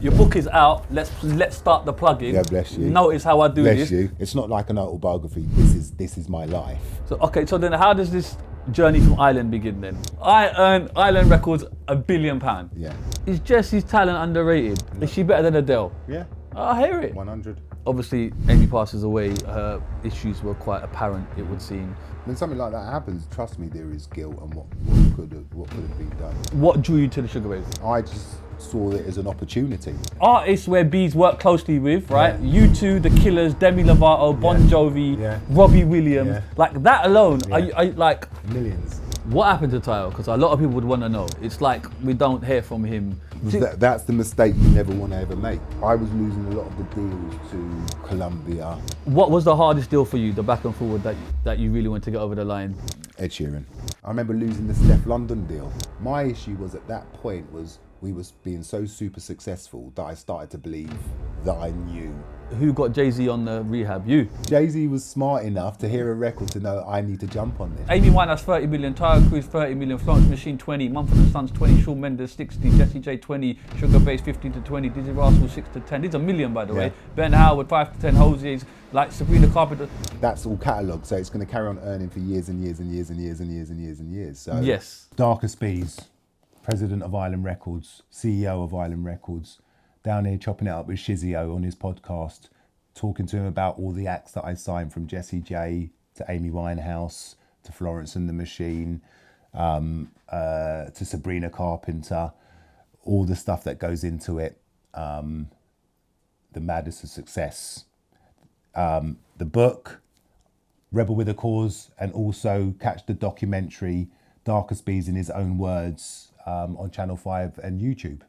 Your book is out. Let's start the plugging. Yeah, bless you. Notice how I do bless this. You. It's not like an autobiography. This is my life. So okay, so then how does this journey from Island begin then? I earned Island Records £1 billion. Yeah. Is Jessie's talent underrated? No. Is she better than Adele? Yeah. I hear it. 100. Obviously, Amy passes away. Her issues were quite apparent, it would seem. When something like that happens, trust me, there is guilt and what could have been done. What drew you to the Sugarbabes? I just saw it as an opportunity. Artists where Bees worked closely with, right? Yeah. U2, The Killers, Demi Lovato, Bon Jovi, Robbie Williams. Like that alone, I like... Millions. What happened to Taio? Because a lot of people would want to know. It's like we don't hear from him. That's the mistake you never want to ever make. I was losing a lot of the deals to Columbia. What was the hardest deal for you, the back and forward that you really wanted to get over the line? Ed Sheeran. I remember losing the Stefflon Don deal. My issue was at that point was we was being so super successful that I started to believe that I knew. Who got Jay-Z on the Rehab? You. Jay-Z was smart enough to hear a record to know I need to jump on this. Amy Winehouse 30 million, Taio Cruz 30 million, Florence The Machine 20, Mumford Sons 20, Shawn Mendes 60, Jessie J 20, Sugarbabes 15 to 20, Dizzee Rascal 6 to 10. These are million by the way. Ben Howard 5 to 10, Hozier, like Sabrina Carpenter. That's all catalogue, so it's going to carry on earning for years and years and years and years and years and years and years. So yes. Darcus Beese, president of Island Records, CEO of Island Records, down here chopping it up with Shizzio on his podcast, talking to him about all the acts that I signed, from Jessie J to Amy Winehouse to Florence and the Machine, to Sabrina Carpenter, all the stuff that goes into it, the madness of success. The book, Rebel with a Cause, and also catch the documentary Darcus Beese in his own words on Channel 5 and YouTube.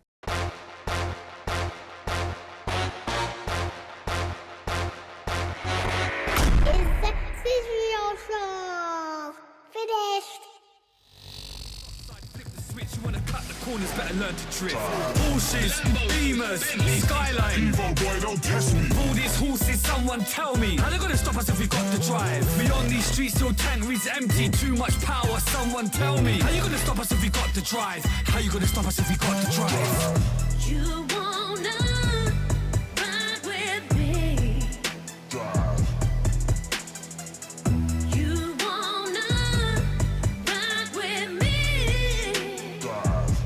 Better learn to drift. Porsches, Beamers, Skyline. Evo boy, don't test me. All these horses, someone tell me. How they gonna stop us if we got the drive? Beyond these streets, still tank reads empty. Too much power, someone tell me. How you gonna stop us if we got the drive? How you gonna stop us if we got the drive? You wanna ride with me? Drive. You wanna ride with me? Drive.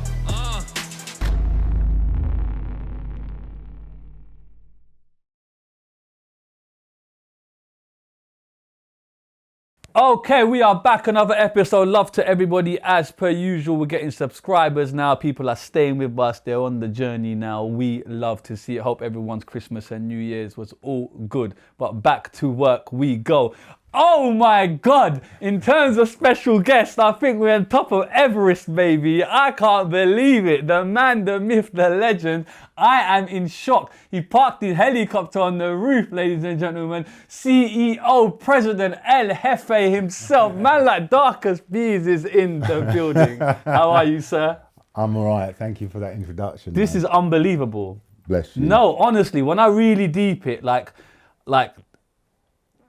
Okay, we are back, another episode. Love to everybody as per usual. We're getting subscribers now. People are staying with us. They're on the journey now. We love to see it. Hope everyone's Christmas and New Year's was all good. But back to work we go. Oh my God, in terms of special guests, I think we're on top of Everest, baby. I can't believe it. The man, the myth, the legend. I am in shock. He parked his helicopter on the roof, ladies and gentlemen. CEO, President El Jefe himself. Man like Darcus Beese is in the building. How are you, sir? I'm all right. Thank you for that introduction. This is unbelievable. Bless you. No, honestly, when I really deep it, like,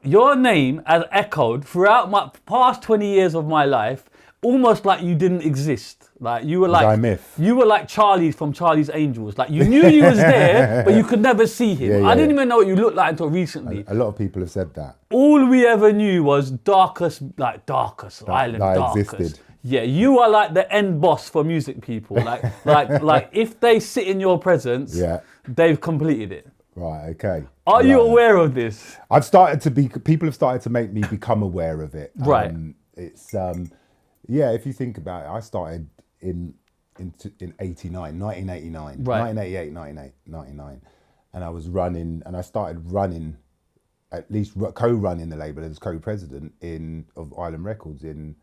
your name has echoed throughout my past 20 years of my life, almost like you didn't exist. Like you were like, you were like Charlie from Charlie's Angels. Like you knew he was there, but you could never see him. I didn't even know what you looked like until recently. A lot of people have said that. All we ever knew was Darcus, Island Darcus. Existed. Yeah, you are like the end boss for music people. Like if they sit in your presence, they've completed it. Right, okay. Are you aware of this? People have started to make me become aware of it. Right. It's, if you think about it, I started in 1989. Right. 1988, 1999. And I was running, and I started running, at least co-running the label as co-president of Island Records in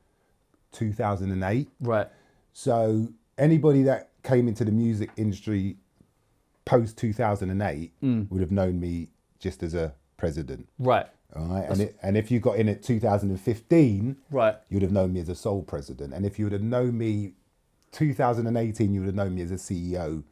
2008. Right. So anybody that came into the music industry post 2008 would have known me just as a president. Right. All right. And if you got in at 2015, right, you'd have known me as a sole president. And if you would have known me 2018, you would have known me as a CEO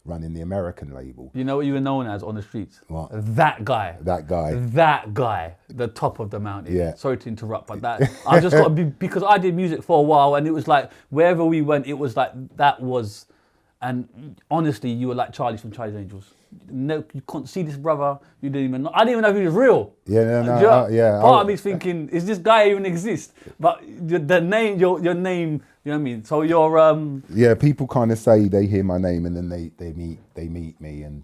running the American label. You know what you were known as on the streets? What? That guy. That guy. That guy. The top of the mountain. Yeah. Sorry to interrupt, but that I just got to be, because I did music for a while, and it was like wherever we went, it was like that was And honestly, you were like Charlie from Charlie's Angels. No, you couldn't see this brother. You didn't even know. I didn't even know if he was real. Yeah, no, Part of me's thinking, is this guy even exist? But the name, your name, you know what I mean? So you're Yeah, people kind of say they hear my name and then they meet me, and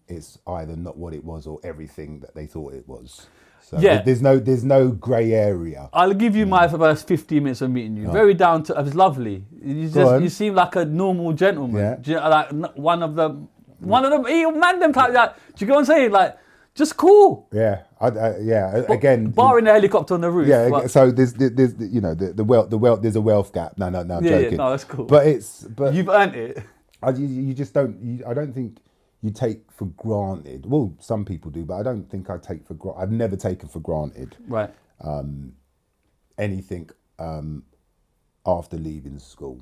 it's either not what it was or everything that they thought it was. So Yeah. there's no grey area. I'll give you my first 15 minutes of meeting you. Very down to, it was lovely. You seem like a normal gentleman. Yeah. Do you know, like one of them, man, them type. Like, do you get what I'm saying? Like, just cool. Yeah, again, Barring the helicopter on the roof. yeah. But, So there's you know the wealth. There's a wealth gap. No, I'm joking. no, that's cool. But you've earned it. you just don't. I don't think you take for granted. Well, some people do, but I don't think I take for granted. I've never taken for granted Right. anything after leaving school.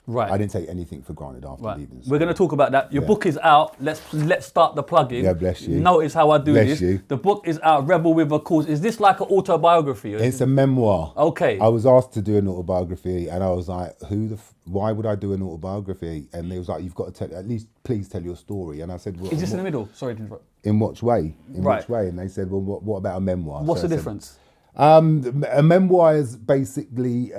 Right. I didn't take anything for granted after leaving school. We're going to talk about that. Your book is out. Let's start the plugging. Yeah, bless you. Notice how I do Bless this. you. The book is out. Rebel with a Cause. Is this like an autobiography? It's a memoir. Okay. I was asked to do an autobiography, and I was like, why would I do an autobiography? And they was like, you've got to tell, at least please tell your story. And I said, well, Is this in the middle? Sorry to interrupt. in which way? Right. Which way? And they said, well, what about a memoir? What's So the I said, difference? A memoir is basically,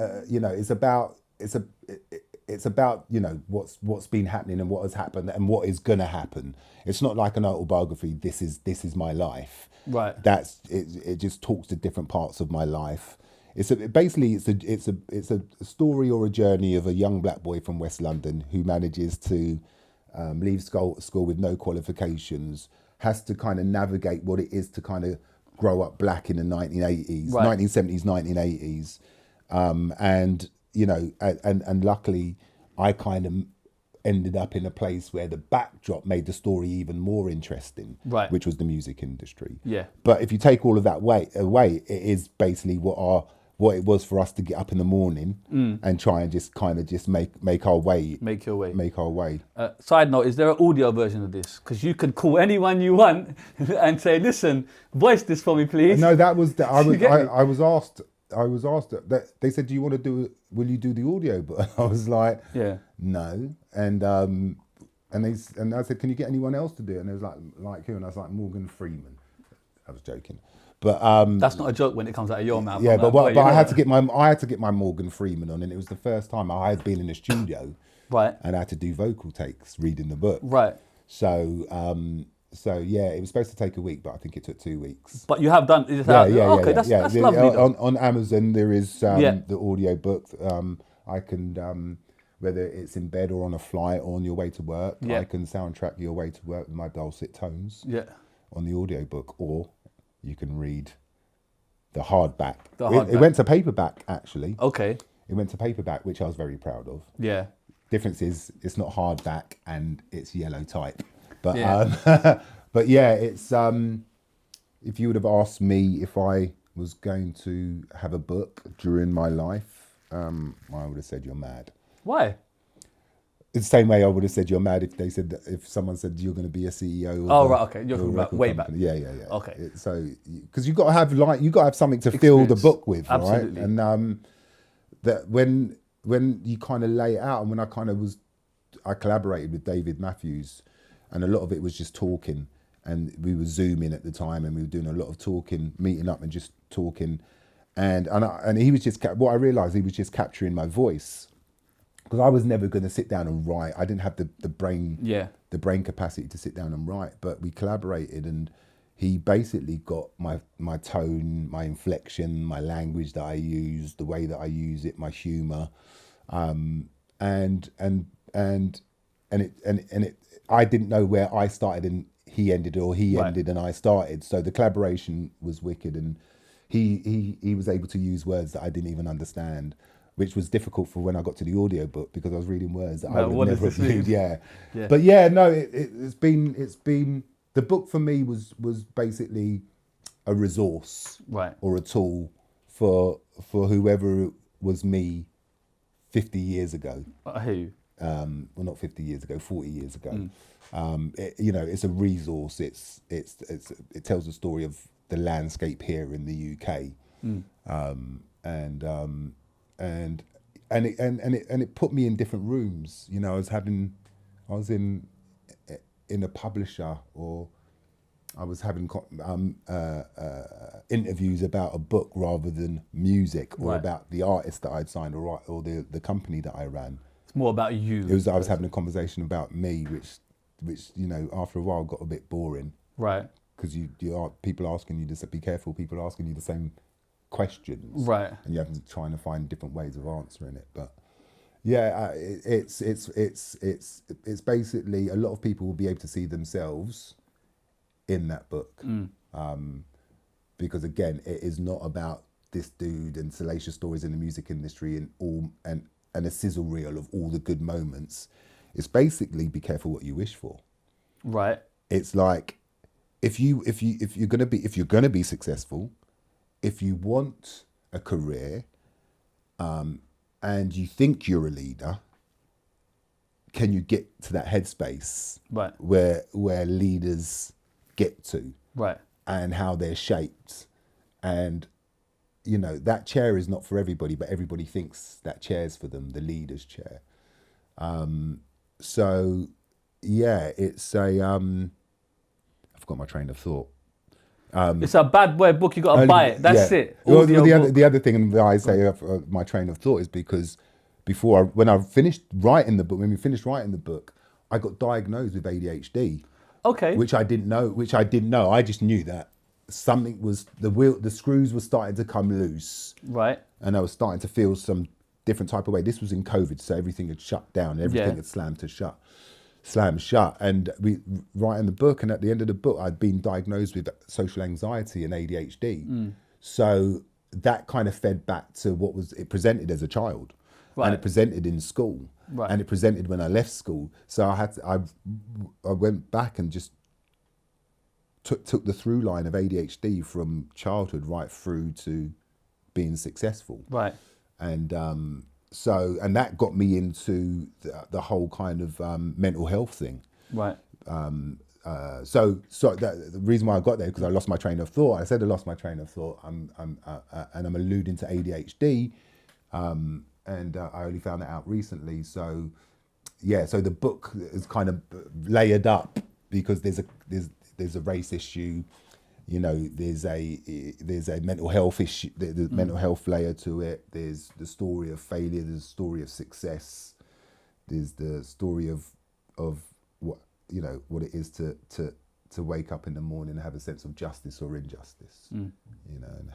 it's about what's been happening and what has happened and what is gonna happen. It's not like an autobiography. This is my life. Right. That's it. It just talks to different parts of my life. It's a story or a journey of a young black boy from West London who manages to leave school with no qualifications, has to kind of navigate what it is to kind of grow up black in the 1980s, Right. 1970s, 1980s. And luckily I kind of ended up in a place where the backdrop made the story even more interesting, Right. which was the music industry. Yeah. But if you take all of that away, it is basically what it was for us to get up in the morning and try and just make our way. Make your way. Make our way. Side note, is there an audio version of this? Because you could call anyone you want and say, listen, voice this for me, please. No, that was I You was asked that they said, will you do the audio? But I was like, Yeah. no. And I said, can you get anyone else to do it? And it was like who? And I was like, Morgan Freeman. I was joking. But That's not a joke when it comes out of your mouth. yeah, I'm but like, I had to get my Morgan Freeman on, and it was the first time I had been in a studio, Right. and I had to do vocal takes reading the book. Right. So yeah, it was supposed to take a week, but I think it took 2 weeks. But you have done. Okay, that's lovely. Though. On Amazon, there is Yeah. the audio book. I can, whether it's in bed or on a flight or on your way to work, Yeah. I can soundtrack your way to work with my dulcet tones Yeah. on the audio book, or you can read the hardback. hardback. It went to paperback, actually. Okay. It went to paperback, which I was very proud of. Yeah. Difference is it's not hardback and it's yellow type. But Yeah. but yeah, it's if you would have asked me if I was going to have a book during my life, I would have said you're mad. Why? It's the same way I would have said you're mad if someone said you're going to be a CEO. Oh, right, okay. You're talking about record way company. back. Yeah. Okay. So because you got to have something to fill the Experience. book with, Absolutely. right? And that when you kind of lay it out, and when I collaborated with David Matthews, and a lot of it was just talking, and we were Zooming at the time, and we were doing a lot of talking, meeting up and just talking, and he was just what I realised, he was just capturing my voice, because I was never going to sit down and write. I didn't have the brain capacity to sit down and write. But we collaborated, and he basically got my tone, my inflection, my language that I use, the way that I use it, my humour, and it. I didn't know where I started and he ended, or he Right. ended and I started. So the collaboration was wicked, and he was able to use words that I didn't even understand, which was difficult for when I got to the audio book, because I was reading words that I would never have used. Yeah. But yeah, no, it's been the book for me was basically a resource, Right. or a tool for whoever was me 50 years ago. I hear you. Well, not 50 years ago, 40 years ago. It's a resource. It tells the story of the landscape here in the UK, and it put me in different rooms. I was having I was in a publisher, or I was having interviews about a book rather than music, or about the artist that I'd signed, or the company that I ran. It's more about you. I was having a conversation about me, which after a while got a bit boring. Right. Because people asking you to be careful. People asking you the same questions. Right. And you have to try and find different ways of answering it. But yeah, it's basically a lot of people will be able to see themselves in that book. Because again, it is not about this dude and salacious stories in the music industry and a sizzle reel of all the good moments. It's basically be careful what you wish for. Right. It's like if you're gonna be successful, if you want a career, and you think you're a leader, can you get to that headspace where leaders get to, and how they're shaped, and that chair is not for everybody, but everybody thinks that chair's for them, the leader's chair. So yeah, it's a I forgot my train of thought. It's a bad boy book. You got to buy it. That's it. Well, the other thing that I say my train of thought is because when we finished writing the book, I got diagnosed with ADHD. Okay. Which I didn't know. I just knew that something was the screws were starting to come loose. Right. And I was starting to feel some different type of way. This was in COVID, so everything had shut down. Everything had slammed shut. And we writing the book, and at the end of the book, I'd been diagnosed with social anxiety and ADHD. So that kind of fed back to what it presented as a child, and it presented in school, and it presented when I left school. So I went back and just took the through line of ADHD from childhood right through to being successful. Right. And and that got me into the whole kind of mental health thing. Right. So the reason why I got there, because I lost my train of thought. I said I lost my train of thought. And I'm alluding to ADHD, and I only found that out recently. So yeah, so the book is kind of layered up because there's a race issue. There's a mental health issue, the mental health layer to it. There's the story of failure, there's the story of success, there's the story of what it is to wake up in the morning and have a sense of justice or injustice. And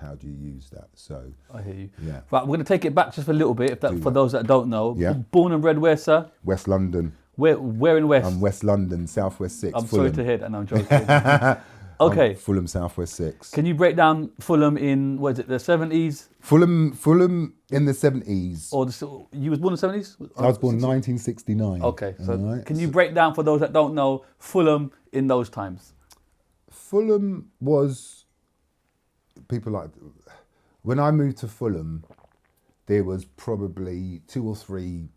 how do you use that? So I hear you. Yeah. Right, we're gonna take it back just for a little bit, for those that don't know. Yeah. Born and bred where, sir? West London. Where in West? I'm West London, Southwest 6. I'm sorry to hear that, and I'm joking. Okay. Fulham, Southwest 6. Can you break down Fulham in, what is it, the 70s? Fulham in the 70s. Or you was born in the 70s? I was born in 1969. Okay, so can you break down, for those that don't know, Fulham in those times? Fulham was, when I moved to Fulham, there was probably 2 or 3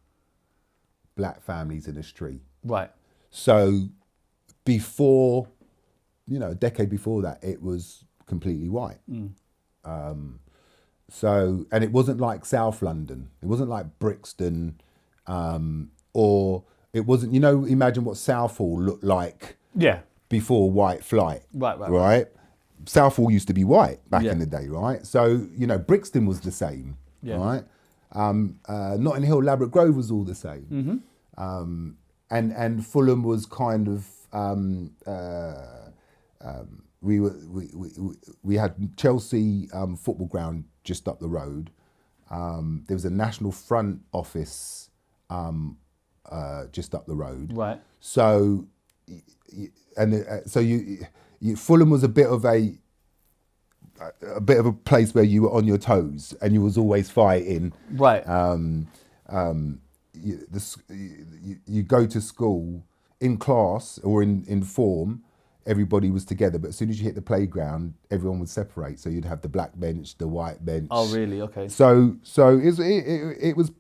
black families in the street. Right. So before, a decade before that, it was completely white. So, and it wasn't like South London. It wasn't like Brixton, or it wasn't, imagine what Southall looked like before white flight. Right? Southall used to be white back in the day, right? So, Brixton was the same, right? Notting Hill, Ladbroke Grove was all the same. And Fulham was kind of, we had Chelsea football ground just up the road. There was a National Front office just up the road. Right. So, Fulham was a bit of a place where you were on your toes and you was always fighting. Right. You go to school in class or in form. Everybody was together, but as soon as you hit the playground, everyone would separate. So you'd have the black bench, the white bench. Oh, really? Okay. So it was,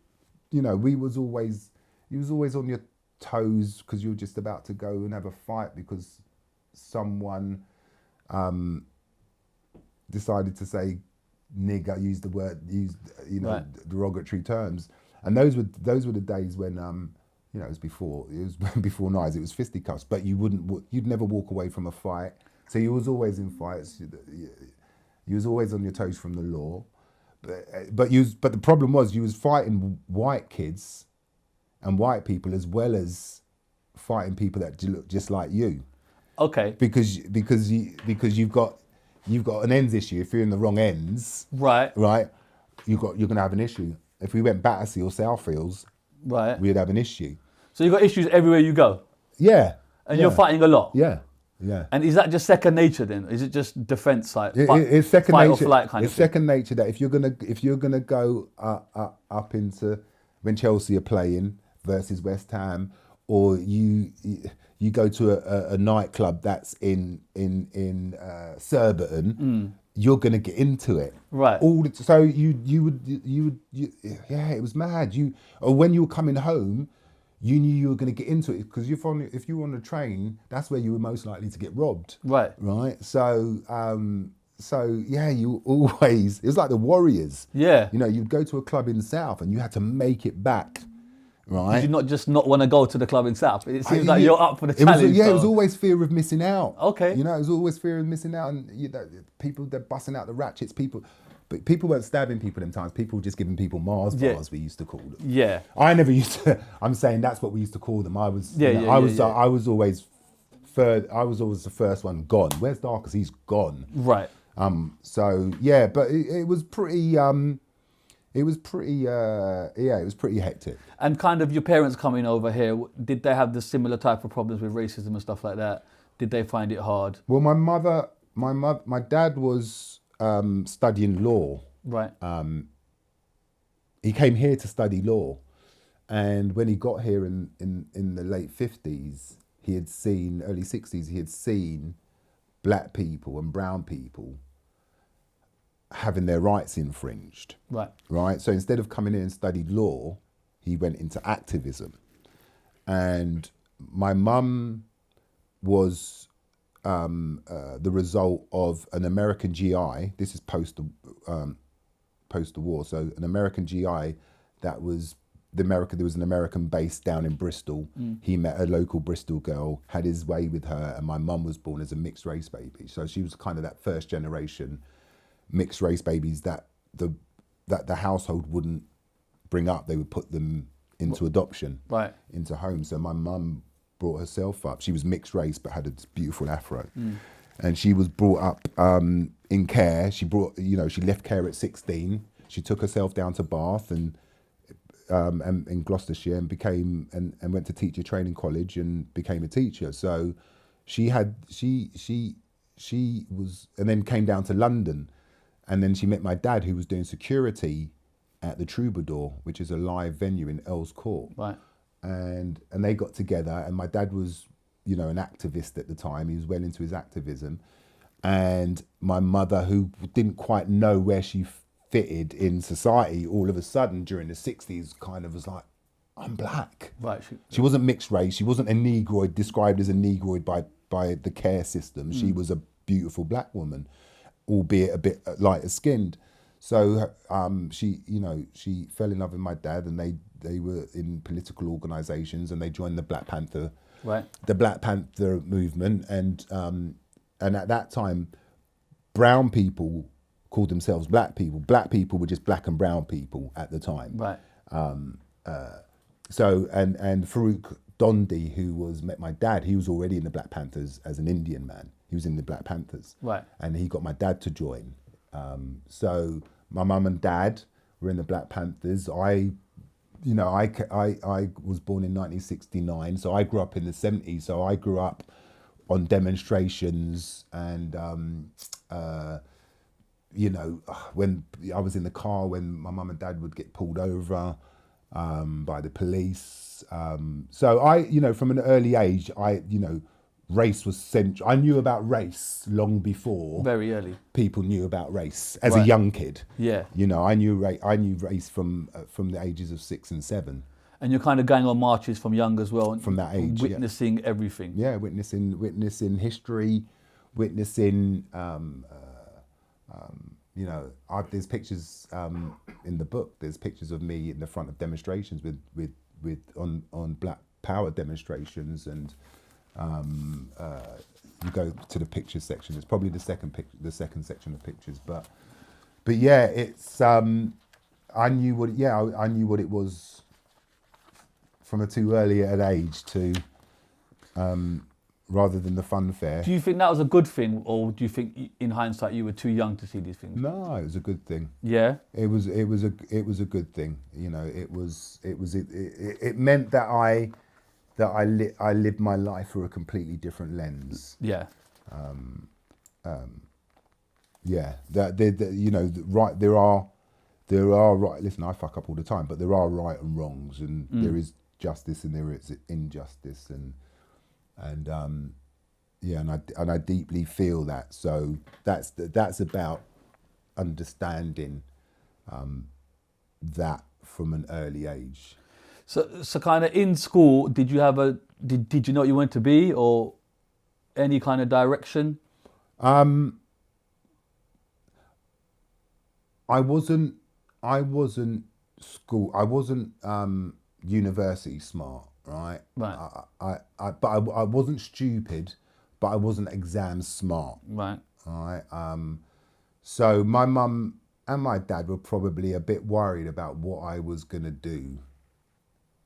you was always on your toes because you were just about to go and have a fight because someone decided to say nigger, use derogatory terms, and those were the days when you know, it was before knives. It was fisticuffs, but you'd never walk away from a fight. So you was always in fights. You was always on your toes from the law, but the problem was you was fighting white kids and white people as well as fighting people that look just like you. Okay. Because you've got an ends issue. If you're in the wrong ends, right, you're gonna have an issue. If we went Battersea or Southfields, right, we'd have an issue. So you've got issues everywhere you go. Yeah. And you're fighting a lot. Yeah. Yeah. And is that just second nature then? Is it just defense side? It's second fight nature. Or flight kind it's of thing? Second nature that if you're gonna go up into when Chelsea are playing versus West Ham, or you go to a nightclub that's in Surbiton, you're gonna get into it. Right. So you would it was mad. Or when you were coming home, you knew you were going to get into it because if you were on the train, that's where you were most likely to get robbed. Right. Right. So yeah, you always, it was like the Warriors. Yeah. You know, you'd go to a club in the South and you had to make it back. Right. Did you not want to go to the club in South? It seems like you're up for the challenge. It was always fear of missing out. Okay. You know, it was always fear of missing out, and people, they're busting out the ratchets. But people weren't stabbing people them times. People were just giving people Mars bars, we used to call them. Yeah. I never used to. I'm saying that's what we used to call them. I was always the first one gone. Where's Darcus? He's gone. Right. So yeah, but it was pretty. It was pretty hectic. And kind of your parents coming over here, did they have the similar type of problems with racism and stuff like that? Did they find it hard? Well, my dad was studying law. Right. He came here to study law, and when he got here in the late 50s, early 60s, he had seen black people and brown people having their rights infringed. Right. Right. So instead of coming in and studied law, he went into activism. And my mum was the result of an American GI. This is post the war. So an American GI there was an American base down in Bristol. He met a local Bristol girl, had his way with her, and my mum was born as a mixed race baby. So she was kind of that first generation mixed race babies that the household wouldn't bring up. They would put them into adoption, right, into homes. So my mum brought herself up. She was mixed race but had a beautiful afro, and she was brought up in care. She left care at 16. She took herself down to Bath and in Gloucestershire and went to teacher training college and became a teacher. So she was, and then came down to London. And then she met my dad, who was doing security at the Troubadour, which is a live venue in Earl's Court. Right. And they got together, and my dad was, an activist at the time. He was well into his activism. And my mother, who didn't quite know where she fitted in society, all of a sudden during the 60s kind of was like, I'm black. Right. She wasn't mixed race. She wasn't a negroid, described as a negroid by the care system. She was a beautiful black woman, albeit a bit lighter skinned. So she fell in love with my dad, and they were in political organisations, and they joined the Black Panther, right, the Black Panther movement, and at that time, brown people called themselves black people. Black people were just black and brown people at the time. Right. So Farouk Dondi, who met my dad, he was already in the Black Panthers as an Indian man. He was in the Black Panthers. Right. And he got my dad to join. So my mum and dad were in the Black Panthers. I was born in 1969, so I grew up in the 70s. So I grew up on demonstrations and, when I was in the car when my mum and dad would get pulled over by the police. So I, from an early age, race was central. I knew about race long before. Very early. People knew about race as a young kid. Yeah. I knew race from the ages of 6 and 7. And you're kind of going on marches from young as well. From that age, witnessing everything. Yeah, witnessing history, witnessing. There's pictures in the book. There's pictures of me in the front of demonstrations with on Black Power demonstrations, and you go to the pictures section. It's probably the second section of pictures, but yeah, it's I knew what it was from a too early an age to rather than the fun fair. Do you think that was a good thing, or do you think in hindsight you were too young to see these things? No, it was a good thing. Yeah, it was a good thing. You know, it meant that I lived my life through a completely different lens. Yeah. Yeah. There are right. Listen, I fuck up all the time, but there are right and wrongs, and there is justice and there is injustice, and I deeply feel that. So that's about understanding that from an early age. So kind of in school, did you know what you wanted to be, or any kind of direction? I wasn't university smart, right? Right. But I wasn't stupid, but I wasn't exam smart. Right. Right. So my mum and my dad were probably a bit worried about what I was gonna do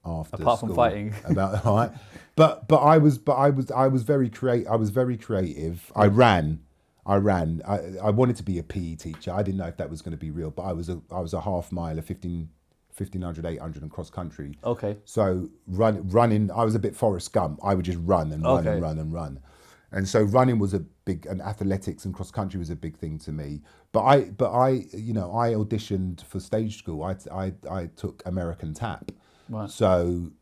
after apart school. From fighting. Right. But I was very creative. I was very creative. I ran. I wanted to be a PE teacher. I didn't know if that was going to be real, but I was a half mile, a 1500, 800 and cross country. Okay. So running, I was a bit Forrest Gump. I would just run and run and run and run. And so running was and athletics and cross country was a big thing to me. But I auditioned for stage school. I took American Tap. Right. So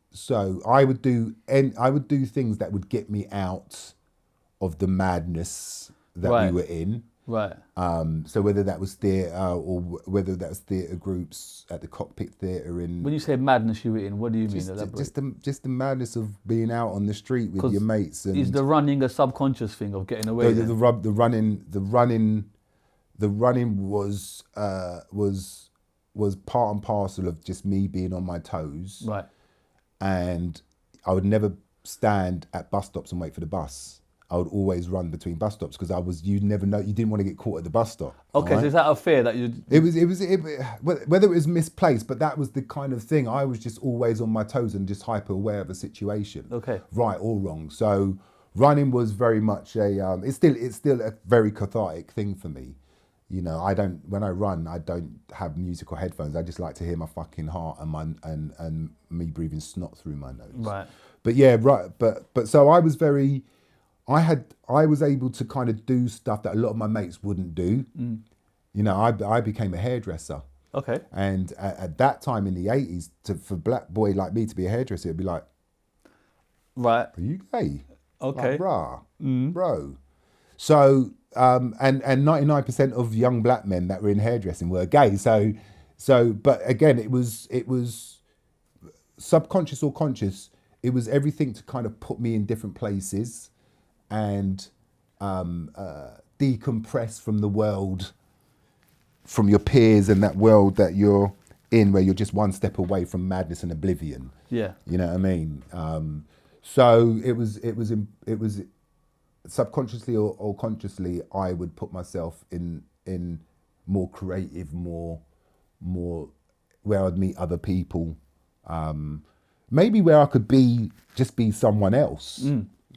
I would do things that would get me out of the madness that we were in. Right. So whether that was theatre or whether that was theatre groups at the Cockpit Theatre in. When you say madness you were in, what do you mean? Just the madness of being out on the street with your mates. And is the running a subconscious thing of getting away? The running was part and parcel of just me being on my toes. Right. And I would never stand at bus stops and wait for the bus. I would always run between bus stops because you never know, you didn't want to get caught at the bus stop. Okay, right? So is that a fear that you? Whether it was misplaced, but that was the kind of thing. I was just always on my toes and just hyper aware of a situation. Okay. Right or wrong. So running was very much it's still a very cathartic thing for me. You know, when I run, I don't have music or headphones. I just like to hear my fucking heart and me breathing snot through my nose. Right. But yeah, right. But so I was I was able to kind of do stuff that a lot of my mates wouldn't do. Mm. You know, I became a hairdresser. Okay. And at that time in the 80s, for a black boy like me to be a hairdresser, it'd be like, right, are you gay? Okay. Like, bro. So, and 99% of young black men that were in hairdressing were gay. So, but again, it was subconscious or conscious. It was everything to kind of put me in different places and decompress from the world, from your peers and that world that you're in, where you're just one step away from madness and oblivion. Yeah. You know what I mean? So it was subconsciously or consciously, I would put myself in more creative, more where I'd meet other people, maybe where I could be someone else,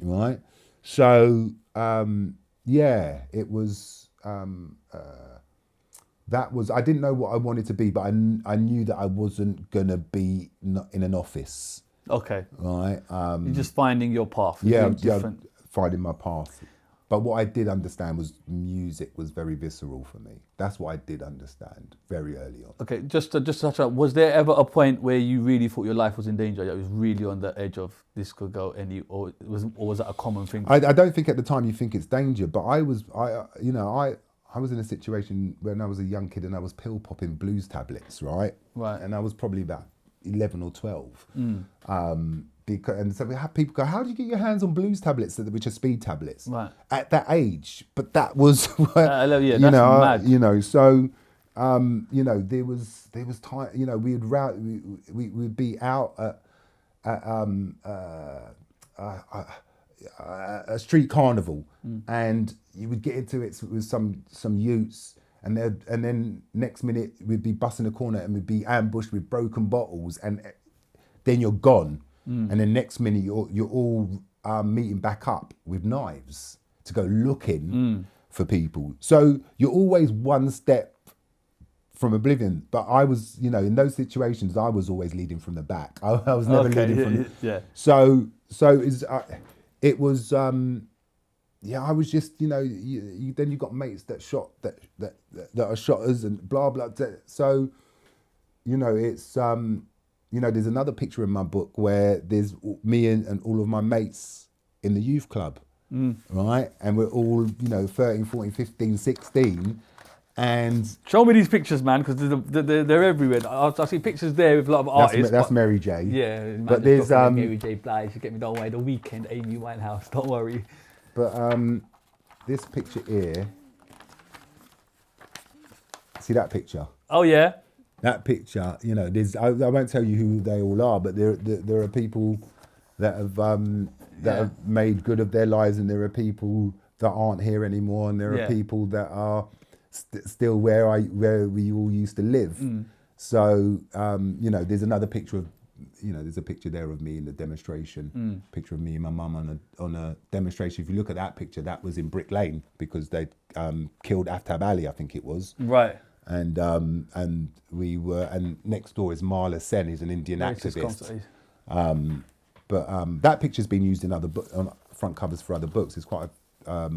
right? So yeah, it was. That was, I didn't know what I wanted to be, but I knew that I wasn't gonna be in an office. Okay. Right. You're just finding your path. Yeah, finding my path. But what I did understand was music was very visceral for me. That's what I did understand very early on. Okay, just to touch on, was there ever a point where you really thought your life was in danger? That was really on the edge of this could go or was that a common thing? I don't think at the time you think it's danger, but I was in a situation when I was a young kid and I was pill popping blues tablets, right? Right. And I was probably about 11 or 12. And so we have people go, how do you get your hands on blues tablets, which are speed tablets? Right. At that age, but that was, that's mad. So, there was time, we'd be out at a street carnival, and you would get into it with some youths, and then next minute we'd be busting a corner and we'd be ambushed with broken bottles, and then you're gone, and then next minute you're all meeting back up with knives to go looking for people. So you're always one step from oblivion. But I was, in those situations, I was always leading from the back. I was never leading from. Yeah. So it was. I was just, then you got mates that shot that are shotters and blah blah. So, it's there's another picture in my book where there's me and all of my mates in the youth club, right? And we're all, 13, 14, 15, 16. And show me these pictures, man, because they're everywhere. I see pictures there with a lot of artists. That's Mary J. Yeah, but there's Mary J. Blige. You get me? Don't worry. The Weekend, Amy Winehouse. Don't worry. But this picture here. See that picture? Oh yeah. That picture. There's. I won't tell you who they all are, but there are people that have made good of their lives, and there are people that aren't here anymore, and there are people that are still where we all used to live. So there's another picture of there's a picture there of me in the demonstration, picture of me and my mum on a demonstration. If you look at that picture, that was in Brick Lane because they killed Aftab Ali, I think it was, right. And we were, and next door is Marla Sen, who's an Indian activist. But that picture's been used in other on front covers for other books. It's quite a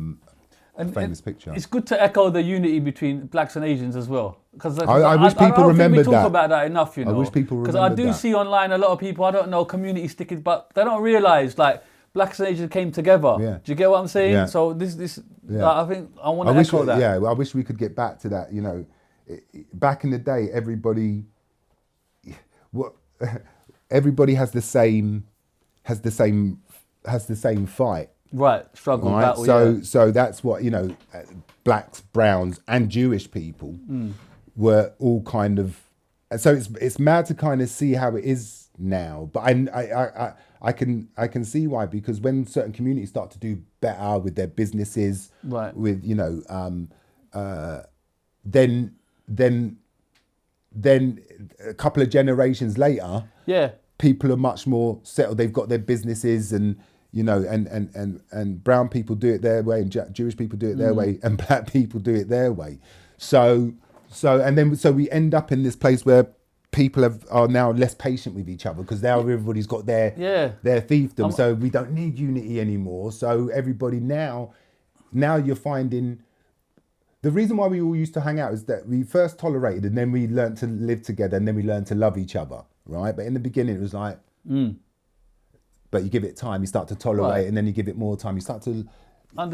famous picture. It's good to echo the unity between blacks and Asians as well. Because I wish people remembered that. We talk about that enough, I wish people remembered that. Because I do see online a lot of people, I don't know, community stickers, but they don't realise, like, blacks and Asians came together. Yeah. Do you get what I'm saying? Yeah. So I think I want to echo that. Yeah, I wish we could get back to that. Back in the day, everybody has the same fight. Right, struggle, right? battle. So that's what blacks, browns, and Jewish people were all kind of. So it's mad to kind of see how it is now, but I can see why, because when certain communities start to do better with their businesses, right, with then a couple of generations later, people are much more settled. They've got their businesses and. And brown people do it their way, and Jewish people do it their way, and black people do it their way. So we end up in this place where people are now less patient with each other because now everybody's got their fiefdom. So we don't need unity anymore. So everybody now you're finding the reason why we all used to hang out is that we first tolerated, and then we learned to live together, and then we learned to love each other, right? But in the beginning, it was like. But you give it time, you start to tolerate, and then you give it more time. You start to, I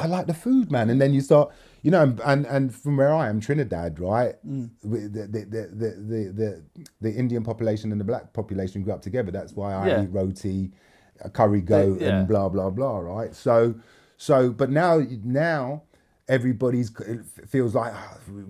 like the food, man. And then you start, and from where I am, Trinidad, right? The Indian population and the black population grew up together. That's why I eat roti, curry goat, and blah blah blah, right? So, but now everybody's feels like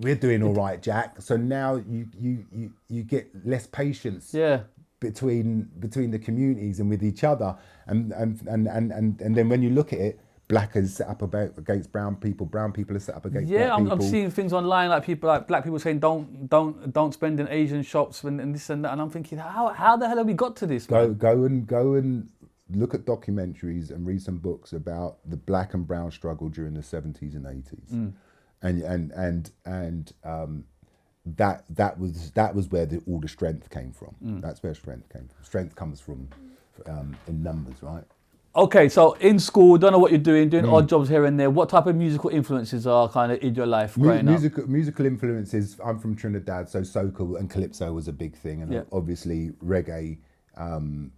we're doing all right, Jack. So now you get less patience. Yeah. Between the communities and with each other, and then when you look at it, black is set up against brown people are set up against black people. I'm seeing things online like black people saying don't spend in Asian shops and this and that, and I'm thinking how the hell have we got to this? Go and look at documentaries and read some books about the black and brown struggle during the 70s and 80s, and that was where all the strength came from. That's where strength came from. Strength comes from in numbers, right? Okay, so in school, don't know what you're doing odd jobs here and there. What type of musical influences are kind of in your life growing up? Musical influences. I'm from Trinidad, so soca and calypso was a big thing, and obviously reggae. And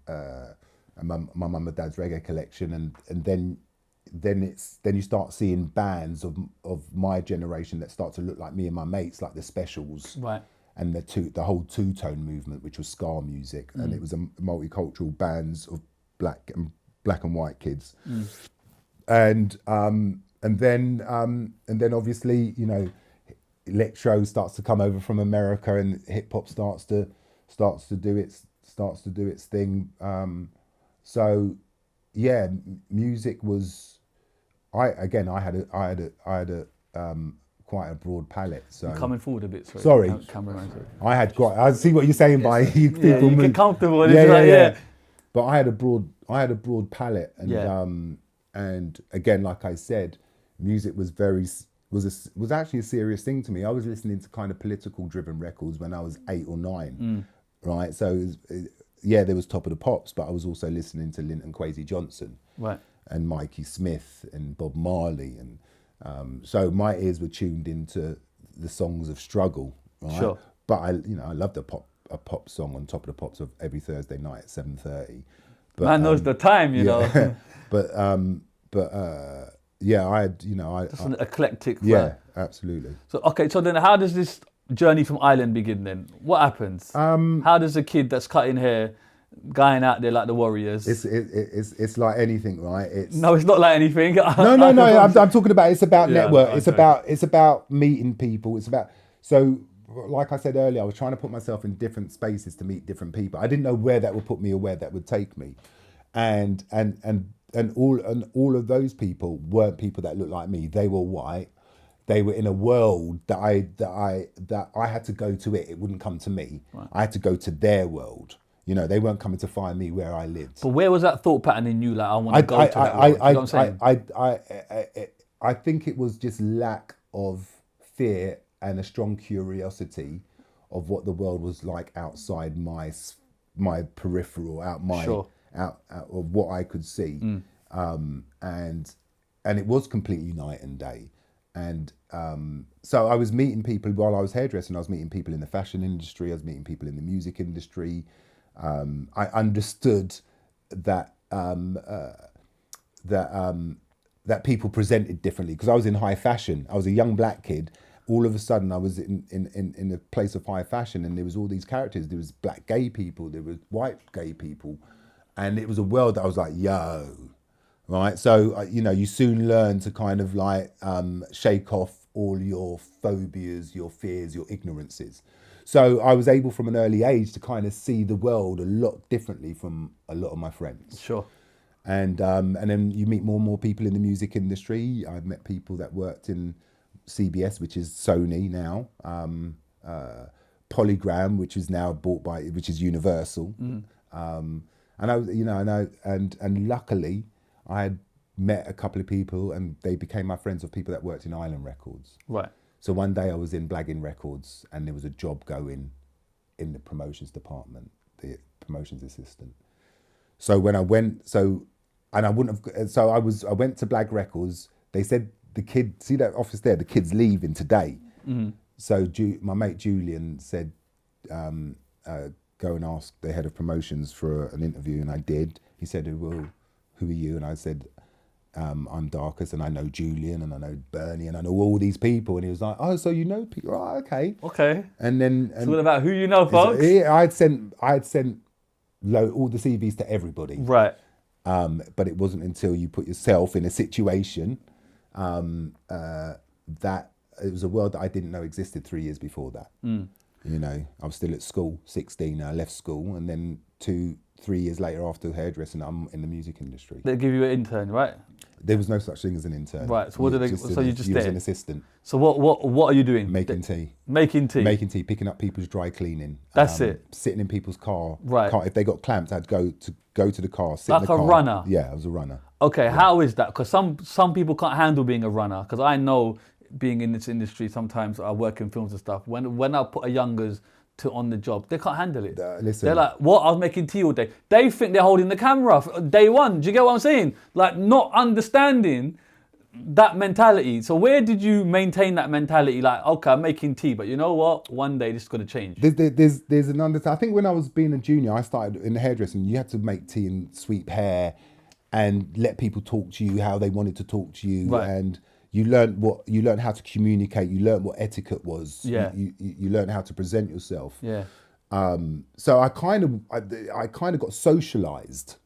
my mum and dad's reggae collection, and then you start seeing bands of my generation that start to look like me and my mates, like the Specials, right? And the whole two-tone movement, which was ska music, and it was a multicultural bands of black and white kids, and then obviously electro starts to come over from America, and hip hop starts to do its starts to do its thing. So yeah, music was. I had a quite a broad palette. So Coming forward a bit. Sorry. Cameraman. I had quite. I see what you're saying by you people. Yeah, you move. get comfortable. Yeah. But I had a broad palette, and Yeah. And again, like I said, music was was actually a serious thing to me. I was listening to kind of political driven records when I was 8 or 9, right? So there was Top of the Pops, but I was also listening to Linton Kwesi Johnson, Right. and Mikey Smith and Bob Marley, and so my ears were tuned into the songs of struggle, right? Sure. But I loved a pop song on Top of the Pops of every Thursday night at 7:30. Man knows the time, you know. I had, Just an eclectic. yeah, absolutely. So then how does this journey from Ireland begin then? What happens? How does a kid that's cutting hair, going out there like the Warriors? It's like anything, right? No, it's not like anything. No. I'm talking about. It's about Yeah, network. okay. It's about meeting people. Like I said earlier, I was trying to put myself in different spaces to meet different people. I didn't know where that would put me or where that would take me, and all of those people weren't people that looked like me. They were white. They were in a world that I had to go to it. It wouldn't come to me. Right. I had to go to their world. They weren't coming to find me where I lived. But where was that thought pattern in you? Like, I want to go to that world. You know what I'm saying? I think it was just lack of fear and a strong curiosity of what the world was like outside my peripheral, out of what I could see, and it was completely night and day. And so I was meeting people while I was hairdressing. I was meeting people in the fashion industry. I was meeting people in the music industry. I understood that that people presented differently because I was in high fashion. I was a young black kid. All of a sudden, I was in a place of high fashion, and there was all these characters. There was black gay people. There was white gay people, and it was a world that I was like, yo, right? So you soon learn to kind of like shake off all your phobias, your fears, your ignorances. So I was able from an early age to kind of see the world a lot differently from a lot of my friends. Sure. And then you meet more and more people in the music industry. I've met people that worked in CBS, which is Sony now, Polygram, which is now which is Universal. And I was, and luckily I had met a couple of people and they became my friends of people that worked in Island Records. Right. So one day I was in Blagging Records and there was a job going in the promotions department, the promotions assistant. So when I went, I went to Blag Records. They said the kid, see that office there, the kid's leaving today. Mm-hmm. So my mate Julian said, go and ask the head of promotions for an interview, and I did. He said, well, who are you? And I said, I'm Darcus, and I know Julian, and I know Bernie, and I know all these people. And he was like, oh, so you know people? Oh, okay. Okay. And then it's all about who you know, folks. I had sent all the CVs to everybody. Right. But it wasn't until you put yourself in a situation that it was a world that I didn't know existed 3 years before that. I was still at school, 16, I left school, and then 2-3 years later after hairdressing, I'm in the music industry. They give you an intern, right? There was no such thing as an intern. Right, so what did they, so you just was did? an assistant. So what are you doing? Making tea. Making tea? Making tea, picking up people's dry cleaning. That's it? Sitting in people's car. Right. If they got clamped, I'd go to the car, sit like in the car. Like a runner? Yeah, I was a runner. Okay, yeah. How is that? Because some people can't handle being a runner. Because I know being in this industry, sometimes I work in films and stuff. When I put a youngers on the job, they can't handle it. Listen. They're like, what? I was making tea all day. They think they're holding the camera day one. Do you get what I'm saying? Like, not understanding that mentality. So where did you maintain that mentality? Like, okay, I'm making tea, but you know what? One day this is going to change. There's an understanding. I think when I was being a junior, I started in hairdressing. You had to make tea and sweep hair and let people talk to you how they wanted to talk to you. Right. And you learned how to communicate. You learned what etiquette was. Yeah. You learned how to present yourself. Yeah. So I kind of got socialized,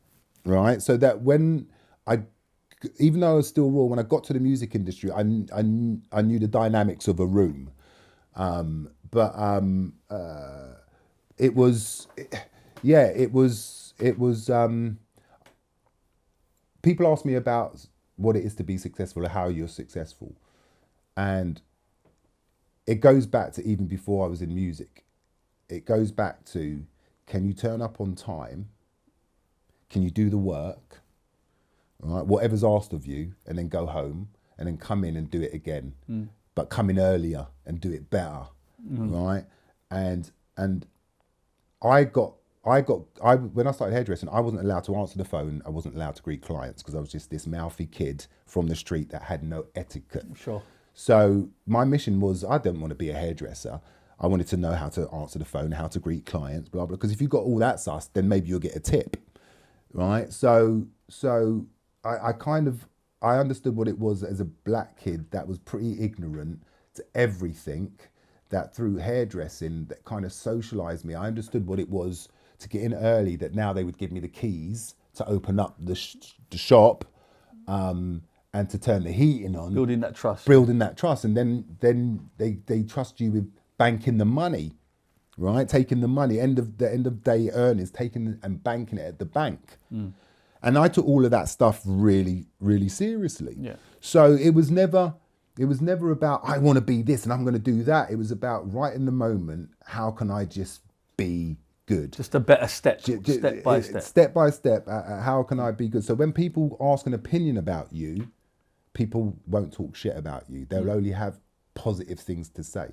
right? So that even though I was still raw, when I got to the music industry, I knew the dynamics of a room. It was yeah, it was. People ask me about what it is to be successful or how you're successful, and it goes back to even before I was in music. It goes back to, can you turn up on time? Can you do the work? Right, whatever's asked of you, and then go home and then come in and do it again, but come in earlier and do it better, right? And I when I started hairdressing, I wasn't allowed to answer the phone. I wasn't allowed to greet clients because I was just this mouthy kid from the street that had no etiquette. Sure. So my mission was, I didn't want to be a hairdresser. I wanted to know how to answer the phone, how to greet clients, blah, blah. Because if you've got all that sus, then maybe you'll get a tip, right? So I understood what it was as a black kid that was pretty ignorant to everything, that through hairdressing that kind of socialized me. I understood what it was to get in early, that now they would give me the keys to open up the shop and to turn the heating on. Building that trust. And then they trust you with banking the money, right? Taking the money, end of day earnings, taking and banking it at the bank. And I took all of that stuff really, really seriously. Yeah. So it was never about, I want to be this and I'm going to do that. It was about right in the moment, how can I just be good? Just a better step by step. Step by step, how can I be good? So when people ask an opinion about you, people won't talk shit about you. They'll only have positive things to say.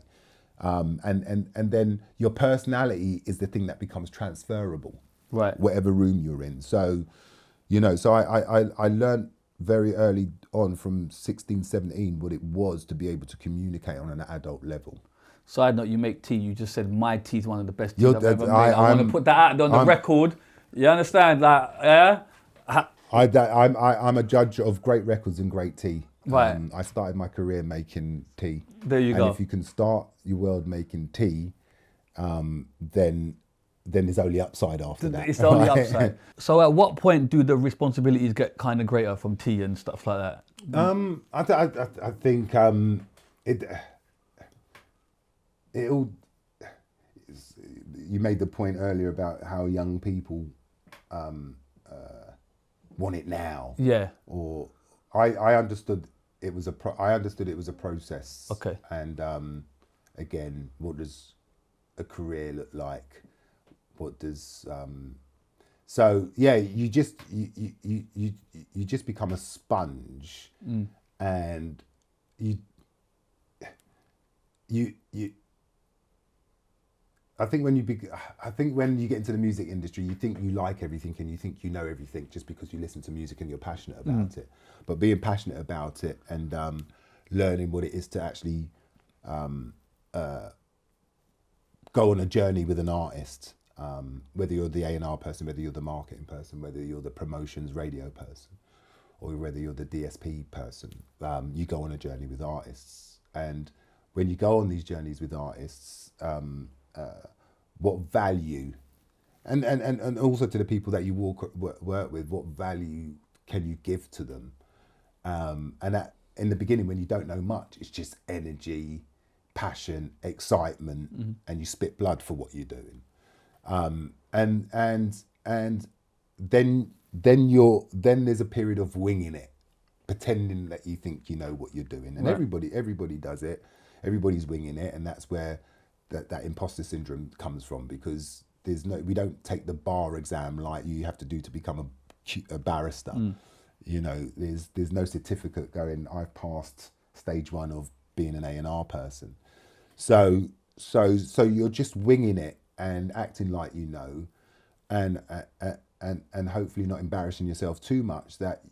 And then your personality is the thing that becomes transferable. Right. Whatever room you're in. So, so I learned very early on from 16, 17 what it was to be able to communicate on an adult level. Side note, you make tea. You just said my tea is one of the best teas I've ever made. I want to put that out there on the record. You understand? Like, yeah? I'm a judge of great records and great tea. Right. I started my career making tea. There you go. And if you can start your world making tea, then there's only upside after that. It's the only upside. So at what point do the responsibilities get kind of greater from tea and stuff like that? I think it'll. You made the point earlier about how young people want it now. Yeah. Or I understood it was a process. Okay. And again, what does a career look like? What does so yeah, you just become a sponge, and you I think when you get into the music industry, you think you like everything and you think you know everything just because you listen to music and you're passionate about it. But being passionate about it and learning what it is to actually go on a journey with an artist, whether you're the A&R person, whether you're the marketing person, whether you're the promotions radio person, or whether you're the DSP person, you go on a journey with artists. And when you go on these journeys with artists, what value, and also to the people that you work with, what value can you give to them? And that, in the beginning, when you don't know much, it's just energy, passion, excitement, and you spit blood for what you're doing. And then there's a period of winging it, pretending that you think you know what you're doing, and right. everybody does it. Everybody's winging it, and that's where that imposter syndrome comes from, because we don't take the bar exam like you have to do to become a barrister. There's no certificate going, I've passed stage 1 of being an A&R person. So you're just winging it and acting like you know, and hopefully not embarrassing yourself too much, that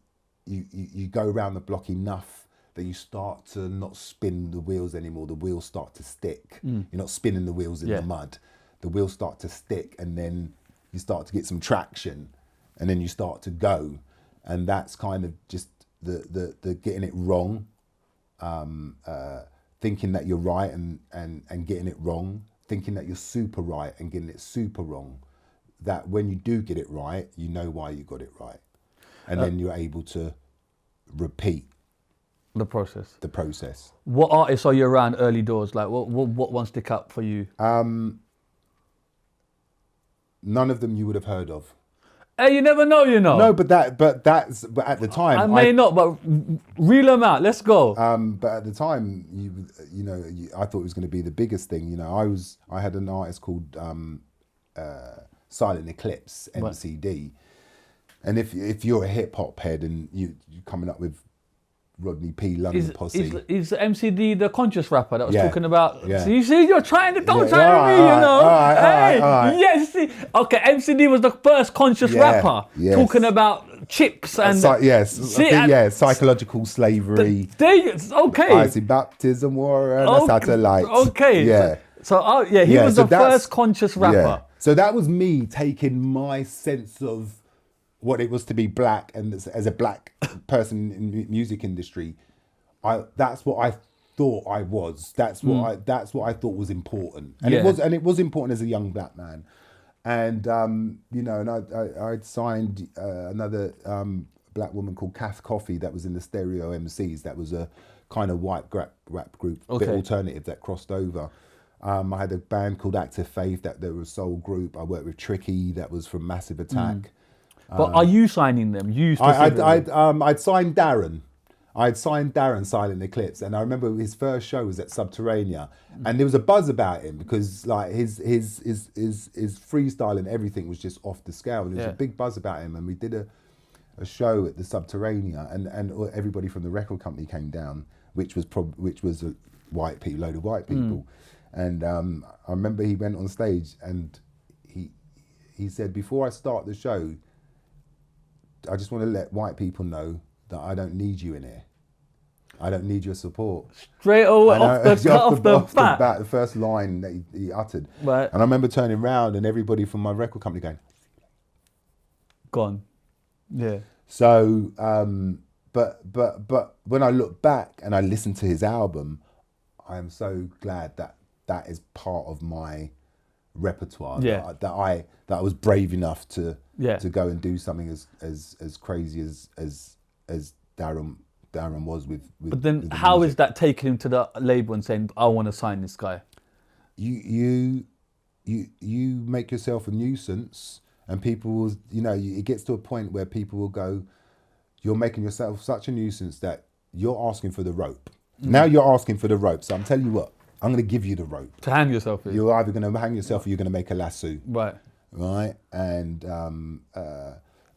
you go around the block enough that you start to not spin the wheels anymore. The wheels start to stick. You're not spinning the wheels in the mud. The wheels start to stick, and then you start to get some traction, and then you start to go. And that's kind of just the getting it wrong, thinking that you're right and getting it wrong, thinking that you're super right and getting it super wrong. That when you do get it right, you know why you got it right. And then you're able to repeat the process. What artists are you around early doors? Like what one stick up for you? none of them you would have heard of. Hey, you never know, you know. No, but at the time, I may not, but reel them out. Let's go. But at the time, I thought it was going to be the biggest thing. You know, I had an artist called Silent Eclipse, MCD, and if you're a hip hop head and you're coming up with Rodney P. London Posse. Is MCD the conscious rapper that was talking about? Yeah. So you see, you're trying to try with me, All right. Yes, see. Okay, MCD was the first conscious rapper talking about chips and psychological slavery. Okay. I see baptism, war, and satellite. Okay. Yeah. So he was the first conscious rapper. Yeah. So that was me taking my sense of what it was to be black, and as a black person in the music industry, that's what I thought I was. That's what I thought was important, and it was important as a young black man. And I'd signed another black woman called Kath Coffey that was in the Stereo MCs. That was a kind of white rap group, bit alternative that crossed over. I had a band called Active Faith that they were a soul group. I worked with Tricky that was from Massive Attack. But are you signing them? I'd signed Darren. I'd signed Darren Silent Eclipse, and I remember his first show was at Subterranea, and there was a buzz about him because like his freestyle and everything was just off the scale, and there was a big buzz about him. And we did a show at the Subterranea, and everybody from the record company came down, which was a white people, load of white people, and I remember he went on stage and he said, before I start the show, I just want to let white people know that I don't need you in here. I don't need your support. Straight away off the bat. The first line that he uttered. Right. And I remember turning around and everybody from my record company going, gone. Yeah. So, but when I look back and I listen to his album, I am so glad that is part of my repertoire. Yeah. That I was brave enough to go and do something as crazy as Darren was with. But then, with how music. is that taking him to the label and saying, "I want to sign this guy"? You make yourself a nuisance, and people will. It gets to a point where people will go, "You're making yourself such a nuisance that you're asking for the rope." Now you're asking for the rope. So I'm telling you what, I'm going to give you the rope to hang yourself in. You're either going to hang yourself or you're going to make a lasso. Right. And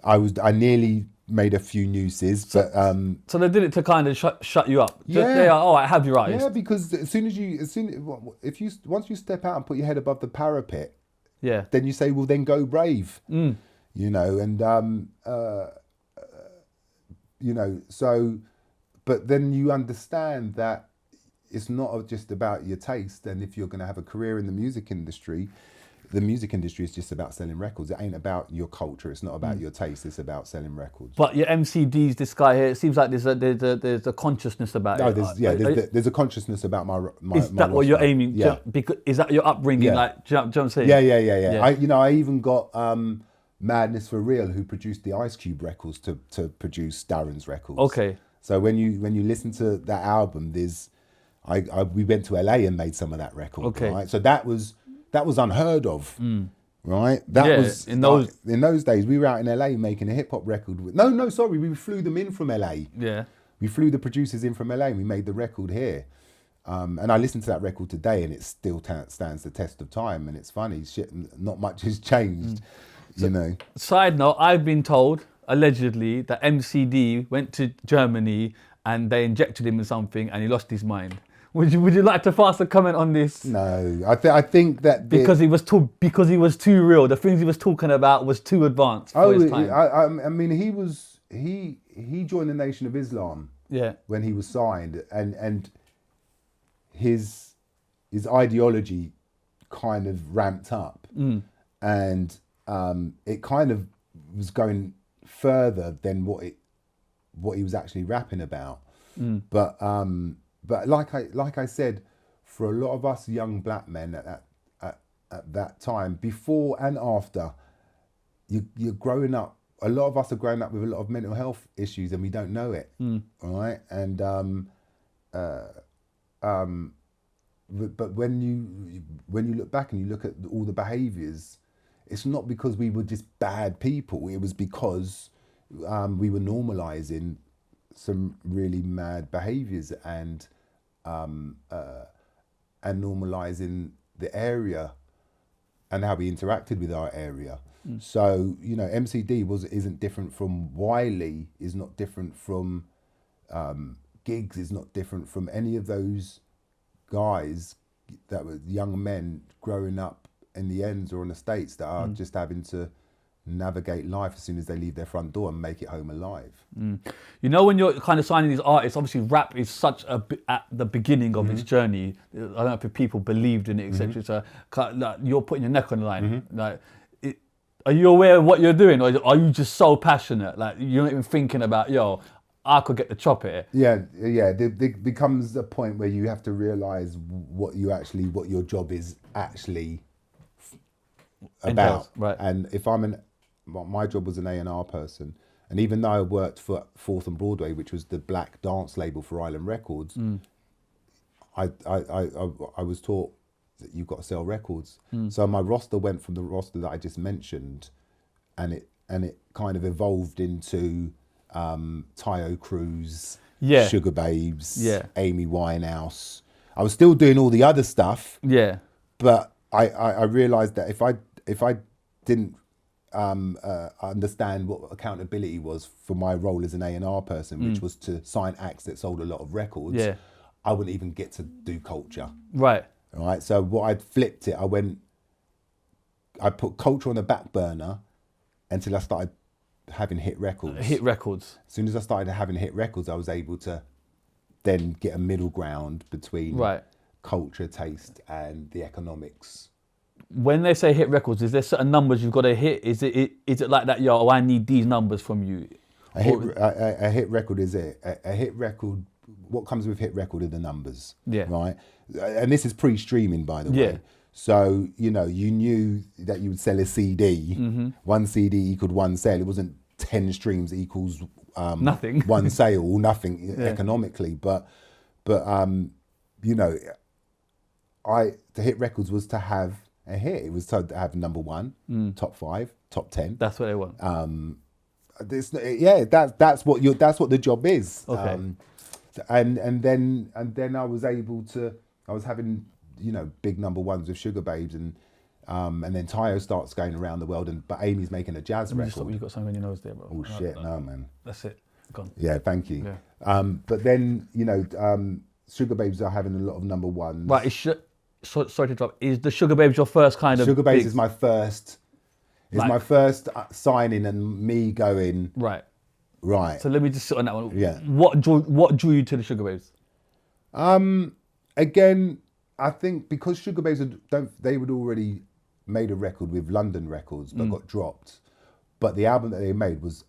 I nearly made a few nooses, but so they did it to kind of shut you up. I have your eyes. Yeah, because once you step out and put your head above the parapet, then you say, well, then go brave. So, but then you understand that it's not just about your taste, and if you're going to have a career in the music industry is just about selling records. It ain't about your culture. It's not about your taste. It's about selling records. But your MCDs, this guy here, it seems like there's a consciousness about it. There's a consciousness about my is that what you're aiming? Yeah. Because is that your upbringing? Yeah. Like, do you know what I'm saying? Yeah. I even got Madness for Real, who produced the Ice Cube records, to produce Darren's records. Okay. So when you listen to that album, we went to LA and made some of that record. Okay. Right? So that was unheard of. Right? That was in those days. We were out in LA making a hip hop record. We flew them in from LA. Yeah. We flew the producers in from LA and we made the record here. And I listen to that record today and it still stands the test of time, and it's funny, shit, not much has changed, Side note, I've been told, allegedly, that MCD went to Germany and they injected him with something and he lost his mind. Would you like to pass a comment on this? No, I think that because he was too real. The things he was talking about was too advanced for his time. I mean, he joined the Nation of Islam. Yeah. When he was signed, and his ideology kind of ramped up, and it kind of was going further than what he was actually rapping about. But like I said, for a lot of us young black men at that time, before and after, you're growing up. A lot of us are growing up with a lot of mental health issues, and we don't know it, right? And but when you look back and you look at all the behaviours, it's not because we were just bad people. It was because we were normalizing some really mad behaviors and normalizing the area and how we interacted with our area. So, you know, MCD isn't different from Wiley, is not different from Giggs, is not different from any of those guys that were young men growing up in the ends or in the States that are just having to navigate life as soon as they leave their front door and make it home alive. You know, when you're kind of signing these artists, obviously rap is such at the beginning of its journey. I don't know if people believed in it, etc. So like, you're putting your neck on the line. Like, are you aware of what you're doing, or are you just so passionate? Like, you're not even thinking about, yo, I could get the chop here. Yeah. There becomes a point where you have to realise what your job is actually about. Right. And if my job was an A&R person, and even though I worked for 4th and Broadway, which was the black dance label for Island Records, I was taught that you've got to sell records. So my roster went from the roster that I just mentioned, and it kind of evolved into Taio Cruz, Sugarbabes, Amy Winehouse. I was still doing all the other stuff. Yeah. But I realised that if I didn't understand what accountability was for my role as an A&R person, which was to sign acts that sold a lot of records, I wouldn't even get to do culture. Right. All right. So what I'd flipped it, I put culture on the back burner until I started having hit records. As soon as I started having hit records, I was able to then get a middle ground between culture, taste, and the economics. When they say hit records, is there certain numbers you've got to hit? Is it like that? Yo, I need these numbers from you. A hit record is it? A hit record. What comes with hit record are the numbers. Yeah. Right. And this is pre-streaming, by the way. So, you know, you knew that you would sell a CD. One CD equaled one sale. It wasn't 10 streams equals nothing. One sale, nothing economically. But you know, to hit records was to have a hit. It was to have number 1, top 5, top 10. That's what they want. That's what the job is. Okay. And then I was having, you know, big number 1s with Sugarbabes, and then Taio starts going around the world, but Amy's making a jazz record. You've got something on your nose there, bro. Oh shit, no man. That's it. Gone. Yeah, thank you. Yeah. But then, you know, Sugarbabes are having a lot of number 1s. Right. Sorry to interrupt. Is the Sugarbabes your first kind of? Sugarbabes is my first. My first signing, and me going right. So let me just sit on that one. Yeah. What drew you to the Sugarbabes? Again, I think because Sugarbabes they would already made a record with London Records, but got dropped. But the album that they made was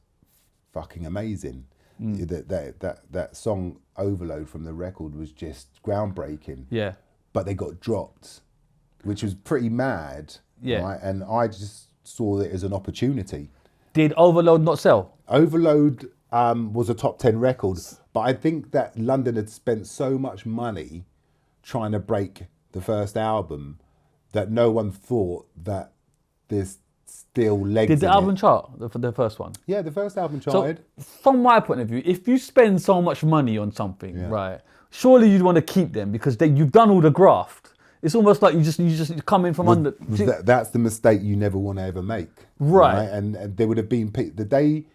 fucking amazing. That song Overload from the record was just groundbreaking. Yeah. But they got dropped, which was pretty mad. Yeah. Right? And I just saw it as an opportunity. Did Overload not sell? Overload was a top 10 record, but I think that London had spent so much money trying to break the first album that no one thought that there's still legs. Did the album chart for the first one? Yeah, the first album charted. So from my point of view, if you spend so much money on something, right, surely you'd want to keep them because you've done all the graft. It's almost like you just come in from under. That's the mistake you never want to ever make. Right. And there would have been the day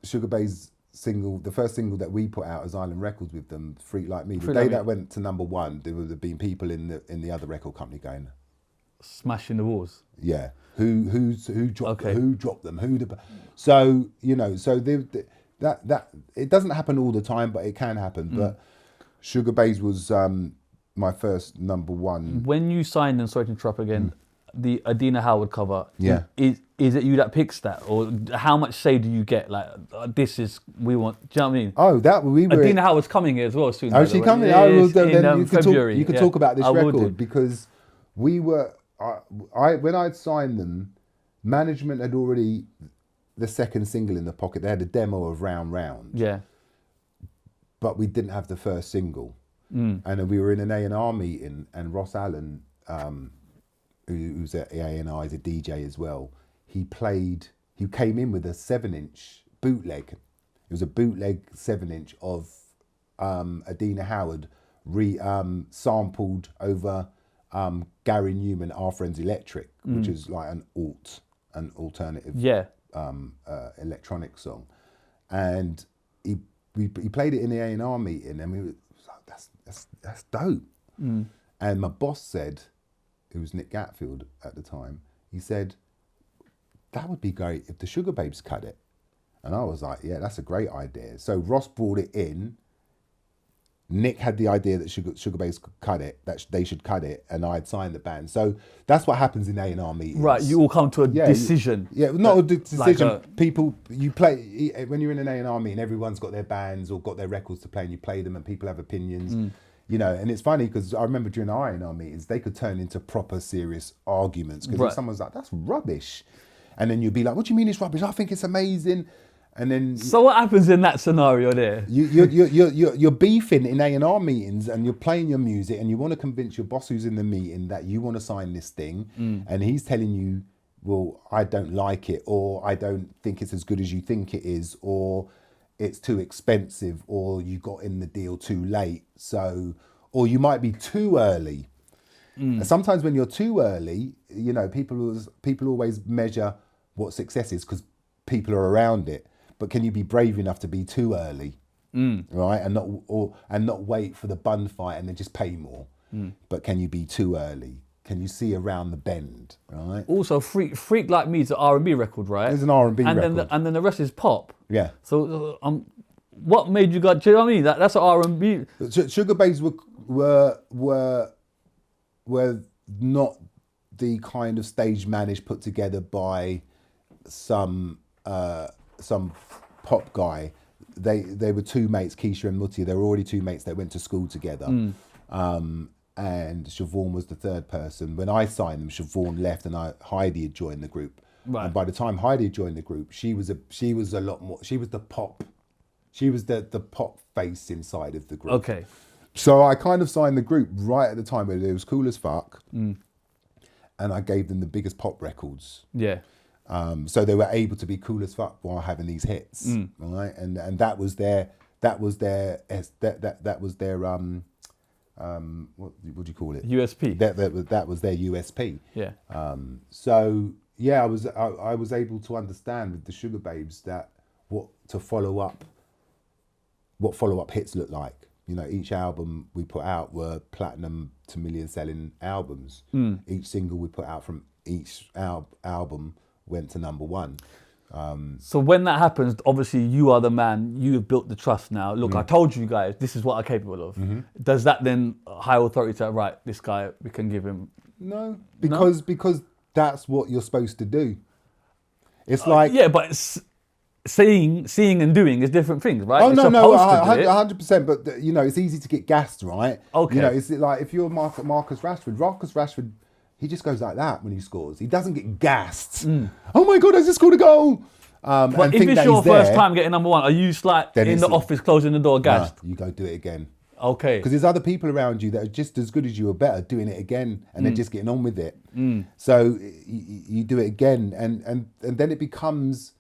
Sugarbabes single, the first single that we put out as Island Records with them, Freak Like Me. The day that went to number 1, there would have been people in the other record company going, smashing the walls. Yeah. Who dropped them? So you know, that it doesn't happen all the time, but it can happen. But Sugarbabes was my first number 1. When you signed and sorry to interrupt again, the Adina Howard cover. Yeah. Is it you that picks that, or how much say do you get? Like we want. Do you know what I mean? Oh, that we were. Adina Howard's coming here as well soon. Oh, she coming? Then you February. You could talk about this record because we were. When I'd signed them, management had already the second single in the pocket. They had a demo of Round Round. Yeah. But we didn't have the first single, and we were in an A&R meeting, and Ross Allen who's at A&I, he's a DJ as well. He came in with a 7-inch bootleg. It was a bootleg 7-inch of Adina Howard sampled over Gary Newman, Our Friends Electric, which is like an alternative electronic song. And he played it in the A&R meeting, and we were like, that's dope. And my boss said, it was Nick Gatfield at the time, he said, that would be great if the Sugarbabes cut it. And I was like, yeah, that's a great idea. So Ross brought it in. Nick had the idea that Sugarbabes could cut it, that they should cut it, and I'd signed the band. So that's what happens in A&R meetings. Right, you all come to a decision. Not a decision. Like people, you play, when you're in an A&R meeting, everyone's got their bands or got their records to play, and you play them, and people have opinions. You know, and it's funny because I remember during our A&R meetings, they could turn into proper serious arguments because if someone's like, that's rubbish. And then you'd be like, what do you mean it's rubbish? I think it's amazing. And then so what happens in that scenario there? You're beefing in A&R meetings, and you're playing your music, and you want to convince your boss who's in the meeting that you want to sign this thing, and he's telling you, well, I don't like it, or I don't think it's as good as you think it is, or it's too expensive, or you got in the deal too late, so, or you might be too early. And sometimes when you're too early, you know, people always measure what success is because people are around it. But can you be brave enough to be too early, right? And not wait for the bun fight and then just pay more. But can you be too early? Can you see around the bend, right? Also, Freak Like Me is an R&B record, right? It's an R&B record. And then the rest is pop. Yeah. So what made you go, do you know what I mean? That's an R&B. Sugarbabes were not the kind of stage managed put together by some pop guy. They were two mates, Keisha and Mutti. They were already two mates that went to school together. And Siobhan was the third person. When I signed them, Siobhan left and Heidi had joined the group. Right. And by the time Heidi had joined the group, she was a lot more. She was the pop. She was the pop face inside of the group. Okay. So I kind of signed the group right at the time where it was cool as fuck. And I gave them the biggest pop records. Yeah. So they were able to be cool as fuck while having these hits, right? And that was their what do you call it? USP. That was their USP. Yeah. So yeah, I was able to understand with the Sugarbabes that what follow up hits look like. You know, each album we put out were platinum to million selling albums. Each single we put out from each album went to number one. So when that happens, obviously you are the man, you have built the trust now. Look, I told you guys, this is what I'm capable of. Does that then high authority say, right, this guy, we can give him... No, because that's what you're supposed to do. It's like... Yeah, but seeing and doing is different things, right? Oh, it's no, 100%, but you know, it's easy to get gassed, right? Okay. You know, it's like if you're Marcus Rashford, he just goes like that when he scores. He doesn't get gassed. Oh my God, I just scored a goal. But if it's your first time getting number one, are you like in the office closing the door gassed? No, you go do it again. Okay. Because there's other people around you that are just as good as you or better doing it again, and they're just getting on with it. So you do it again, and then it becomes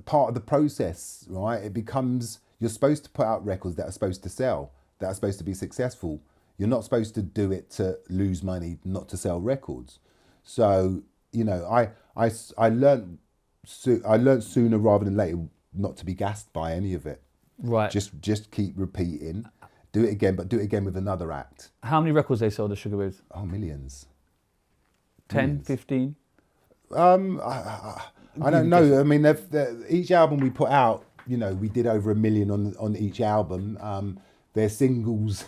part of the process, right? It becomes, you're supposed to put out records that are supposed to sell, that are supposed to be successful. You're not supposed to do it to lose money, not to sell records. So, you know, I learned sooner rather than later not to be gassed by any of it. Right. Just keep repeating, do it again, but do it again with another act. How many records they sell, the Sugarbabes? Oh, millions. 10, 15? I don't know. I mean, each album we put out, you know, we did over 1 million on each album. Their singles,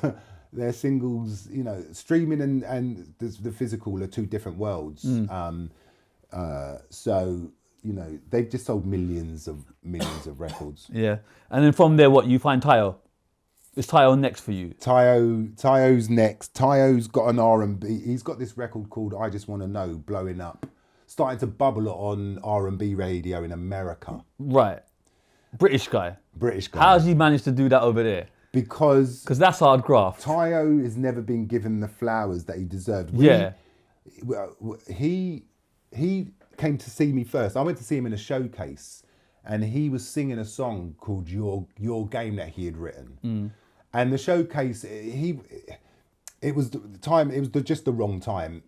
you know, streaming and the physical are two different worlds. So, you know, they've just sold millions of records. Yeah. And then from there, what, you find Taio? Is Taio next for you? Taio's next. Taio's got an R&B. He's got this record called I Just Want to Know, blowing up. Starting to bubble on R&B radio in America. Right. British guy. British guy. How has he managed to do that over there? Because that's hard graft. Taio has never been given the flowers that he deserved. He came to see me first. I went to see him in a showcase, and he was singing a song called Your Game that he had written. And the showcase, it was just the wrong time.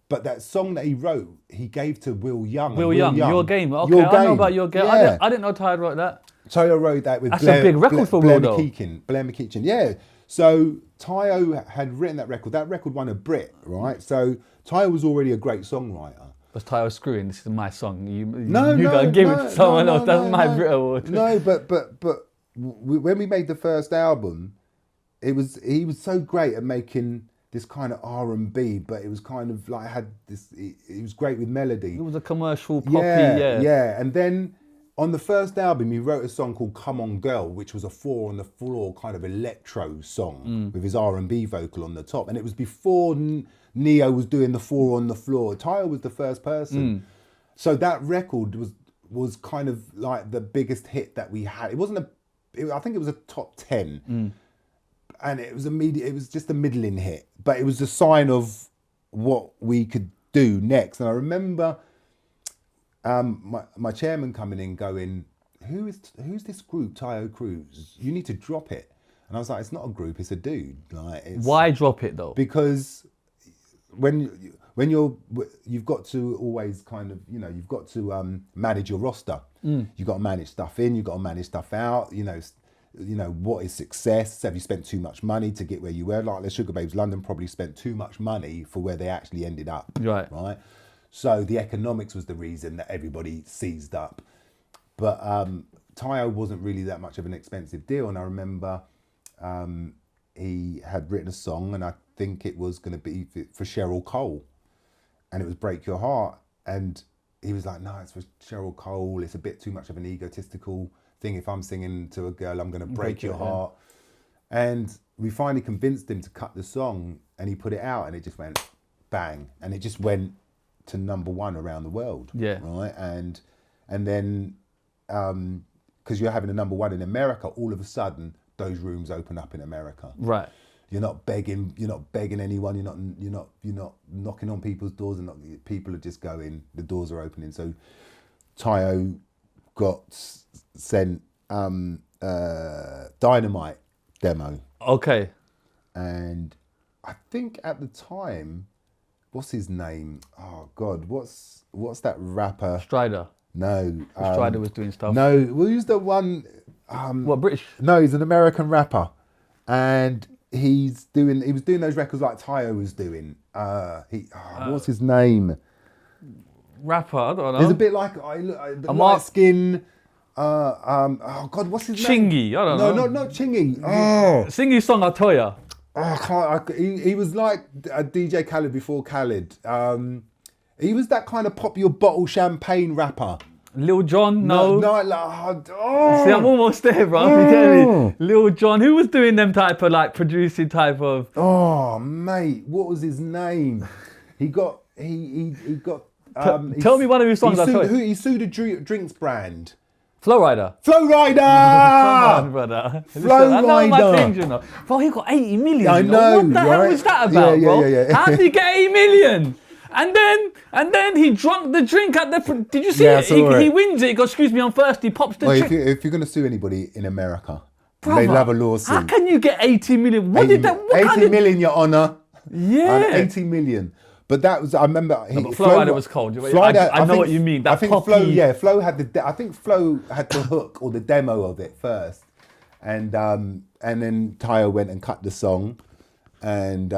But that song that he wrote, he gave to Will Young. Will Young, Your Game. Okay, I know about Your Game. Yeah. I didn't know Taio wrote that. Taio wrote that with That's a big record for Will, though. Blair McKeechan, yeah. So Taio had written that record. That record won a Brit, right? So Taio was already a great songwriter. Was Taio screwing? This is my song. You No, gotta give it to someone else. That's my Brit award. No, but when we made the first album, he was so great at making this kind of R&B, but it was kind of like he was great with melody. It was a commercial poppy, yeah. And then on the first album, he wrote a song called "Come On Girl," which was a 4 on the floor kind of electro song with his R&B vocal on the top. And it was before Neo was doing the 4 on the floor. Taio was the first person. So that record was kind of like the biggest hit that we had. It wasn't I think it was a top 10. And it was just a middling hit, but it was a sign of what we could do next. And I remember my chairman coming in going, who's this group, Taio Cruz? You need to drop it. And I was like, it's not a group, it's a dude. Like, why drop it though? Because when you've got to always kind of, you've got to manage your roster. You've got to manage stuff in, you've got to manage stuff out, what is success? Have you spent too much money to get where you were? Like the Sugarbabes, London probably spent too much money for where they actually ended up. Right. So the economics was the reason that everybody seized up. But Taio wasn't really that much of an expensive deal. And I remember he had written a song, and I think it was going to be for Cheryl Cole. And it was Break Your Heart. And he was like, no, it's for Cheryl Cole. It's a bit too much of an egotistical thing. If I'm singing to a girl, I'm going to break your heart. And we finally convinced him to cut the song, and he put it out, and it just went bang, and it just went to #1 around the world. Right. And then because you're having a #1 in America, all of a sudden those rooms open up in America. Right. You're not begging anyone. You're not knocking on people's doors, and people are just going. The doors are opening. So Taio got sent Dynamite demo. Okay. And I think at the time, what's his name? Oh God, what's that rapper? Strider. No. Strider was doing stuff. No, who's the one? What, British? No, he's an American rapper, and he was doing those records like Taio was doing. What's his name? Rapper, I don't know. He's a bit like light skin. Oh God, what's his name? Chingy, I don't know. No, not Chingy. Oh, Singy song Atoya. He was like a DJ Khaled before Khaled. He was that kind of pop your bottle champagne rapper. Lil Jon, no. See, I'm almost there, bro. You get me? Lil Jon, who was doing them type of like producing type of? Oh, mate, what was his name? He got. Tell me one of his songs. He sued a drinks brand. Flowrider. Flowrider! Come on, brother. Flowrider. I know my things, you know. Bro, he got 80 million. I know, what the hell was that about, bro? Yeah. How did he get 80 million? And then he drunk the drink at the. Did you see it? He wins it. He goes, excuse me, I'm first. He pops the drink. If you're going to sue anybody in America, they'll have a lawsuit. How can you get 80 million? What 80 million, Your Honour. Yeah. 80 million. But that was, I remember. Flowrider was cold. I know what you mean. That Flow had I think Flow had the hook or the demo of it first, and then Taio went and cut the song, and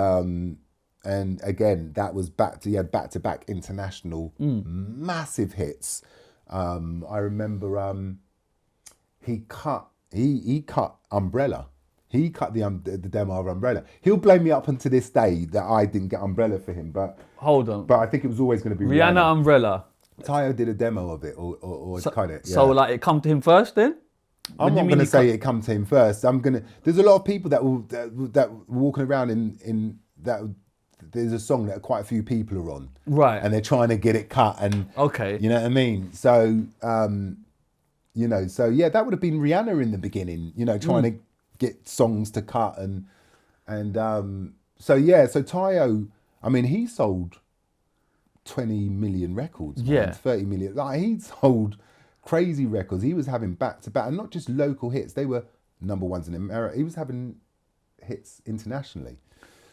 again that was back to back international massive hits. I remember he cut Umbrella. He cut the demo of Umbrella. He'll blame me up until this day that I didn't get Umbrella for him, but hold on. But I think it was always going to be Rihanna Umbrella. Taio did a demo of it, or cut it. Yeah. So like it come to him first, then? I'm not going to say it come to him first. There's a lot of people that were walking around in that. There's a song that quite a few people are on, right? And they're trying to get it cut, and you know what I mean. So, so yeah, that would have been Rihanna in the beginning, trying to get songs to cut and so Taio, I mean, he sold 20 million records, man, Yeah. 30 million. Like, he sold crazy records. He was having back to back, and not just local hits. They were number ones in America. He was having hits internationally.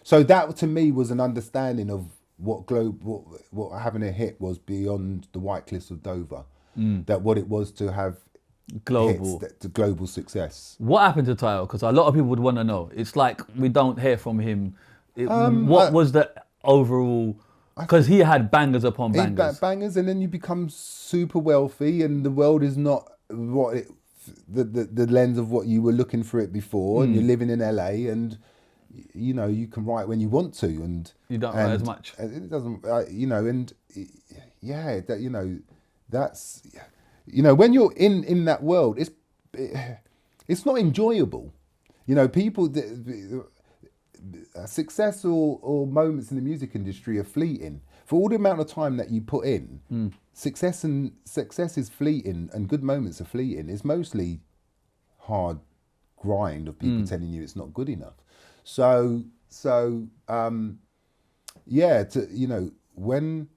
So that to me was an understanding of what having a hit was beyond the White Cliffs of Dover. That what it was to have Global. hits, to global success. What happened to Taio? Because a lot of people would want to know. It's like we don't hear from him. What was the overall? Because he had bangers upon bangers. Bangers, and then you become super wealthy, and the world is not what the lens of what you were looking for it before, and you're living in LA, and you know you can write when you want to, and You don't write as much. It doesn't, that's when you're in that world, it's not enjoyable. You know, people. Success or moments in the music industry are fleeting. For all the amount of time that you put in, success is fleeting, and good moments are fleeting. It's mostly hard grind of people telling you it's not good enough. When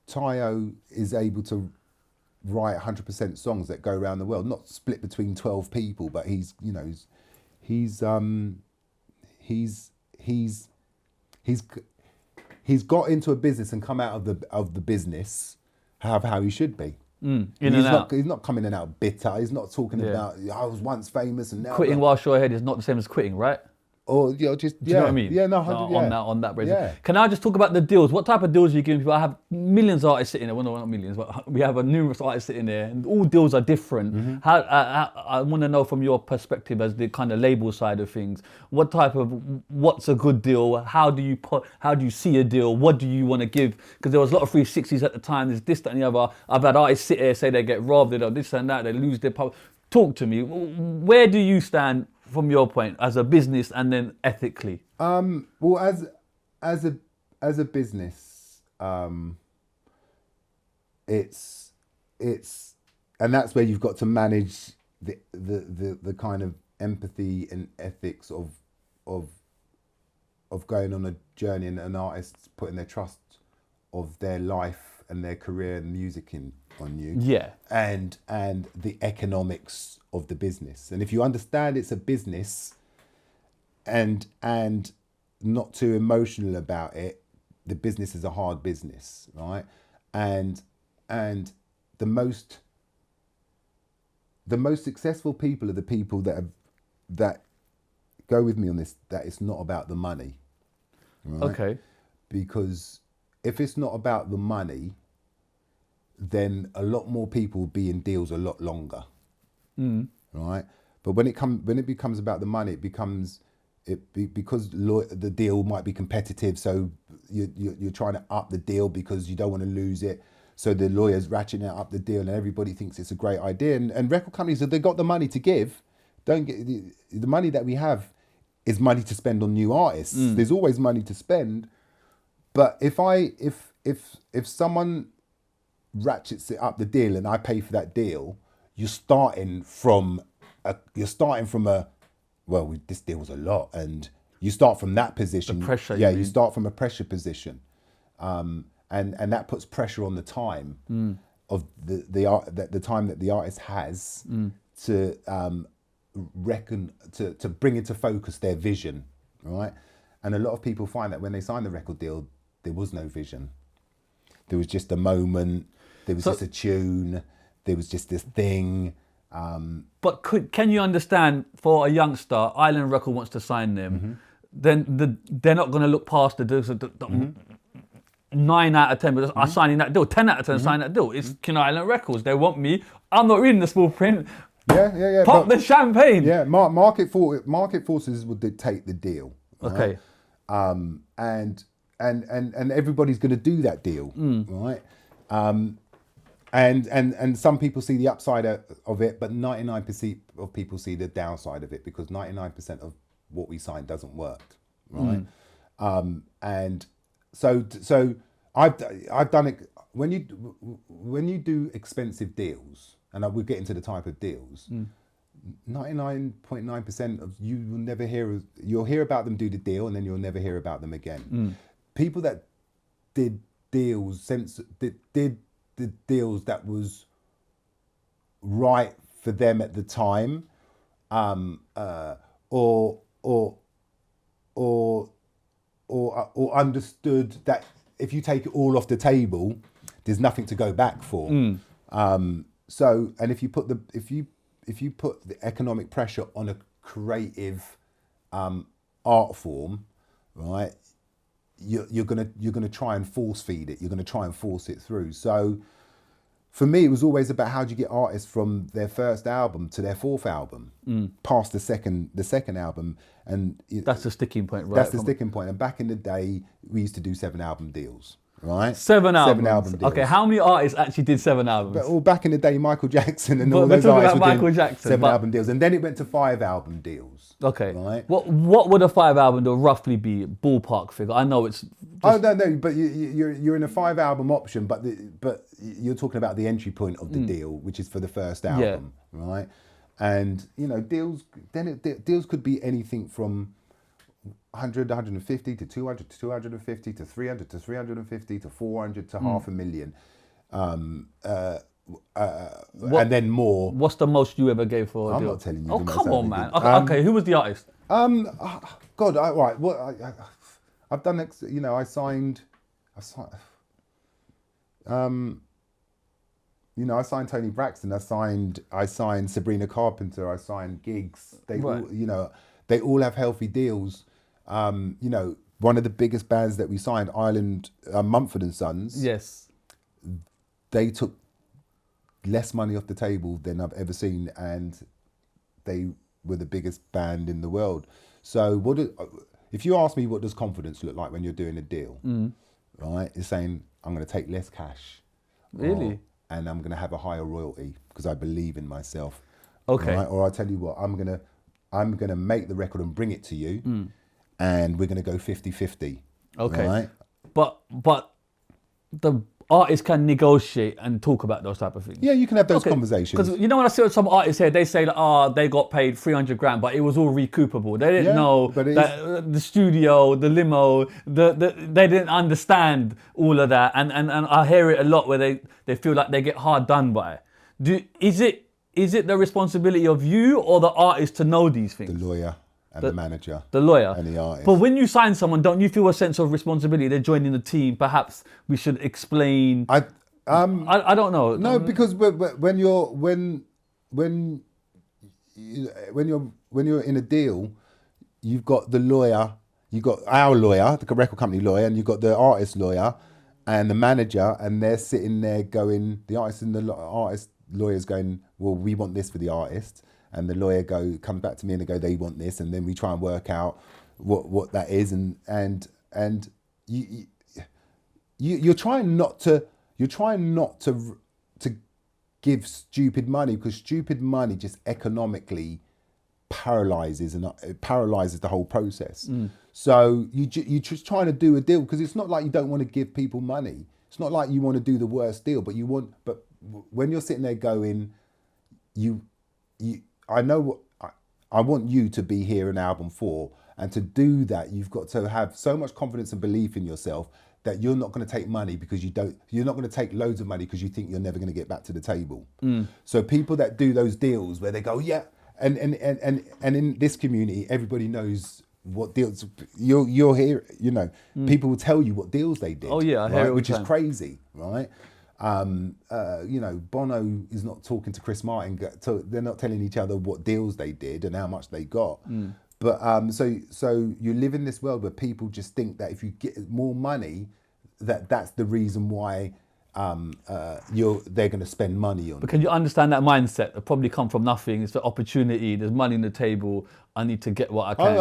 Taio is able to write 100% songs that go around the world, not split between 12 people, but he's got into a business and come out of the business how he should be. He's not coming in out bitter. He's not talking about I was once famous and now Quitting whilst you're ahead is not the same as quitting, right? Or Do you know what I mean? Yeah, no, 100, on that basis. Yeah. Can I just talk about the deals? What type of deals are you giving people? I have millions of artists sitting there. Well, no, not millions, but we have numerous artists sitting there, and all deals are different. How I want to know from your perspective as the kind of label side of things. What's a good deal? How do you see a deal? What do you want to give? Because there was a lot of 360s at the time. There's this, that, and the other. I've had artists sit here say they get robbed, they do this and that, they lose their power. Talk to me. Where do you stand from your point as a business and then ethically? Well, as a business, it's and that's where you've got to manage the kind of empathy and ethics of going on a journey, and an artist putting their trust of their life and their career and music on you. Yeah. And the economics of the business. And if you understand it's a business and not too emotional about it, the business is a hard business, right? And the most successful people are the people that go with me on this, that it's not about the money. Right? Okay. Because if it's not about the money, then a lot more people will be in deals a lot longer, right? But when it becomes about the money, because the deal might be competitive, so you're trying to up the deal because you don't want to lose it. So the lawyer's ratcheting up the deal, and everybody thinks it's a great idea. And record companies, if they've got the money to give, don't get the money that we have is money to spend on new artists. There's always money to spend, but if someone ratchets it up the deal and I pay for that deal, you're starting from this deal was a lot, and you start from that position. The pressure. Yeah, you start from a pressure position, and that puts pressure on the time of the time that the artist has to to bring into focus their vision, right? And a lot of people find that when they sign the record deal, there was no vision. There was just a moment. There was just a tune. There was just this thing. But can you understand, for a youngster, Island Record wants to sign them, then they're not going to look past the 9 out of 10 but are signing that deal. 10 out of 10 sign that deal. It's King Island Records. They want me. I'm not reading the small print. Yeah. Pop the champagne. Yeah, market forces would dictate the deal. Right? Okay. And everybody's going to do that deal, right? And some people see the upside of it, but 99% of people see the downside of it, because 99% of what we sign doesn't work, right? And so I've done it when you do expensive deals, and we'll get into the type of deals. 99.9% of you will never hear. You'll hear about them do the deal, and then you'll never hear about them again. People that did deals, did the deals that was right for them at the time, or understood that if you take it all off the table, there's nothing to go back for. So, and if you put the economic pressure on a creative art form, right, you're gonna try and force feed it. You're gonna try and force it through. So, for me, it was always about how do you get artists from their first album to their fourth album, past the second album, and that's the sticking point, right? That's the sticking point. And back in the day, we used to do 7-album deals. Right, 7 albums. 7 album deals. Okay, how many artists actually did 7 albums? But all back in the day, Michael Jackson and But all we're those talking artists about were Michael doing Jackson, 7 but- album deals, and then it went to 5 album deals. Okay. Right. What would a 5 album deal roughly be? Ballpark figure. I know it's. Oh no, but you're in a 5 album option, but you're talking about the entry point of the deal, which is for the first album, right? And deals could be anything from 100, 150 to 200 to 250 to 300 to 350 to 400 to $500,000, and then more. What's the most you ever gave for a I'm deal? not telling you. Oh, the most come I on, ever man. did. Okay, who was the artist? God, right. What I've done. I signed. I signed Tony Braxton. I signed Sabrina Carpenter. I signed gigs. They all, they all have healthy deals. One of the biggest bands that we signed, Ireland, Mumford Sons. Yes. They took less money off the table than I've ever seen, and they were the biggest band in the world. So if you ask me what does confidence look like when you're doing a deal, right? It's saying I'm going to take less cash. Really? And I'm going to have a higher royalty because I believe in myself. Okay. Right? Or I tell you what, I'm going to make the record and bring it to you, and we're going to go 50-50. Okay. Right? But the artists can negotiate and talk about those type of things. Yeah, you can have those conversations. Because when I see some artists here, they say that they got paid 300 grand, but it was all recoupable. They didn't know that the studio, the limo, they didn't understand all of that. And I hear it a lot where they feel like they get hard done by. Is it the responsibility of you or the artist to know these things? The lawyer and the manager. The lawyer. And the artist. But when you sign someone, don't you feel a sense of responsibility? They're joining the team. Perhaps we should explain. I don't know. No, because when you're in a deal, you've got the lawyer, you've got our lawyer, the record company lawyer, and you've got the artist lawyer and the manager, and they're sitting there going, the artist and the artist lawyer's going, well, we want this for the artist. And the lawyer comes back to me and they go, they want this, and then we try and work out what that is, and you're trying not to give stupid money, because stupid money just economically paralyzes the whole process. So you're just trying to do a deal, because it's not like you don't want to give people money. It's not like you want to do the worst deal, but when you're sitting there going, I know what I want you to be here in album 4, and to do that, you've got to have so much confidence and belief in yourself that you're not going to take money because you're not going to take loads of money because you think you're never going to get back to the table. So people that do those deals where they go, yeah, and in this community, everybody knows what deals you'll hear. People will tell you what deals they did. Oh yeah, I hear it all which the is time. Crazy, right? Bono is not talking to Chris Martin. They're not telling each other what deals they did and how much they got. But so you live in this world where people just think that if you get more money, that's the reason why they're going to spend money on. But can you understand that mindset? It probably come from nothing. It's the opportunity. There's money on the table. I need to get what I can.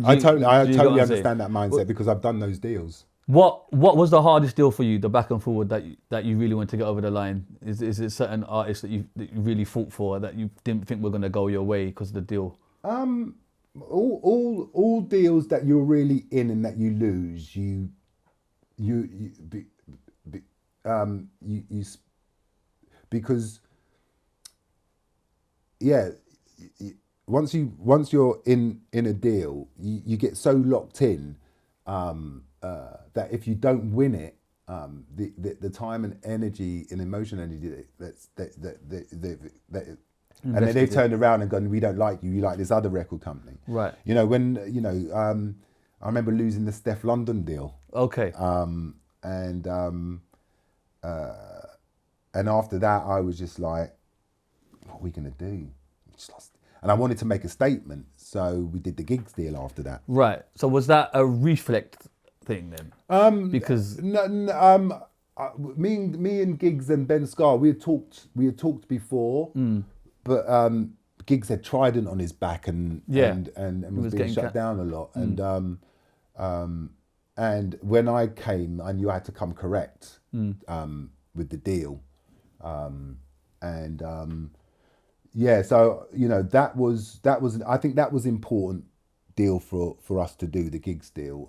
I totally understand that mindset, because I've done those deals. What was the hardest deal for you, the back and forward that you really want to get over the line? Is it certain artists that you really fought for that you didn't think were going to go your way because of the deal? All deals that you're really in and that you lose, because once you're in a deal, you get so locked in that if you don't win it, the time and energy and emotional energy and then they've turned around and gone, we don't like you. You like this other record company, right? I remember losing the Stefflon Don deal. Okay. And after that, I was just like, what are we gonna do? Just lost. And I wanted to make a statement, so we did the gigs deal after that. Right. So was that a reflect thing then? Because me and Giggs and Ben Scar, we had talked before, but Giggs had Trident on his back and was being shut down a lot. And when I came, I knew I had to come correct with the deal, so that was I think that was important deal for us to do, the Giggs deal.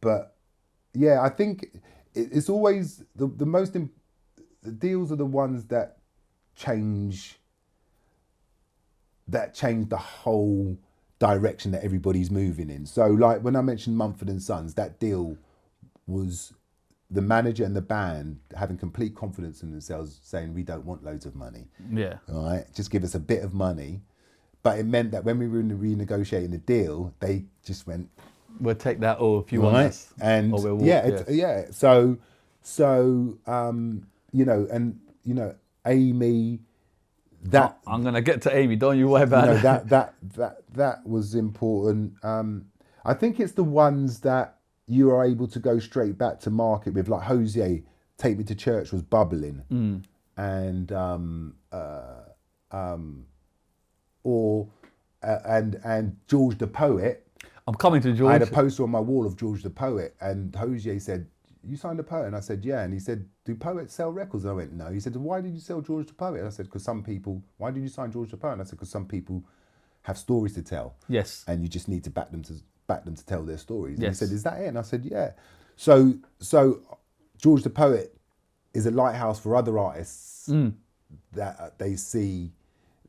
But yeah, I think it's always the most the deals are the ones that change the whole direction that everybody's moving in. So like when I mentioned Mumford Sons, that deal was the manager and the band having complete confidence in themselves, saying we don't want loads of money. Yeah. All right, just give us a bit of money. But it meant that when we were renegotiating the deal, they just went, we'll take that, or if you want us, and or we'll walk, So Amy, that I'm gonna get to Amy. Don't you worry about it. That was important. I think it's the ones that you are able to go straight back to market with, like Hozier, Take Me to Church was bubbling, and George the Poet. I'm coming to George. I had a poster on my wall of George the Poet, and Hozier said, you signed a poet? And I said, yeah. And he said, do poets sell records? And I went, no. He said, why did you sell George the Poet? And I said, because some people, why did you sign George the Poet? And I said, because some people have stories to tell. Yes. And you just need to back them to tell their stories. Yes. And he said, is that it? And I said, yeah. So George the Poet is a lighthouse for other artists that they see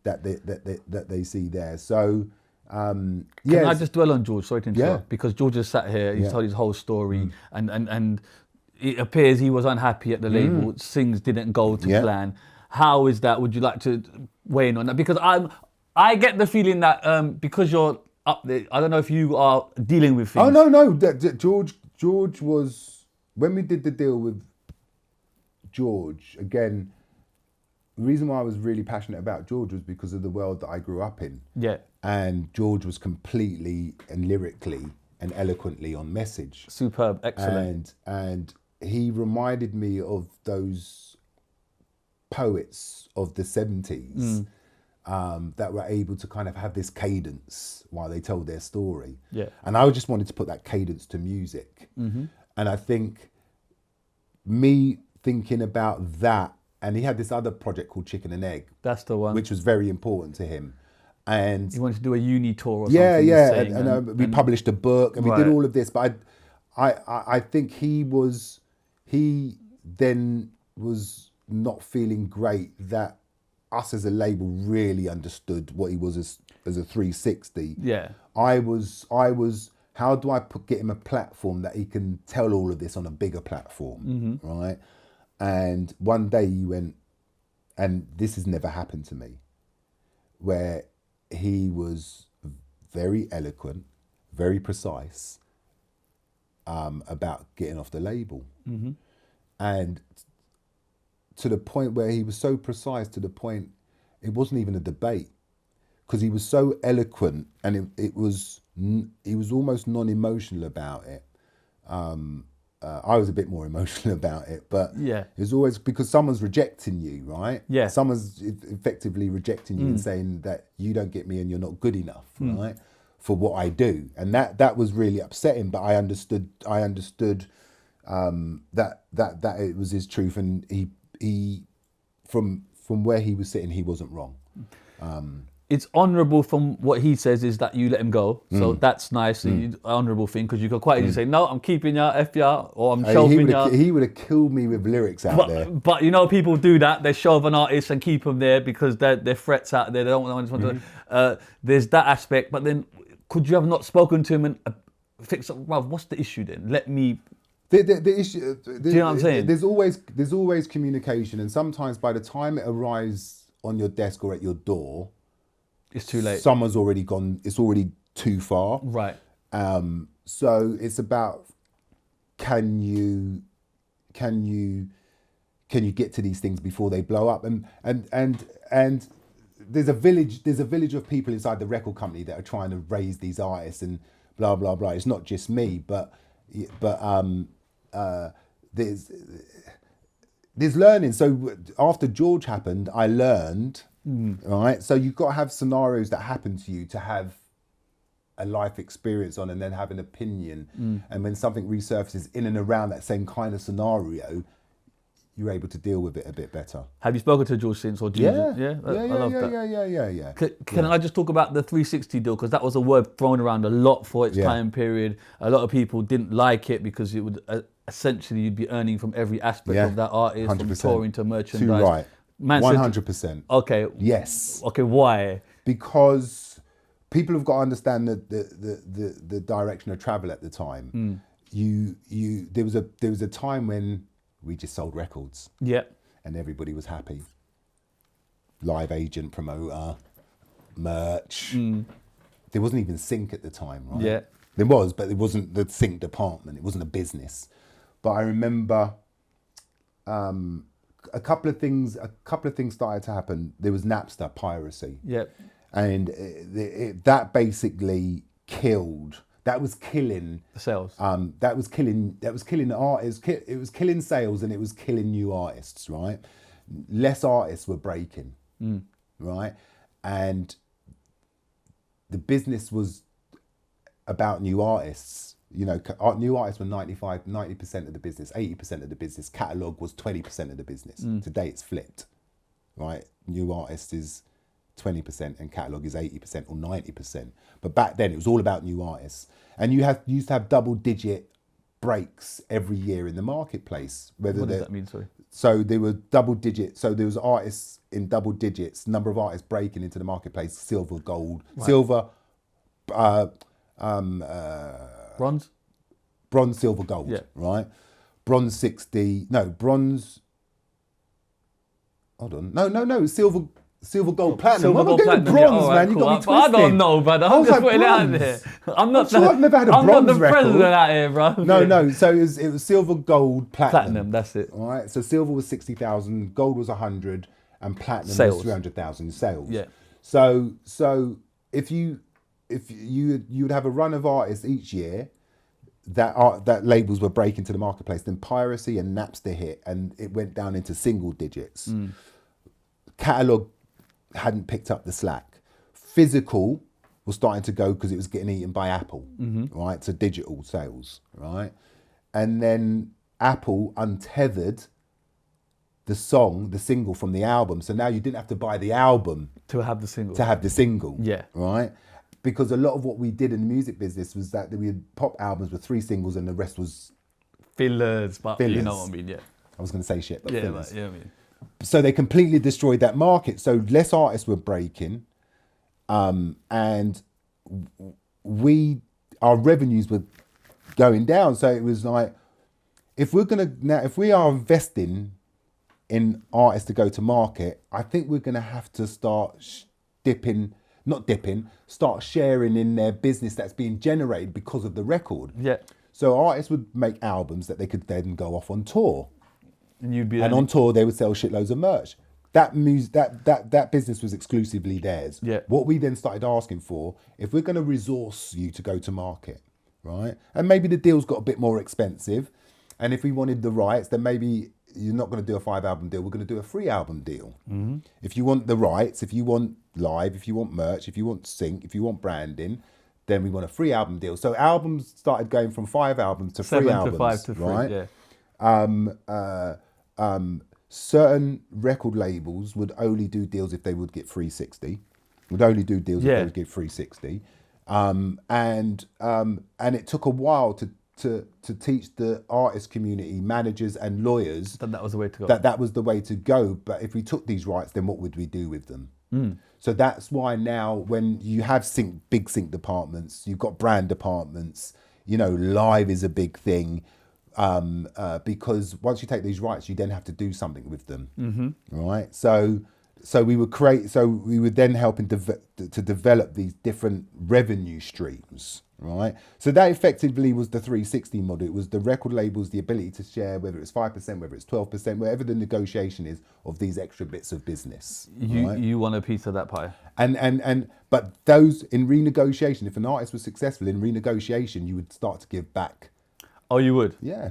they see there. So Can I just dwell on George? Sorry to interrupt. Because George has sat here, he's told his whole story, and it appears he was unhappy at the label. Things didn't go to plan. How is that? Would you like to weigh in on that? Because I get the feeling that because you're up there, I don't know if you are dealing with things. Oh no, George was, when we did the deal with George, again, the reason why I was really passionate about George was because of the world that I grew up in. Yeah. And George was completely and lyrically and eloquently on message. Superb, excellent. And he reminded me of those poets of the 70s that were able to kind of have this cadence while they told their story. Yeah. And I just wanted to put that cadence to music. And I think me thinking about that, and he had this other project called Chicken and Egg. That's the one. Which was very important to him. And he wanted to do a uni tour or something. And we published a book and we did all of this. But I think he then was not feeling great that us as a label really understood what he was as a 360. Yeah. I was how do I get him a platform that he can tell all of this on a bigger platform, right? And one day he went, and this has never happened to me, where he was very eloquent, very precise about getting off the label. And to the point where he was so precise, to the point it wasn't even a debate, because he was so eloquent, and he was almost non-emotional about it. I was a bit more emotional about it, but it was always because someone's rejecting you, right? Yeah. Someone's effectively rejecting you and saying that you don't get me and you're not good enough, right? For what I do. And that was really upsetting, but I understood that it was his truth, and he from where he was sitting, he wasn't wrong. it's honourable from what he says is that you let him go. So that's nice, honourable thing, because you could quite easily say, no, I'm keeping you, F you, or I'm shelving you. He would have killed me with lyrics out there. But you know, people do that. They shelve an artist and keep them there because they're threats out there. They don't want to. There's that aspect. But then, could you have not spoken to him and fix up? Well, what's the issue then? Let me. The issue. Do you know what I'm saying? There's always communication, and sometimes by the time it arrives on your desk or at your door, it's too late. Someone's already gone. It's already too far. Right. So it's about can you get to these things before they blow up, and there's a village of people inside the record company that are trying to raise these artists and blah blah blah. It's not just me, but there's learning. So after George happened, I learned, right? So you've got to have scenarios that happen to you to have a life experience on, and then have an opinion. And when something resurfaces in and around that same kind of scenario, you're able to deal with it a bit better. Have you spoken to George since, or do you? Yeah. I love that. Yeah. Can I just talk about the 360 deal? Because that was a word thrown around a lot for its time period. A lot of people didn't like it because it would essentially you'd be earning from every aspect of that artist, 100%. From touring to merchandise. Too right. Man 100%. Okay. Yes. Okay. Why? Because people have got to understand the direction of travel at the time. There was a time when we just sold records. Yeah. And everybody was happy. Live agent, promoter, merch. There wasn't even sync at the time, right? Yeah. There was, but it wasn't the sync department. It wasn't a business. But I remember a couple of things started to happen. There was Napster piracy. Yeah. And that basically killed. That was killing the sales. That was killing the artists. It was killing sales, and it was killing new artists. Right, less artists were breaking. Right, and the business was about new artists. You know, new artists were 90% of the business, 80% of the business. Catalog was 20% of the business. Today it's flipped. Right, new artist is 20% and catalogue is 80% or 90%. But back then it was all about new artists. And you used to have double-digit breaks every year in the marketplace. What does that mean, sorry? So there were double-digit, so there was artists in double digits, number of artists breaking into the marketplace, silver, gold, silver, bronze, silver, gold, right? Bronze 60, silver, gold, platinum. Silver, gold, platinum. Bronze, man. You got me twisted. I don't know, brother. I'm just putting it out there. I'm not I've never had a bronze I'm not the record. president out here, bro. No. So it was silver, gold, platinum. Platinum, that's it. All right. So silver was 60,000, gold was 100, and platinum was 300,000 sales. Yeah. So if you would have a run of artists each year that labels were breaking to the marketplace, then piracy and Napster hit, and it went down into single digits. Catalog hadn't picked up the slack. Physical was starting to go because it was getting eaten by Apple, right? So digital sales, right? And then Apple untethered the single from the album. So now you didn't have to buy the album to have the single. Yeah. Right? Because a lot of what we did in the music business was that we had pop albums with 3 singles and the rest was fillers, but you know what I mean, yeah. I was going to say shit, but fillers. I mean. So they completely destroyed that market. So less artists were breaking, and our revenues were going down. So it was like, if we are investing in artists to go to market, I think we're going to have to start start sharing in their business that's being generated because of the record. Yeah. So artists would make albums that they could then go off on tour. And on tour they would sell shitloads of merch. That business was exclusively theirs. Yeah. What we then started asking for, if we're going to resource you to go to market, right? And maybe the deals got a bit more expensive, and if we wanted the rights, then maybe you're not going to do a 5-album deal. We're going to do a 3-album deal. If you want the rights, if you want live, if you want merch, if you want sync, if you want branding, then we want a 3-album deal. So albums started going from 5 albums to 3 albums. 5 to 3, right? Yeah. Certain record labels would only do deals if they would get 360. Would only do deals Yeah. if they would give 360. And it took a while to teach the artist community, managers and lawyers That was the way to go. that was the way to go. But if we took these rights, then what would we do with them? So that's why now when you have big sync departments, you've got brand departments, you know, live is a big thing. Because once you take these rights, you then have to do something with them, right? So we would then help to develop these different revenue streams, right? So that effectively was the 360 model. It was the record labels, the ability to share, whether it's 5%, whether it's 12%, whatever the negotiation is of these extra bits of business. Right? You want a piece of that pie. But those in renegotiation, if an artist was successful in renegotiation, you would start to give back. Oh, you would? Yeah.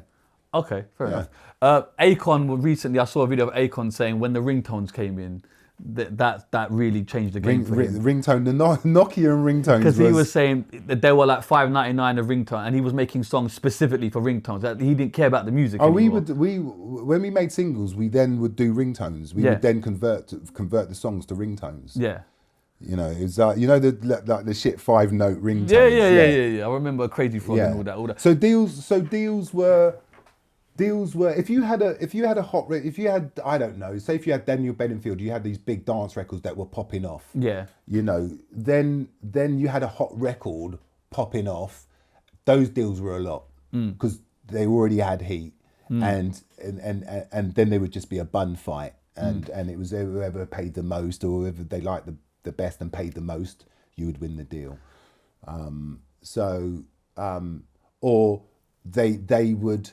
Okay, fair enough. Akon, recently I saw a video of Akon saying when the ringtones came in, that really changed the game for him. Ringtone, the Nokia ringtones. Because he was saying that they were like $5.99 a ringtone, and he was making songs specifically for ringtones. That he didn't care about the music anymore. When we made singles, we then would do ringtones. We would then convert the songs to ringtones. Yeah. You know, it's the shit 5-note ringtones. Yeah. I remember Crazy Frog and all that. So deals were if you had I don't know, say if you had Daniel Bedingfield, you had these big dance records that were popping off. Yeah. You know, then you had a hot record popping off. Those deals were a lot because they already had heat, and then there would just be a bun fight, and it was whoever paid the most or whoever they liked the best and paid the most, you would win the deal. Or they would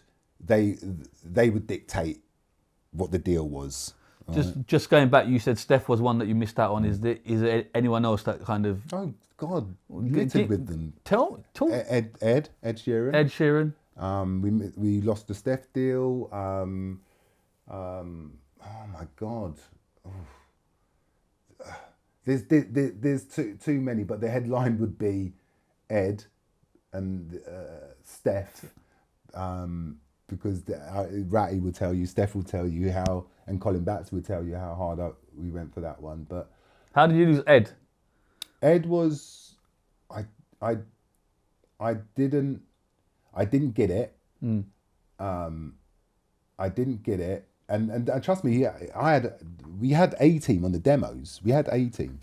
dictate what the deal was. Right? Just going back, you said Steph was one that you missed out on. Is there anyone else that kind of? Oh God, littered with them. Tell. Ed Sheeran. Ed Sheeran. We lost the Steph deal. Oh my God. There's too many, but the headline would be Ed and Steph, because Ratty will tell you, Steph will tell you how, and Colin Batts will tell you how hard we went for that one. But how did you lose Ed? Ed was, I didn't get it. I didn't get it. And trust me, we had A-Team on the demos. We had A-Team.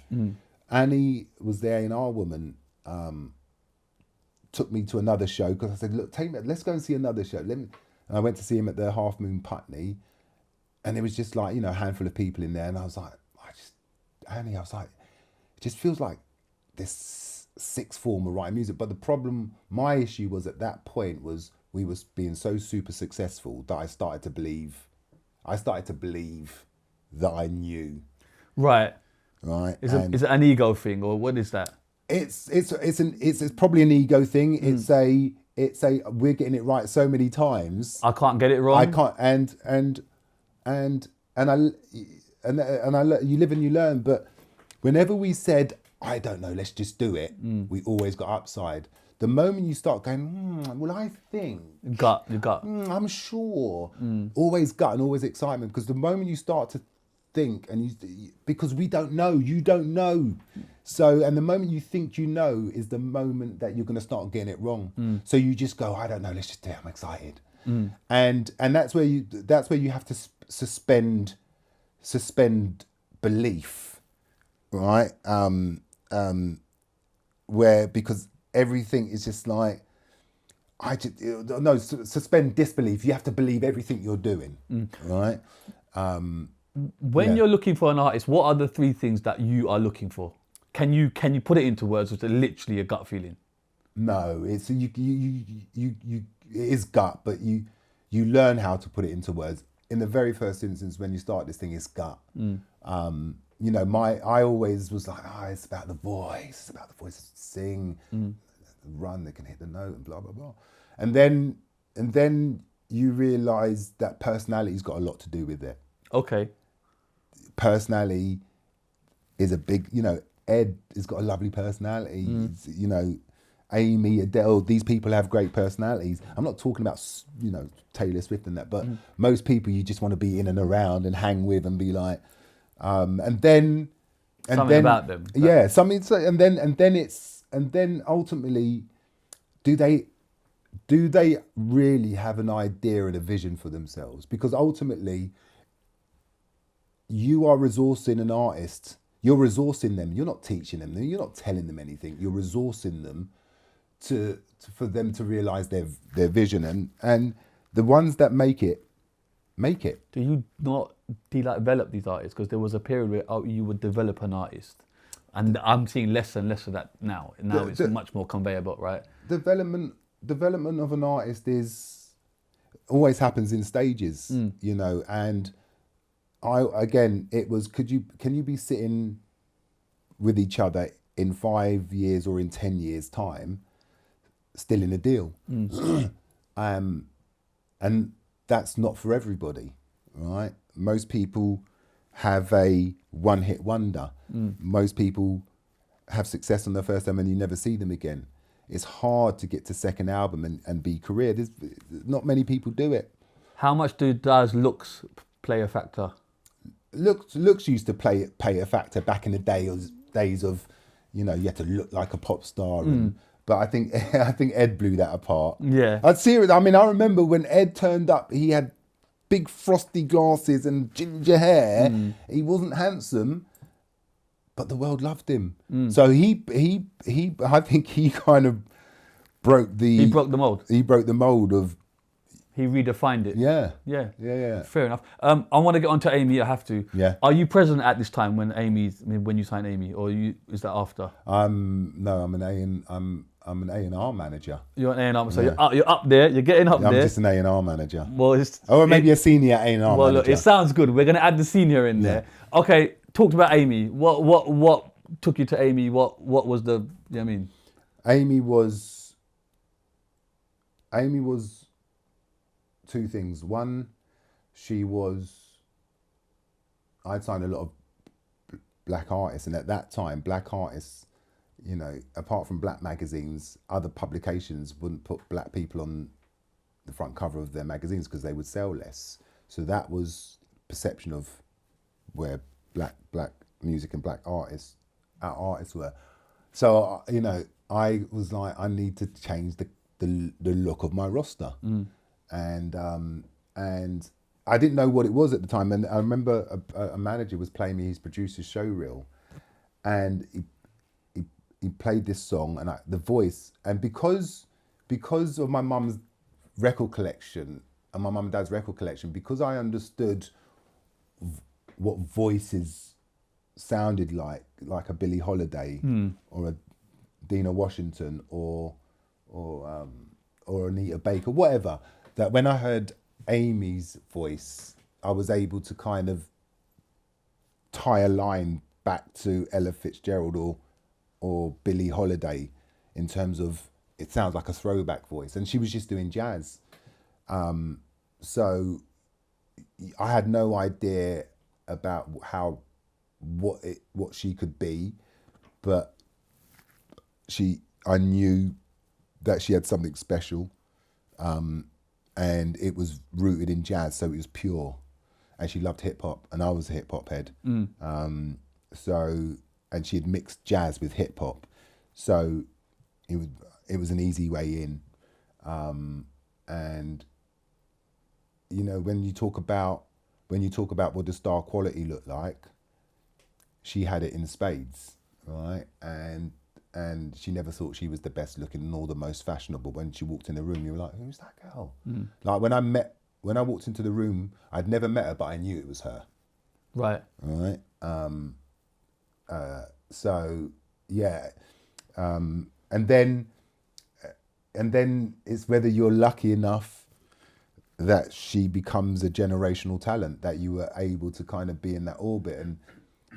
Annie was there in Our Woman, took me to another show because I said, look, let's go and see another show. And I went to see him at the Half Moon Putney, and it was just like, you know, a handful of people in there. And I was like, it just feels like this sixth form of writing music. But the problem, my issue was at that point was we was being so super successful that I started to believe that I knew. Right. Right. Is it an ego thing, or what is that? It's probably an ego thing. It's a we're getting it right so many times. I can't get it wrong. I can't, and you live and you learn. But whenever we said, I don't know, let's just do it, we always got upside. The moment you start going, well, I think... Gut. I'm sure. Always gut and always excitement. Because the moment you start to think, because we don't know, you don't know. So, and the moment you think you know is the moment that you're going to start getting it wrong. So you just go, I don't know, let's just do it, I'm excited. And that's where you have to suspend belief, right? Because everything is just like, suspend disbelief. You have to believe everything you're doing, right? When you're looking for an artist, what are the three things that you are looking for? Can you put it into words, or is it literally a gut feeling? No, it's it is gut, but you learn how to put it into words. In the very first instance, when you start this thing, it's gut. You know, I always was like, it's about the voice, sing, run, they can hit the note, and blah blah blah. And then you realise that personality's got a lot to do with it. Okay. Personality is a big, you know, Ed has got a lovely personality. You know, Amy, Adele, these people have great personalities. I'm not talking about, you know, Taylor Swift and that, but most people you just want to be in and around and hang with and be like, and then And something then, about them. Yeah, something. So, and then ultimately, do they really have an idea and a vision for themselves? Because ultimately, you are resourcing an artist. You're resourcing them. You're not teaching them. You're not telling them anything. You're resourcing them for them to realize their vision. And the ones that make it. Do you not develop these artists? Because there was a period where you would develop an artist, and I'm seeing less and less of that now. Now it's much more conveyor belt, right? Development of an artist always happens in stages, you know. And it was, can you be sitting with each other in 5 years or in 10 years time, still in a deal? And that's not for everybody, right? Most people have a one-hit wonder. Most people have success on their first album and you never see them again. It's hard to get to second album and be career. There's not many people do it. How much does looks play a factor? Looks used to pay a factor back in the days of, you know, you had to look like a pop star. But I think Ed blew that apart. Yeah. I mean, I remember when Ed turned up, he had big frosty glasses and ginger hair. He wasn't handsome, but the world loved him. So I think he kind of broke the mold. He broke the mold of. He redefined it. Yeah. Fair enough. I want to get on to Amy. I have to. Yeah. Are you present at this time when you signed Amy, or is that after? No, I'm an A&R manager. You're an A&R, so you're up there. You're getting up there. I'm just an A&R manager. Well, or maybe a senior A&R manager. Well, look, it sounds good. We're going to add the senior in there. Okay, talked about Amy. What took you to Amy? What was the? You know what I mean? Amy was two things. One, I'd signed a lot of black artists, and at that time, black artists, you know, apart from black magazines, other publications wouldn't put black people on the front cover of their magazines because they would sell less. So that was perception of where black music and black artists were. So, you know, I was like, I need to change the look of my roster. And I didn't know what it was at the time. And I remember a manager was playing me his producer's show reel, and he played this song, and the voice, and because of my mum's record collection and my mum and dad's record collection, because I understood what voices sounded like a Billie Holiday or a Dina Washington or Anita Baker, whatever, that when I heard Amy's voice, I was able to kind of tie a line back to Ella Fitzgerald or Billie Holiday in terms of it sounds like a throwback voice, and she was just doing jazz. So I had no idea about what she could be, but I knew that she had something special, and it was rooted in jazz, so it was pure. And she loved hip hop, and I was a hip hop head. And she had mixed jazz with hip hop, so it was an easy way in. And you know, when you talk about what the star quality looked like, she had it in spades, right? And she never thought she was the best looking nor the most fashionable. When she walked in the room, you were like, who's that girl? Like when I walked into the room, I'd never met her, but I knew it was her. Right. Right. So yeah. And then it's whether you're lucky enough that she becomes a generational talent, that you were able to kind of be in that orbit. And,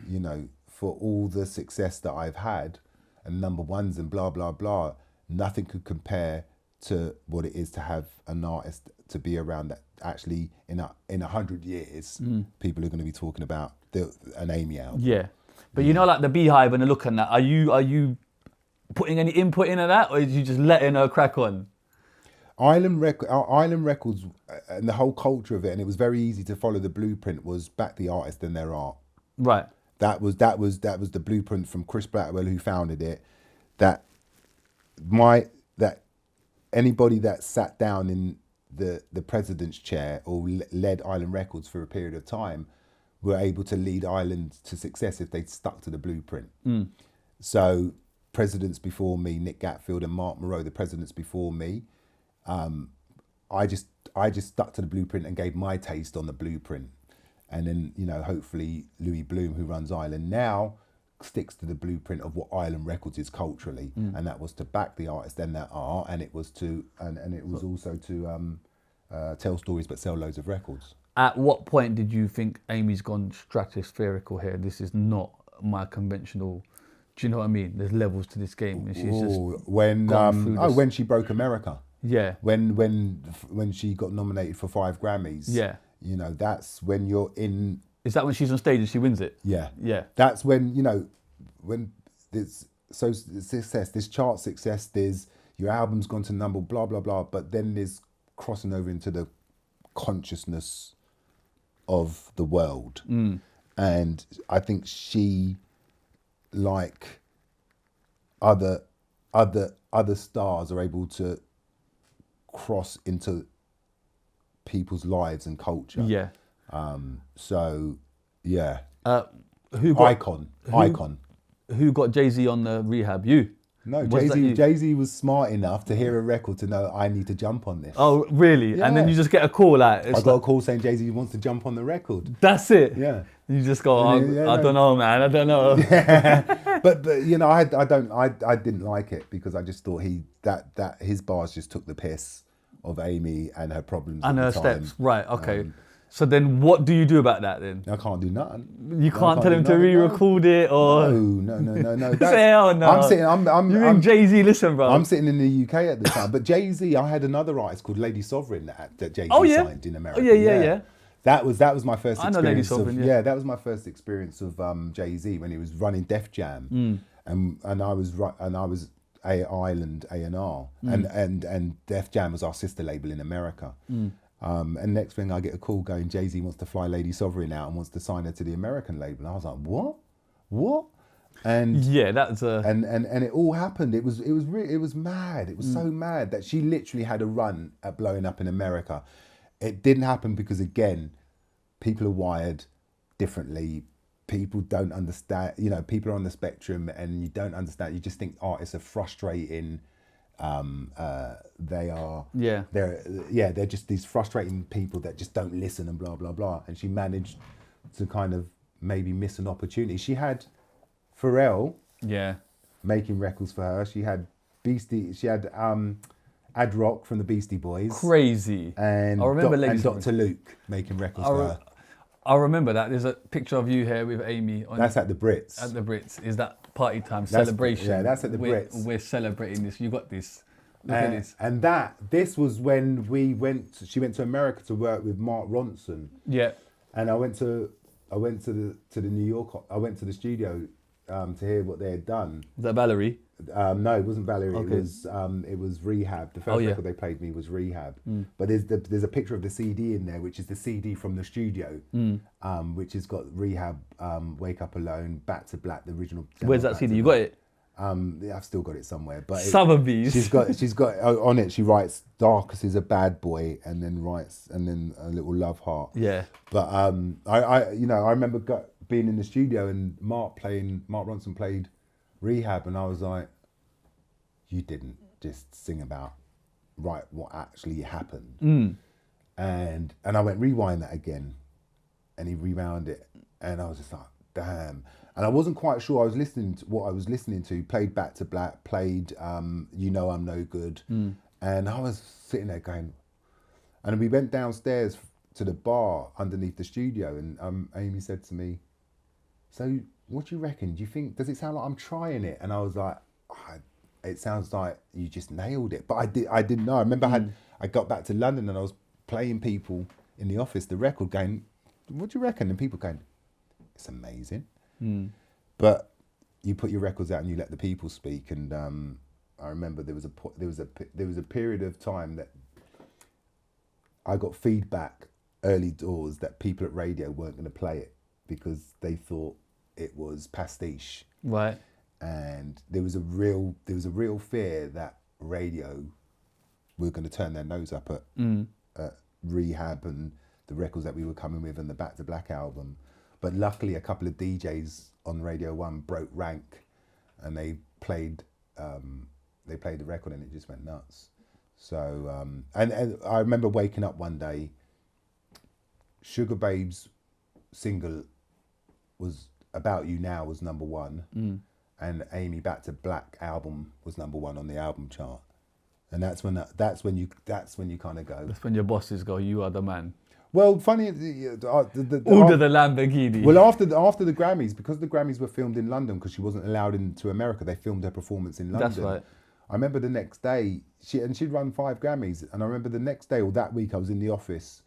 you know, for all the success that I've had and number ones and blah, blah, blah, nothing could compare to what it is to have an artist to be around that actually in 100 years, people are going to be talking about an Amy album. Yeah. But you know, like the Beehive and the look and that, are you putting any input into that, or are you just letting her crack on? Island Records and the whole culture of it, and it was very easy to follow the blueprint, was back the artist and their art. Right. That was the blueprint from Chris Blackwell, who founded it. That anybody that sat down in the president's chair or led Island Records for a period of time were able to lead Island to success if they stuck to the blueprint. So presidents before me, Nick Gatfield and Mark Moreau, the presidents before me, I just stuck to the blueprint and gave my taste on the blueprint. And then, you know, hopefully Louis Bloom, who runs Island now, sticks to the blueprint of what Island Records is culturally, and that was to back the artist and their art, and it was to and it was also to tell stories but sell loads of records. At what point did you think Amy's gone stratospherical here? This is not my conventional. Do you know what I mean? There's levels to this game, and she's just when she broke America. Yeah. When she got nominated for 5 Grammys. Yeah. You know, that's when you're in. Is that when she's on stage and she wins it? Yeah. Yeah. That's when, you know, when this success, this chart success, there's your album's gone to number, blah, blah, blah. But then there's crossing over into the consciousness of the world. And I think she, like other stars, are able to cross into people's lives and culture. Yeah. So, yeah. Who got Akon. Who got Jay-Z on the Rehab? You? No, Was that you? Jay-Z was smart enough to hear a record to know I need to jump on this. Oh, really? Yeah. And then you just get a call out. I got a call saying Jay-Z wants to jump on the record. That's it. Yeah. You just go, I don't know, man. I don't know. But you know, I didn't like it because I just thought that his bars just took the piss of Amy and her problems And at her the time. steps. Right, okay. So then what do you do about that then? I can't do nothing. You can't tell him to re-record it or... No. Say, oh no. I'm sitting, I'm Jay-Z, listen, bro. I'm sitting in the UK at the time. But Jay-Z, I had another artist called Lady Sovereign that Jay-Z signed in America. Oh, yeah. That was my first experience. I know Lady Sovereign, yeah. That was my first experience of Jay-Z when he was running Def Jam. And I was Island A&R. And Def Jam was our sister label in America. And next thing I get a call going, Jay-Z wants to fly Lady Sovereign out and wants to sign her to the American label. And I was like, what? And yeah, that's and it all happened. It was mad. It was so mad that she literally had a run at blowing up in America. It didn't happen because, again, people are wired differently. People don't understand. You know, people are on the spectrum, and you don't understand. You just think artists are frustrating. They're just these frustrating people that just don't listen and blah blah blah. And she managed to kind of maybe miss an opportunity. She had Pharrell making records for her. She had Ad Rock from the Beastie Boys. Crazy. And I remember and Dr. Luke making records for her. I remember that. There's a picture of you here with Amy. That's at the Brits. At the Brits. Is that party time celebration? Yeah, that's at the Brits. We're celebrating this. You got this. Look at this. And this was when she went to America to work with Mark Ronson. Yeah. And I went to the New York. I went to the studio to hear what they had done. Was that Valerie? No, it wasn't Valerie. Okay. It was Rehab. The first record they played me was Rehab. But there's a picture of the CD in there, which is the CD from the studio, which has got Rehab, Wake Up Alone, Back to Black, the original. Where's that CD? You got it? I've still got it somewhere. But Sugarbabes. She's got on it. She writes Darcus is a bad boy, and then a little love heart. Yeah. But I remember being in the studio and Mark Ronson played Rehab, and I was like, you didn't just sing about what actually happened. And I went, rewind that again, and he rewound it, and I was just like, damn. And I wasn't quite sure I was listening to what I was listening to. Played Back to Black, played You Know I'm No Good, and I was sitting there going, and we went downstairs to the bar underneath the studio, and Amy said to me, so what do you reckon? Does it sound like I'm trying it? And I was like, it sounds like you just nailed it. But I didn't know. I remember I got back to London and I was playing people in the office the record going, what do you reckon? And people going, it's amazing. But you put your records out and you let the people speak. And I remember there was a period of time that I got feedback early doors that people at radio weren't going to play it because they thought it was pastiche. Right. And there was a real fear that radio were going to turn their nose up at Rehab and the records that we were coming with and the Back to Black album. But luckily a couple of DJs on Radio 1 broke rank and they played the record and it just went nuts. So and I remember waking up one day, Sugarbabes' single was About You Now was number 1, and Amy Back to Black album was number 1 on the album chart. And that's when you kind of go. That's when your bosses go, you are the man. Well, funny, Order the Lamborghini. Well, after the Grammys, because the Grammys were filmed in London, because she wasn't allowed into America, they filmed her performance in London. That's right. I remember the next day, she'd run 5 Grammys, and I remember the next day or that week I was in the office,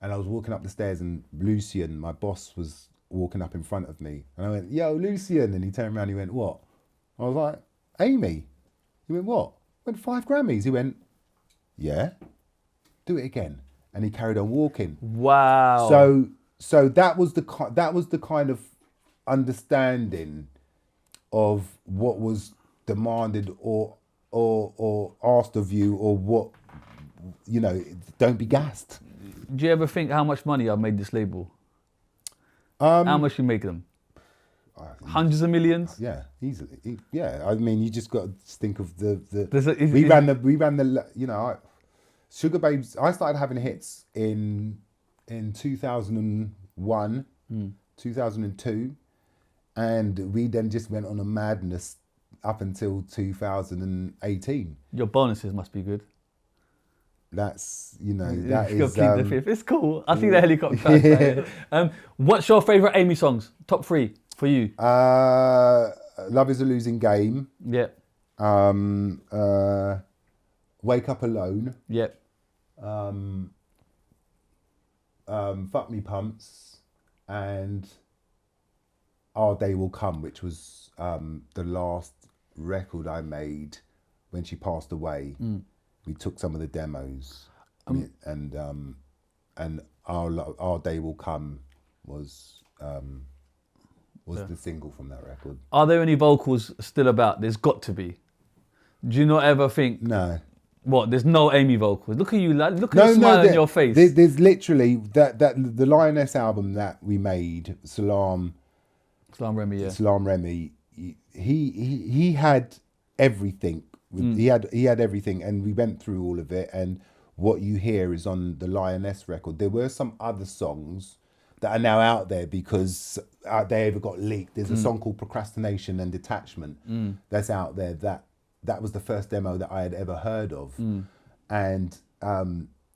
and I was walking up the stairs, and Lucian, my boss, was walking up in front of me, and I went, "Yo, Lucian," and he turned around, he went, "What?" I was like, "Amy." He went, "What?" I went, 5 Grammys. He went, "Yeah, do it again," and he carried on walking. Wow. So that was the kind of understanding of what was demanded or asked of you, or what, you know. Don't be gassed. Do you ever think how much money I've made this label? How much you make them? Hundreds of millions? Yeah, easily. Yeah, I mean, you just got to think of the. We ran the. You know, Sugarbabes. I started having hits in 2001, 2002, and we then just went on a madness up until 2018. Your bonuses must be good. That's, you know, that You've is. got to keep the fifth. It's cool. I see the helicopter. What's your favourite Amy songs? Top 3 for you. Love Is a Losing Game. Yeah. Wake Up Alone. Yeah. Fuck Me Pumps, and Our Day Will Come, which was the last record I made when she passed away. We took some of the demos, and Our Day Will Come was the single from that record. Are there any vocals still about? There's got to be. Do you not ever think? No. What? There's no Amy vocals. Look at you, lad. Look at the smile on your face. There's literally the Lioness album that we made, Salam Remy, yeah. Salam Remy. He had everything. He had everything, and we went through all of it. And what you hear is on the Lioness record. There were some other songs that are now out there because they ever got leaked. There's a song called Procrastination and Detachment that's out there. That was the first demo that I had ever heard of, and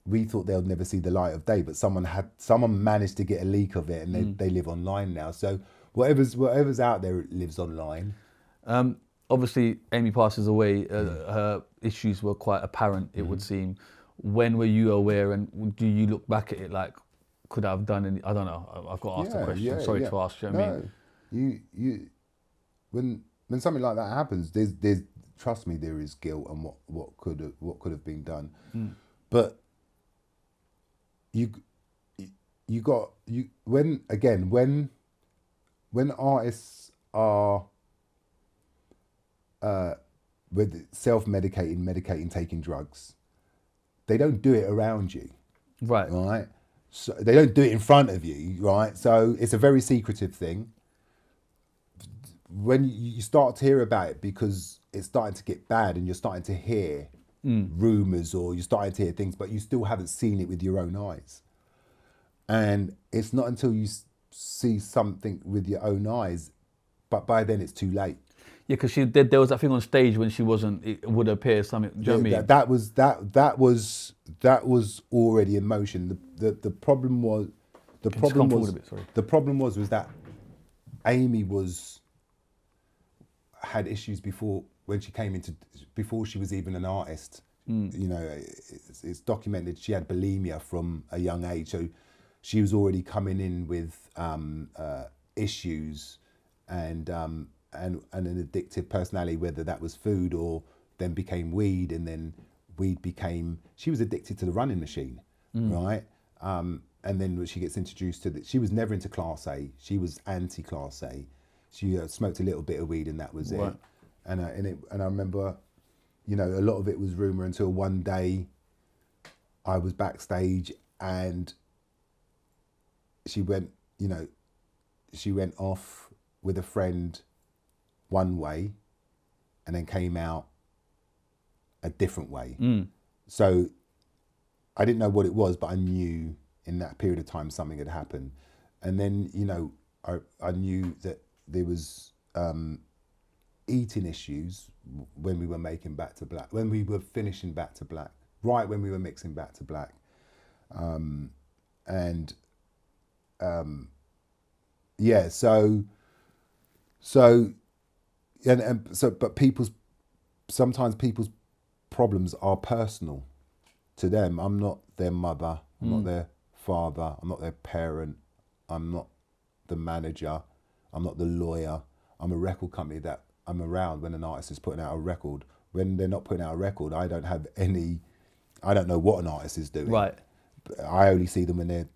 we thought they'll never see the light of day. But someone managed to get a leak of it, and they live online now. So whatever's out there lives online. Obviously, Amy passes away. Her issues were quite apparent, it would seem. When were you aware, and do you look back at it like, could I have done any? I don't know. I've got to ask the question. I'm sorry to ask. You know what I mean? You when something like that happens, there's trust me, there is guilt and what could have been done, but when artists are with medicating, taking drugs, they don't do it around you, right? So they don't do it in front of you, right? So it's a very secretive thing. When you start to hear about it, because it's starting to get bad and you're starting to hear rumours, or you're starting to hear things, but you still haven't seen it with your own eyes. And it's not until you see something with your own eyes, but by then it's too late. Yeah, because there was that thing on stage when she wasn't, it would appear something, do you know what I mean? That was already in motion. The problem was that Amy had issues before she was even an artist. You know, it's documented she had bulimia from a young age, so she was already coming in with issues and an addictive personality, whether that was food or then became weed, and then she was addicted to the running machine, right? And then she gets introduced to she was never into Class A. She was anti-Class A. She smoked a little bit of weed and that was Right. it. And I remember, you know, a lot of it was rumor until one day I was backstage and she went off with a friend one way and then came out a different way. So I didn't know what it was, but I knew in that period of time something had happened. And then, you know, I knew that there was eating issues when we were making Back to Black, when we were finishing Back to Black, right when we were mixing Back to Black. Yeah, so but sometimes people's problems are personal to them. I'm not their mother, I'm not their father, I'm not their parent, I'm not the manager, I'm not the lawyer. I'm a record company that I'm around when an artist is putting out a record. When they're not putting out a record, I don't know what an artist is doing. Right. I only see them when they're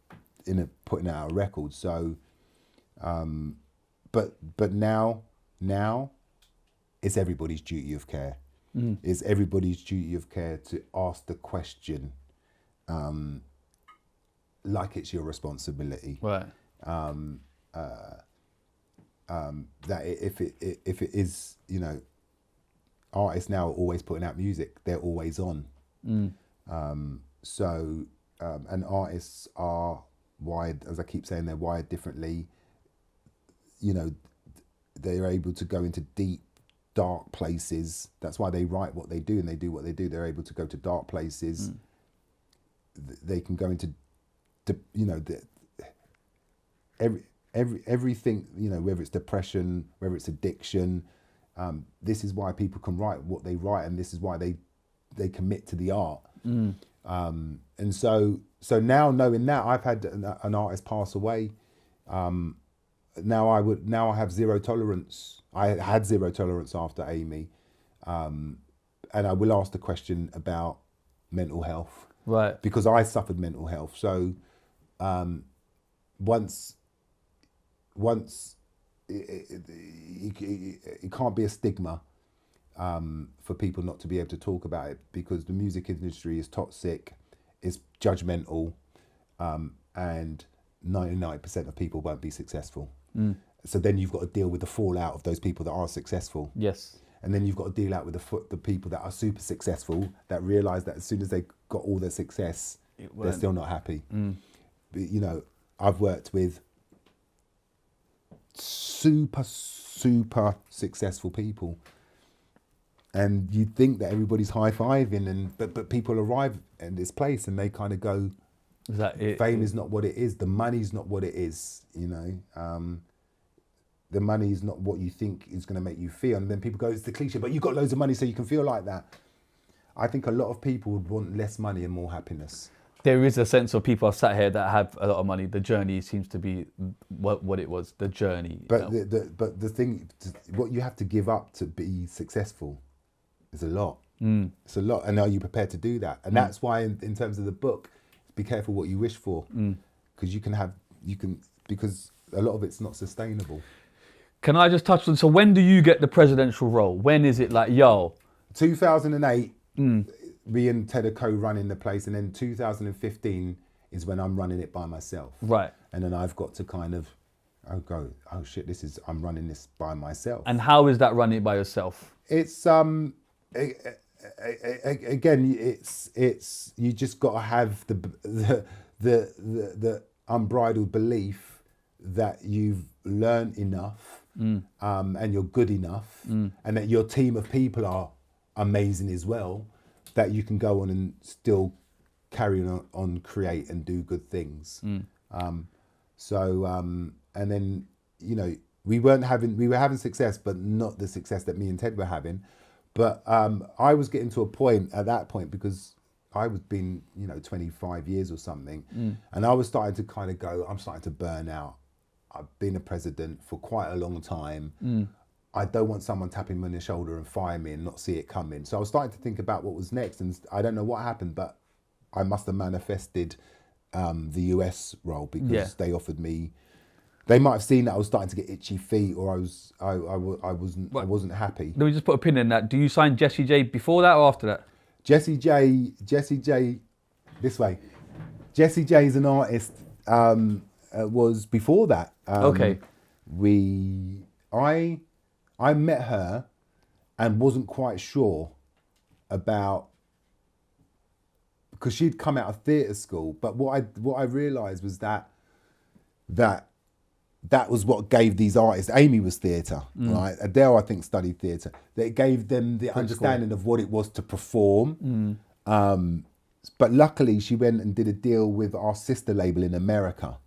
putting out a record. So, but now it's everybody's duty of care. It's everybody's duty of care to ask the question, like it's your responsibility. Right. That if it is, you know, artists now are always putting out music, they're always on. And artists are wired, as I keep saying, they're wired differently. You know, they're able to go into deep, dark places. That's why they write what they do and they do what they do. They're able to go to dark places. They can go into, you know, everything, you know, whether it's depression, whether it's addiction. This is why people can write what they write, and this is why they commit to the art. And so now knowing that, I've had an artist pass away. Now I have zero tolerance. I had zero tolerance after Amy, and I will ask the question about mental health, right? Because I suffered mental health. So once it can't be a stigma for people not to be able to talk about it, because the music industry is toxic, it's judgmental, and 99% of people won't be successful. So then you've got to deal with the fallout of those people that are successful. Yes. And then you've got to deal out with the people that are super successful, that realise that as soon as they got all their success, they're still not happy. But, you know, I've worked with super successful people, and you'd think that everybody's high-fiving, but people arrive in this place and they kind of go, is that it? Fame is not what it is, the money's not what it is, you know. The money is not what you think is going to make you feel. And then people go, it's the cliche, but you've got loads of money so you can feel like that. I think a lot of people would want less money and more happiness. There is a sense of people are sat here that have a lot of money. The journey seems to be what it was, the journey. But the thing, what you have to give up to be successful is a lot. It's a lot. And are you prepared to do that? And that's why in terms of the book, be careful what you wish for, because because a lot of it's not sustainable. Can I just touch on, so when do you get the presidential role? When is it like, yo? 2008, me and Ted are co-running the place, and then 2015 is when I'm running it by myself. Right. And then I've got to kind of, oh shit, I'm running this by myself. And how is that running it by yourself? It's, again, it's you just got to have the unbridled belief that you've learned enough, and you're good enough, and that your team of people are amazing as well, that you can go on and still carry on create and do good things. And then, you know, we were having success, but not the success that me and Ted were having. But I was getting to a point at that point, because I was been, you know, 25 years or something, and I was starting to kind of go, I'm starting to burn out. I've been a president for quite a long time. I don't want someone tapping me on the shoulder and fire me and not see it coming. So I was starting to think about what was next, and I don't know what happened, but I must have manifested the US role, because they offered me they might have seen that I was starting to get itchy feet, or I wasn't happy. Let me just put a pin in that. Do you sign Jessie J before that or after that? Jessie J, this way. Jessie J is an artist. Was before that. Okay. I met her and wasn't quite sure about, because she'd come out of theatre school. But what I realised was that was what gave these artists. Amy was theatre, right? Adele, I think, studied theatre. That it gave them the understanding of what it was to perform. But luckily, she went and did a deal with our sister label in America,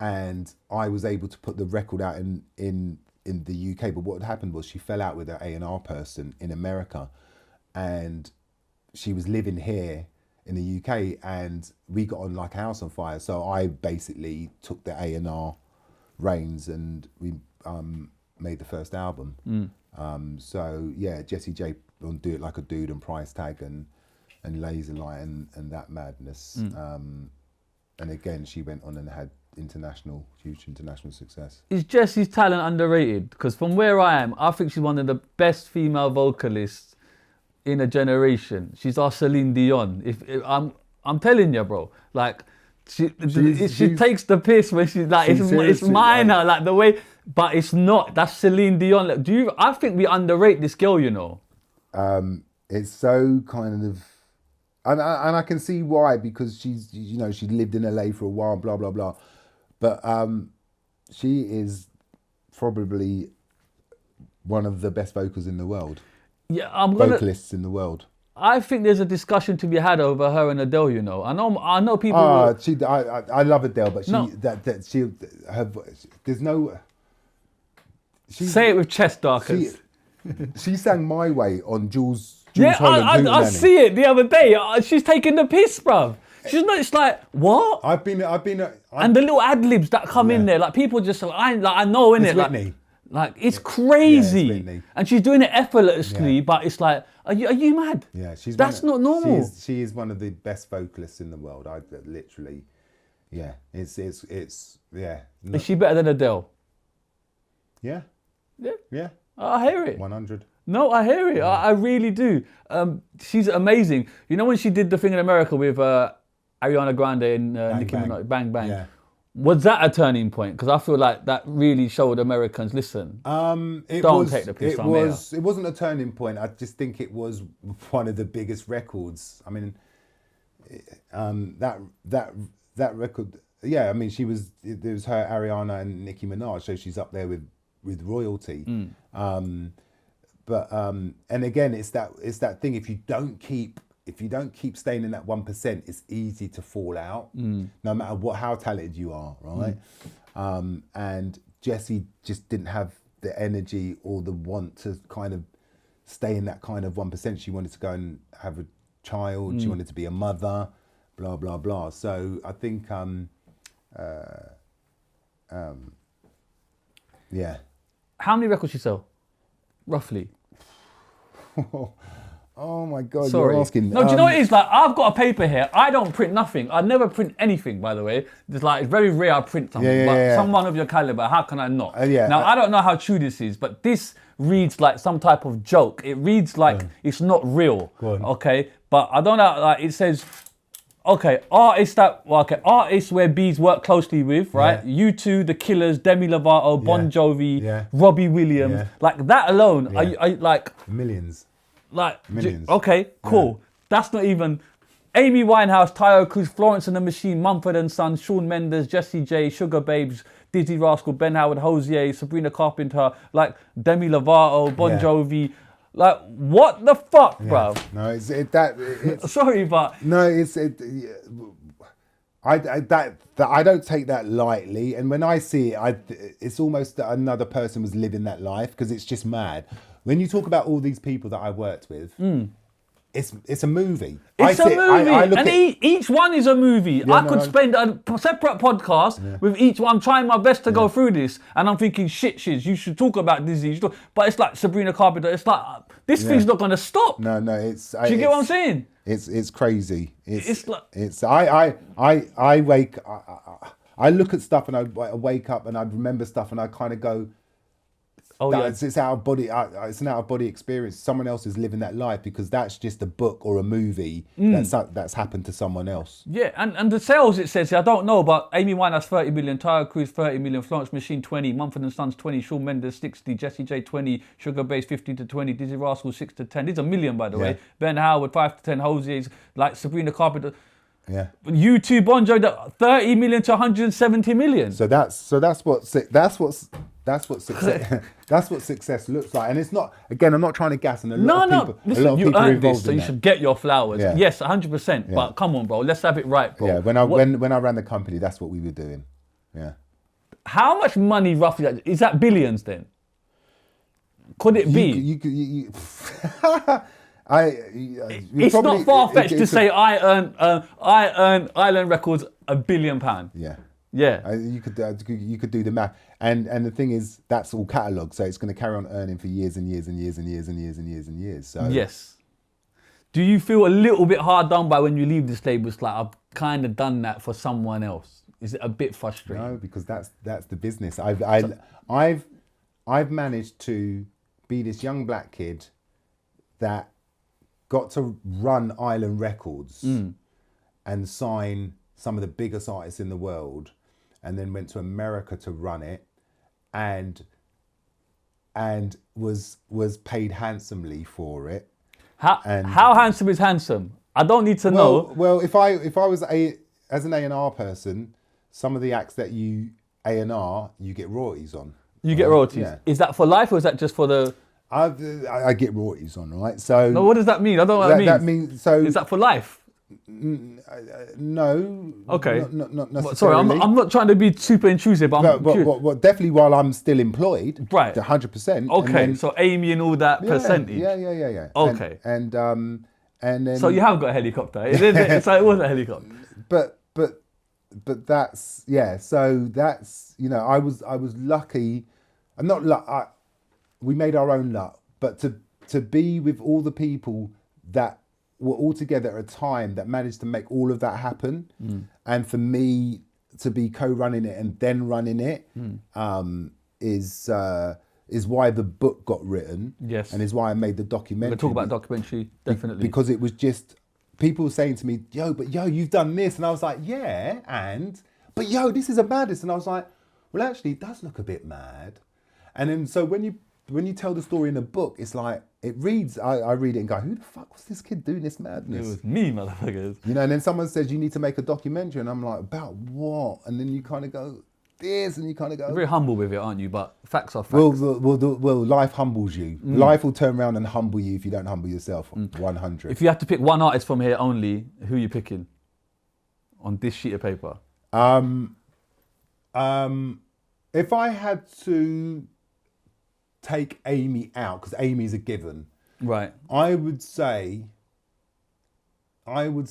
and I was able to put the record out in the UK. But what had happened was she fell out with her A&R person in America, and she was living here in the UK, and we got on like a house on fire. So I basically took the A&R reins, and we made the first album. So yeah, Jessie J on Do It Like a Dude and Price Tag and Laser Light and that madness. And again, she went on and had huge international success. Is Jessie's talent underrated? Because from where I am, I think she's one of the best female vocalists in a generation. She's our Celine Dion. If I'm telling you, bro, like she takes the piss when she's like, it's minor, like the way, but it's not. That's Celine Dion. Like, I think we underrate this girl, you know. It's so kind of, and I can see why, because she's, you know, she lived in LA for a while, blah blah blah, but she is probably one of the best vocals in the world. Yeah, vocalists in the world. I think there's a discussion to be had over her and Adele. You know, I know people. I love Adele, but there's no. Say it with chest, Darcus. She sang My Way on Jules Yeah, Holland. I see it the other day. She's taking the piss, bruv. She's not. It's like what? I've been. And the little ad libs that come in there, like people just I know innit. Whitney. Like it's crazy, Yeah, it's Whitney. And she's doing it effortlessly. But it's like, are you mad? Yeah, that's not normal. She is one of the best vocalists in the world. I literally, yeah. It's yeah. Is she better than Adele? Yeah. Yeah. Yeah. I hear it. 100. No, I hear it. Yeah. I really do. She's amazing. You know when she did the thing in America with Ariana Grande and Nicki Minaj, Bang Bang. Yeah. Was that a turning point? Because I feel like that really showed Americans, listen, don't take the piss on me. It wasn't a turning point. I just think it was one of the biggest records. I mean, that record. Yeah, I mean, there was her, Ariana, and Nicki Minaj, so she's up there with royalty. But and again, it's that thing. If you don't keep staying in that 1%, it's easy to fall out, no matter how talented you are, right? And Jessie just didn't have the energy or the want to kind of stay in that kind of 1%. She wanted to go and have a child. She wanted to be a mother, blah, blah, blah. So I think, yeah. How many records you sell, roughly? Oh my God, Sorry. You're asking. No, do you know what it is? Like, I've got a paper here. I don't print nothing. I never print anything, by the way. It's very rare I print something. Someone of your caliber, how can I not? Now, I don't know how true this is, but this reads like some type of joke. It reads like it's not real, okay? But I don't know, like it says, okay, artists where Bees work closely with, right? U2, The Killers, Demi Lovato, Bon Jovi, Robbie Williams. Like that alone, are you like... Millions. Like, millions. Okay, cool. That's not even Amy Winehouse, Taio Cruz, Florence and the Machine, Mumford Sons, Shawn Mendes, Jessie J, Sugarbabes, Dizzee Rascal, Ben Howard, Hozier, Sabrina Carpenter, like Demi Lovato, Bon Jovi. Like, what the fuck, bro? No, it's sorry, but no, I don't take that lightly, and when I see it, it's almost that another person was living that life, because it's just mad. When you talk about all these people that I worked with, it's a movie. It's a movie, each one is a movie. I could spend a separate podcast with each one. I'm trying my best to go through this, and I'm thinking, shit, you should talk about Dizzee. But it's like Sabrina Carpenter. It's like this thing's not going to stop. No, it's. Do you get what I'm saying? It's crazy. It's like I I look at stuff and I wake up and I remember stuff and I kind of go, Oh yeah, it's out of body. It's an out of body experience. Someone else is living that life because that's just a book or a movie that's happened to someone else. Yeah, and the sales it says here, I don't know, but Amy Winehouse 30 million, Taio Cruz 30 million, Florence Machine 20, Mumford Sons 20, Shawn Mendes 60, Jessie J 20, Sugarbabes 50 to 20, Dizzee Rascal 6 to 10. These are million, by the way. Ben Howard 5 to 10, Hozier's like Sabrina Carpenter. Yeah. U2 Bon Jovi 30 million to 170 million. So that's what success looks like. And it's not, again, I'm not trying to gas, and a lot of people, listen, a lot of you people are earned involved this, so in you that. should get your flowers. Yeah. Yes, 100%. But come on, bro, let's have it right, bro. Yeah, when I ran the company, that's what we were doing. Yeah. How much money roughly is that? Billions then? Could it be? It's not far-fetched to say I earn Island Records £1 billion. Yeah. Yeah. You could do the math, and the thing is, that's all catalogue, so it's going to carry on earning for years and years and years and years and years and years and years. So yes. Do you feel a little bit hard done by when you leave this label? It's like I've kind of done that for someone else. Is it a bit frustrating? No, because that's the business. I've managed to be this young black kid that got to run Island Records and sign some of the biggest artists in the world, and then went to America to run it, and was paid handsomely for it. How handsome is handsome? I don't need to know. Well, if I was as an A&R person, some of the acts that you A&R, you get royalties on. You get royalties. Yeah. Is that for life or is that just for the? I get royalties on, right? So. No, what does that mean? I don't know what that means. That means so. Is that for life? No. Okay. Not necessarily. Sorry, I'm not trying to be super intrusive, but definitely while I'm still employed. Right. 100%. Okay. Then, so Amy and all that percentage. Yeah. Okay. And then. So you have got a helicopter. So it was a helicopter. But that's So that's I was lucky. I'm not luck. We made our own luck, but to be with all the people that were all together at a time that managed to make all of that happen, and for me to be co-running it and then running it is why the book got written. Yes, and is why I made the documentary. We'll talk about documentary definitely because it was just people saying to me, but you've done this, and I was like, but this is a madness, and I was like, well, actually, it does look a bit mad, and then so when you tell the story in a book, it's like it reads. I read it and go, who the fuck was this kid doing this madness? It was me, motherfuckers. And then someone says you need to make a documentary, and I'm like, about what? And then you kind of go this, and you kind of go. You're very humble with it, aren't you? But facts are facts. Well, life humbles you. Life will turn around and humble you if you don't humble yourself. 100. If you have to pick one artist from here only, who are you picking on this sheet of paper? If I had to take Amy out, because Amy's a given, right? I would say Taio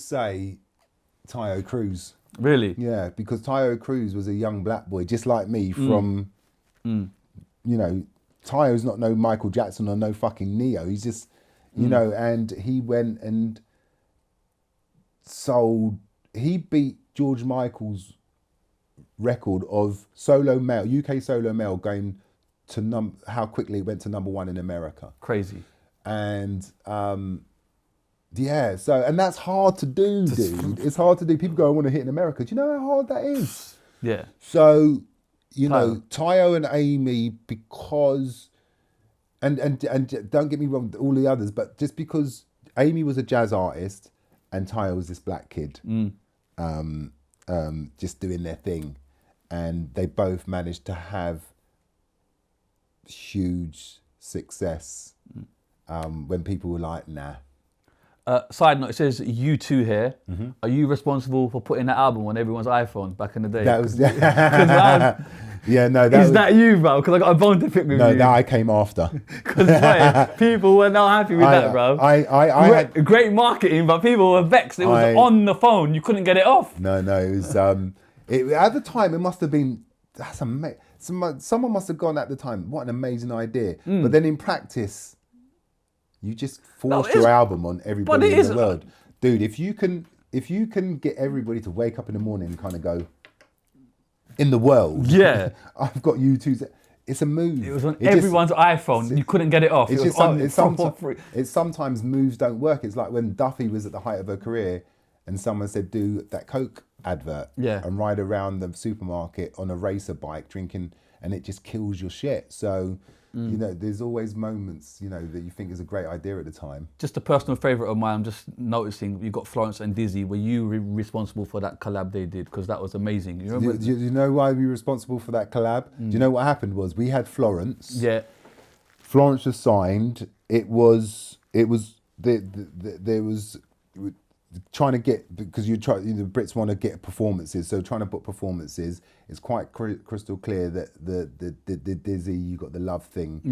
Cruz. Really? Yeah, because Taio Cruz was a young black boy, just like me. From Taio's not no Michael Jackson or no fucking Neo. He's just and he went and he beat George Michael's record of UK solo male going to how quickly it went to number one in America. Crazy. And and that's hard to do, dude. It's hard to do. People go, I want to hit in America. Do you know how hard that is? Yeah. So, Taio and Amy, because and don't get me wrong, all the others, but just because Amy was a jazz artist and Taio was this black kid, just doing their thing, and they both managed to have huge success when people were like, nah. Side note, it says U2 here. Are you responsible for putting that album on everyone's iPhone back in the day? That was that you, bro? Because I got a bone to pick with you. No, that I came after. Because people were not happy with that, bro. I had great marketing, but people were vexed. It was on the phone. You couldn't get it off. No, it was. At the time, it must have been. That's amazing. Someone must have gone at the time. What an amazing idea! But then in practice, you just forced your album on everybody in the world, dude. If you can get everybody to wake up in the morning and kind of go, in the world. Yeah. I've got U2. It's a move. It was on everyone's iPhone. You couldn't get it off. It was on free. It's sometimes moves don't work. It's like when Duffy was at the height of her career and someone said, do that Coke advert and ride around the supermarket on a racer bike drinking, and it just kills your shit. So, you know, there's always moments, you know, that you think is a great idea at the time. Just a personal favourite of mine, I'm just noticing, you got Florence and Dizzee. Were you responsible for that collab they did? Because that was amazing. You remember? Do you know why we were responsible for that collab? Do you know what happened was we had Florence. Yeah. Florence was signed. There was trying to get, because the Brits want to get performances, so trying to book performances, it's quite crystal clear that the Dizzee, you got the love thing,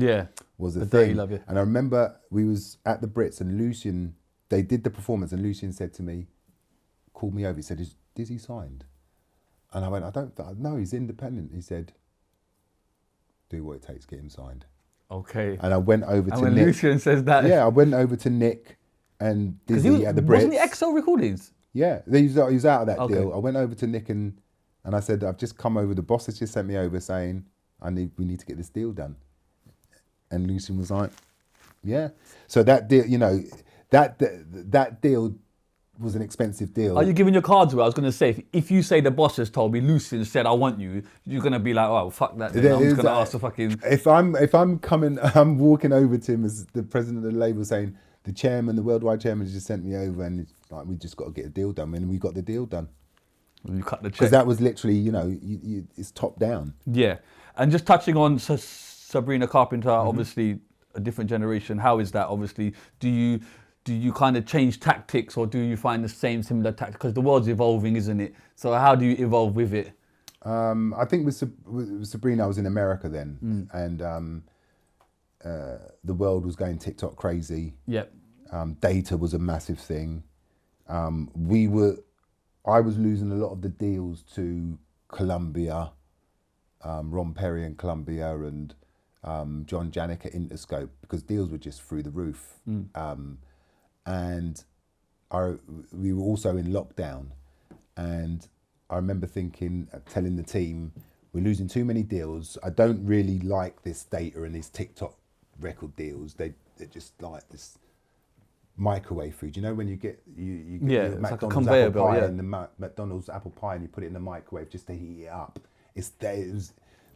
was the thing. Dirty love, yeah. And I remember we was at the Brits and Lucian, they did the performance, and Lucian said to me, called me over, he said, is Dizzee signed? And I went, I don't know, he's independent. He said, do what it takes, get him signed. Okay. And I went over to when Nick. Lucian says that. Yeah, I went over to Nick and Dizzee at the Brits. Wasn't he XO Recordings? Yeah, he was out of that deal. I went over to Nick and I said, I've just come over, the boss has just sent me over saying, we need to get this deal done. And Lucian was like, yeah. So that deal, you know, that deal was an expensive deal. Are you giving your cards away? I was going to say, if you say the boss has told me, Lucian said I want you, you're going to be like, oh, fuck that. Then. I'm just going to ask the fucking... If I'm coming, I'm walking over to him as the president of the label saying, the chairman, the worldwide chairman, just sent me over, and it's like, we just got to get a deal done. And we got the deal done. You cut the check. Because that was literally, you know, it's top down. Yeah. And just touching on Sabrina Carpenter, obviously a different generation. How is that? Obviously, do you kind of change tactics, or do you find the similar tactics? Because the world's evolving, isn't it? So how do you evolve with it? I think with Sabrina, I was in America then, and the world was going TikTok crazy. Yep. Data was a massive thing. I was losing a lot of the deals to Columbia, Ron Perry and Columbia, and John Janik at Interscope, because deals were just through the roof. And we were also in lockdown, and I remember telling the team, we're losing too many deals. I don't really like this Data and these TikTok record deals. They're just like this microwave food. You know when you get it's McDonald's like a conveyor apple pie belt, and the McDonald's apple pie, and you put it in the microwave just to heat it up.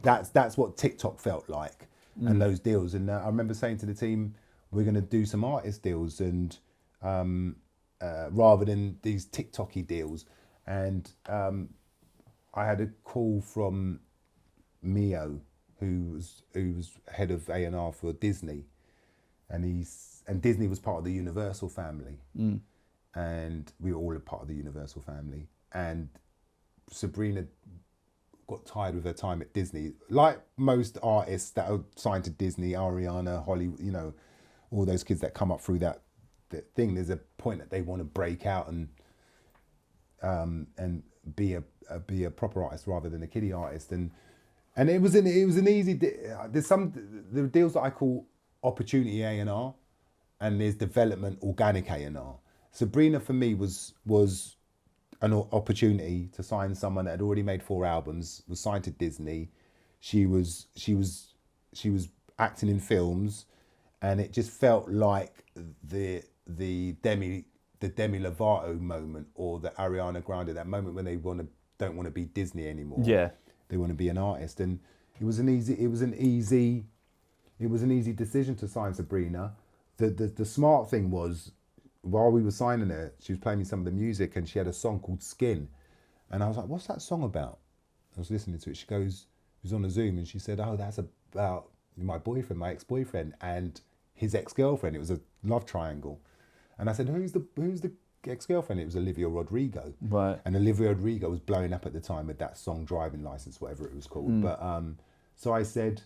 That's what TikTok felt like, and those deals. And I remember saying to the team, we're going to do some artist deals, and rather than these TikToky deals. And I had a call from Mio, who was head of A&R for Disney, and Disney was part of the Universal family, and we were all a part of the Universal family. And Sabrina got tired with her time at Disney, like most artists that are signed to Disney, Ariana, Hollywood, you know, all those kids that come up through that thing. There's a point that they want to break out and be a proper artist rather than a kiddie artist. And it was an easy. There are deals that I call opportunity A&R, and there's development organic A&R. Sabrina for me was an opportunity to sign someone that had already made 4 albums, was signed to Disney. She was acting in films, and it just felt like the Demi Lovato moment, or the Ariana Grande, that moment when they don't want to be Disney anymore. Yeah. They want to be an artist, and it was an easy decision to sign Sabrina. The smart thing was, while we were signing her, she was playing me some of the music, and she had a song called Skin, and I was like, what's that song about? I was listening to it. She goes, it was on a Zoom, and she said, oh, that's about my ex-boyfriend and his ex-girlfriend. It was a love triangle. And I said, who's the ex-girlfriend? It was Olivia Rodrigo. Right. And Olivia Rodrigo was blowing up at the time with that song Driving License, whatever it was called. But so I said,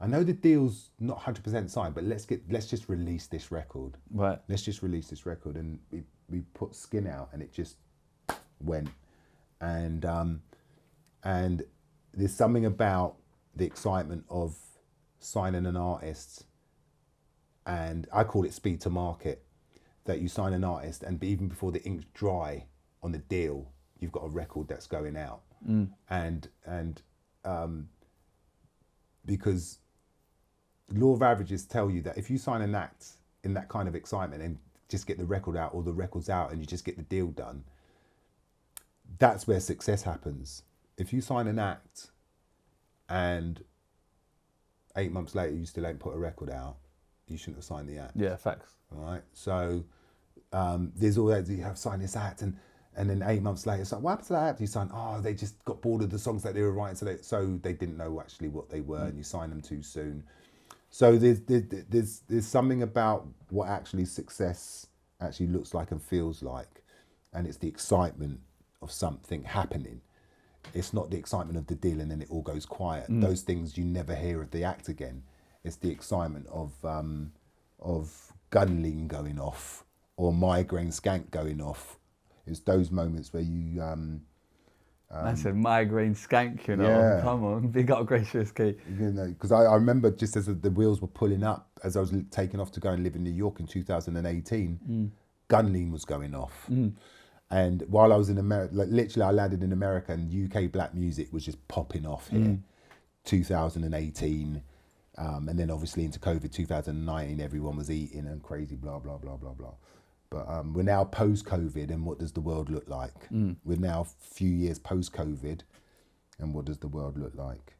I know the deal's not 100% signed, but let's just release this record. Right. Let's just release this record. And we put Skin out, and it just went. And there's something about the excitement of signing an artist, and I call it speed to market, that you sign an artist, and even before the ink's dry on the deal, you've got a record that's going out. And because law of averages tell you that if you sign an act in that kind of excitement and just get the record out, or the record's out and you just get the deal done, that's where success happens. If you sign an act and 8 months later you still ain't put a record out, you shouldn't have signed the act. Yeah, facts. All right. So there's all that, you have signed this act, and then 8 months later it's like, what happened to that act you signed? Oh, they just got bored of the songs that they were writing, so they didn't know actually what they were, and you signed them too soon. So there's something about what actually success actually looks like and feels like, and it's the excitement of something happening. It's not the excitement of the deal and then it all goes quiet. Those things you never hear of the act again. It's the excitement of gun lean going off or migraine skank going off. It's those moments where you I said migraine skank, you know. Yeah. Come on, big up Gracious K. You know, because I remember just as the wheels were pulling up, as I was taking off to go and live in New York in 2018, gun lean was going off. And while I was in America, like literally I landed in America and UK black music was just popping off here, 2018. And then obviously into COVID 2019, everyone was eating and crazy, blah, blah, blah, blah, blah. But we're now post-COVID, and what does the world look like? We're now a few years post-COVID, and what does the world look like?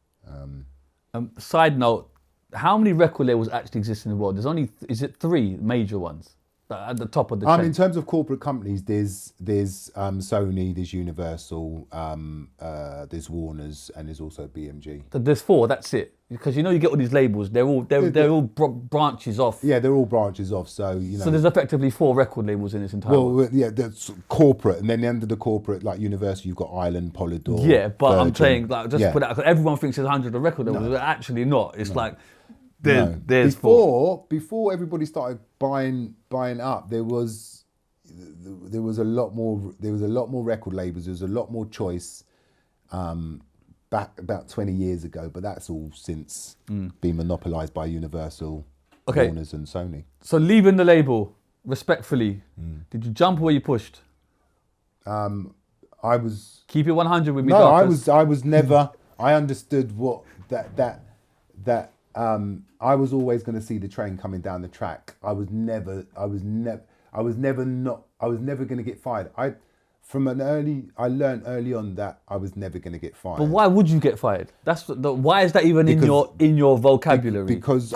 Side note, how many record labels actually exist in the world? There's only, is it 3 major ones at the top of the chain? In terms of corporate companies, there's Sony, there's Universal, there's Warner's, and there's also BMG. So there's 4, that's it. Because you know you get all these labels, they're all branches off. Yeah, they're all branches off. So you know. So there's effectively 4 record labels in this entire world. Well, yeah, that's corporate, and then under the corporate, like Universal, you've got Island, Polydor. Yeah, but Virgin. I'm saying like just put that, because everyone thinks there's 100 record labels, but actually not. It's like there's 4. Before everybody started buying up, there was a lot more record labels. There was a lot more choice. Back about 20 years ago, but that's all since been monopolised by Universal, Warner's and Sony. So leaving the label, respectfully, did you jump or you pushed? I was... Keep it 100 with me, No, Darcus. I was never... I understood what that I was always going to see the train coming down the track. I was never going to get fired. I learned early on that I was never going to get fired. But why would you get fired? Why is that even in your vocabulary? Because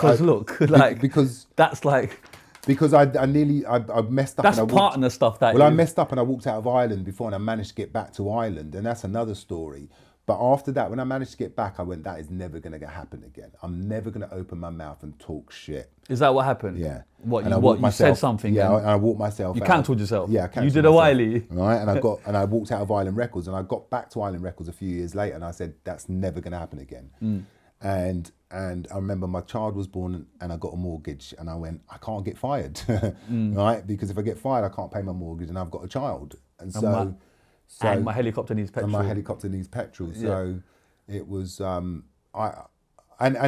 that's like... Because I messed up. That's partner stuff that... Well, I messed up and I walked out of Ireland before, and I managed to get back to Ireland, and that's another story. But after that, when I managed to get back, I went, that is never going to happen again. I'm never going to open my mouth and talk shit. Is that what happened? Yeah. You said something? Yeah, and I walked myself You out. cancelled yourself? Yeah, I cancelled You did a myself, Wiley? Right, and I walked out of Island Records, and I got back to Island Records a few years later, and I said, that's never going to happen again. And I remember my child was born and I got a mortgage, and I went, I can't get fired, right? Because if I get fired, I can't pay my mortgage, and I've got a child. And and my helicopter needs petrol. So it was, and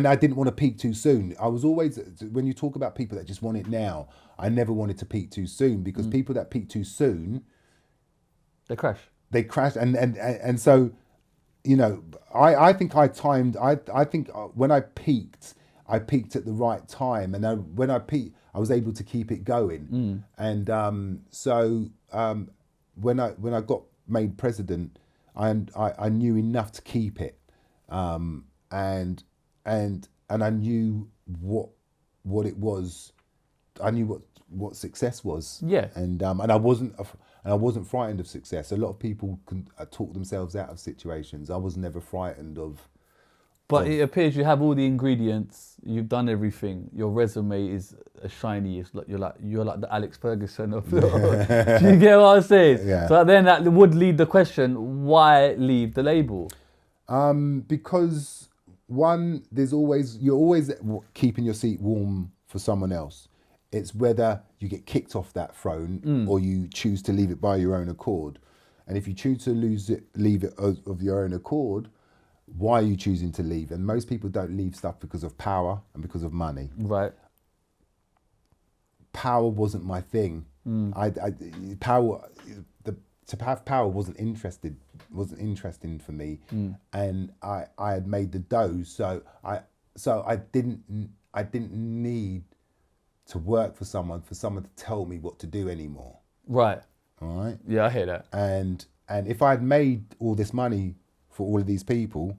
I didn't want to peak too soon. I was always, when you talk about people that just want it now, I never wanted to peak too soon, because people that peak too soon, they crash. And so, you know, I think I timed. I think when I peaked at the right time, and when I peaked, I was able to keep it going. And so when I got made president, I knew enough to keep it, and I knew what it was. I knew what success was. Yeah. And I wasn't frightened of success. A lot of people can talk themselves out of situations. I was never frightened of. But it appears you have all the ingredients. You've done everything. Your resume is shiny. It's like you're like the Alex Ferguson of. Do you get what I'm saying? Yeah. So then that would lead the question: why leave the label? Because one, you're always keeping your seat warm for someone else. It's whether you get kicked off that throne or you choose to leave it by your own accord. And if you choose to leave it of your own accord, why are you choosing to leave? And most people don't leave stuff because of power and because of money. Right. Power wasn't my thing. to have power wasn't interesting for me, and I had made the dough, so I didn't need to work for someone to tell me what to do anymore. Right. All right. Yeah, I hear that. And if I had made all this money for all of these people,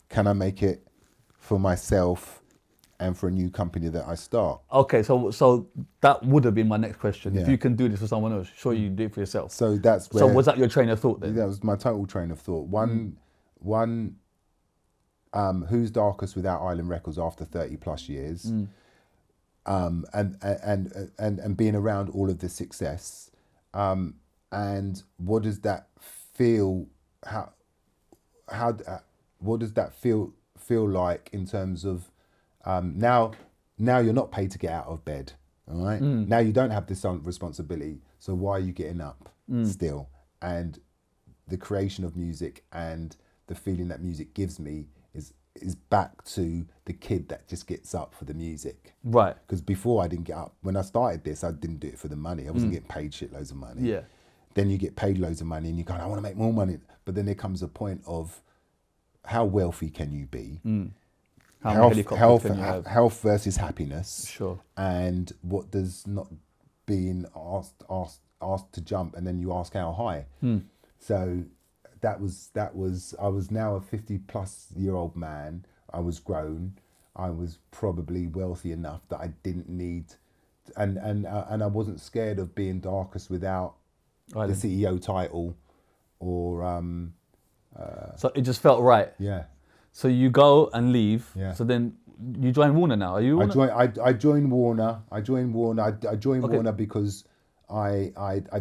can I make it for myself and for a new company that I start? Okay, so that would have been my next question. If Yeah. you can do this for someone else, sure you do it for yourself. So that's where. So was that your train of thought then? That was my total train of thought. One. Who's Darcus without Island Records after 30 plus years, and being around all of this success, and what does that feel? What does that feel like in terms of now you're not paid to get out of bed, all right? Now you don't have this responsibility, so why are you getting up still? And the creation of music and the feeling that music gives me is back to the kid that just gets up for the music. Right. Because before I didn't get up. When I started this, I didn't do it for the money. I wasn't getting paid shitloads of money. Yeah. Then you get paid loads of money and you go, I want to make more money. But then there comes a point of how wealthy can you be? How many helicopters can you have? Health versus happiness. Sure. And what does not being asked to jump and then you ask how high. So that was I was now a 50-plus-year-old man. I was grown. I was probably wealthy enough that I didn't need, and I wasn't scared of being Darcus without the CEO title, or so it just felt right. Yeah. So you go and leave. Yeah. So then you join Warner now. Are you? I joined Warner. I joined Okay. Warner because I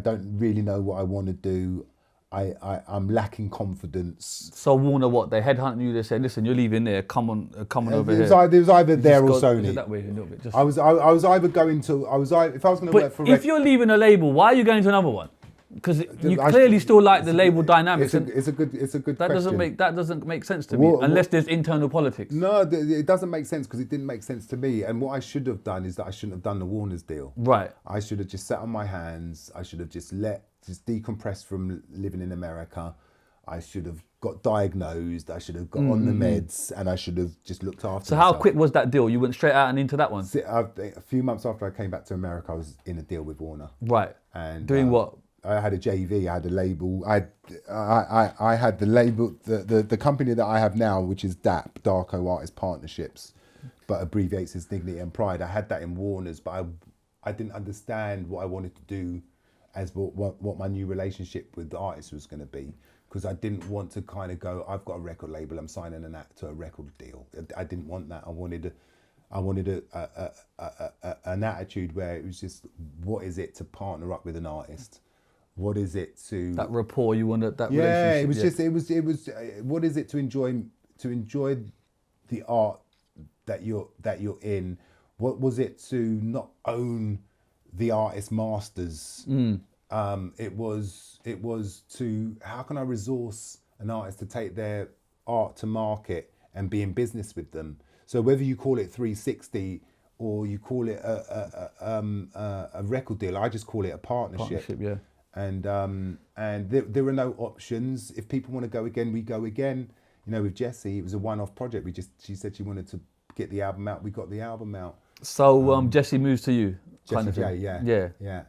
don't really know what I want to do. I'm lacking confidence. So Warner, what, they headhunt you? They said, "Listen, you're leaving there. Come on over It here." was either there or Just go- Sony. That way a little bit. Just... I was either going to if I was going to work for. If you're leaving a label, why are you going to another one? Because you clearly still like the label dynamics. It's a good That question. doesn't make sense to me unless there's internal politics. No, it doesn't make sense because it didn't make sense to me. And what I should have done is that I shouldn't have done the Warner's deal. Right. I should have just sat on my hands. I should have just decompressed from living in America. I should have got diagnosed. I should have got on the meds, and I should have just looked after. So myself. how quick was that deal? You went straight out and into that one? A few months after I came back to America, I was in a deal with Warner. Right. And doing what? I had a JV. I had a label. I had the label. The company that I have now, which is DAP, Darko Artist Partnerships, but abbreviates as Dignity and Pride. I had that in Warner's, but I didn't understand what I wanted to do as what my new relationship with the artist was going to be, because I didn't want to kind of go, I've got a record label, I'm signing an act to a record deal. I didn't want that. I wanted an attitude where it was just, what is it to partner up with an artist? What is it to That rapport you wanted, that yeah, relationship? it was what is it to enjoy the art that you're in? What was it to not own the artist masters? It was to, how can I resource an artist to take their art to market and be in business with them? So whether you call it 360 or you call it a record deal, I just call it a partnership. Yeah. And there are no options. If people want to go again, we go again. You know, with Jessie, it was a one-off project. She said she wanted to get the album out. We got the album out. So Jessie moves to you. Jessie J, yeah.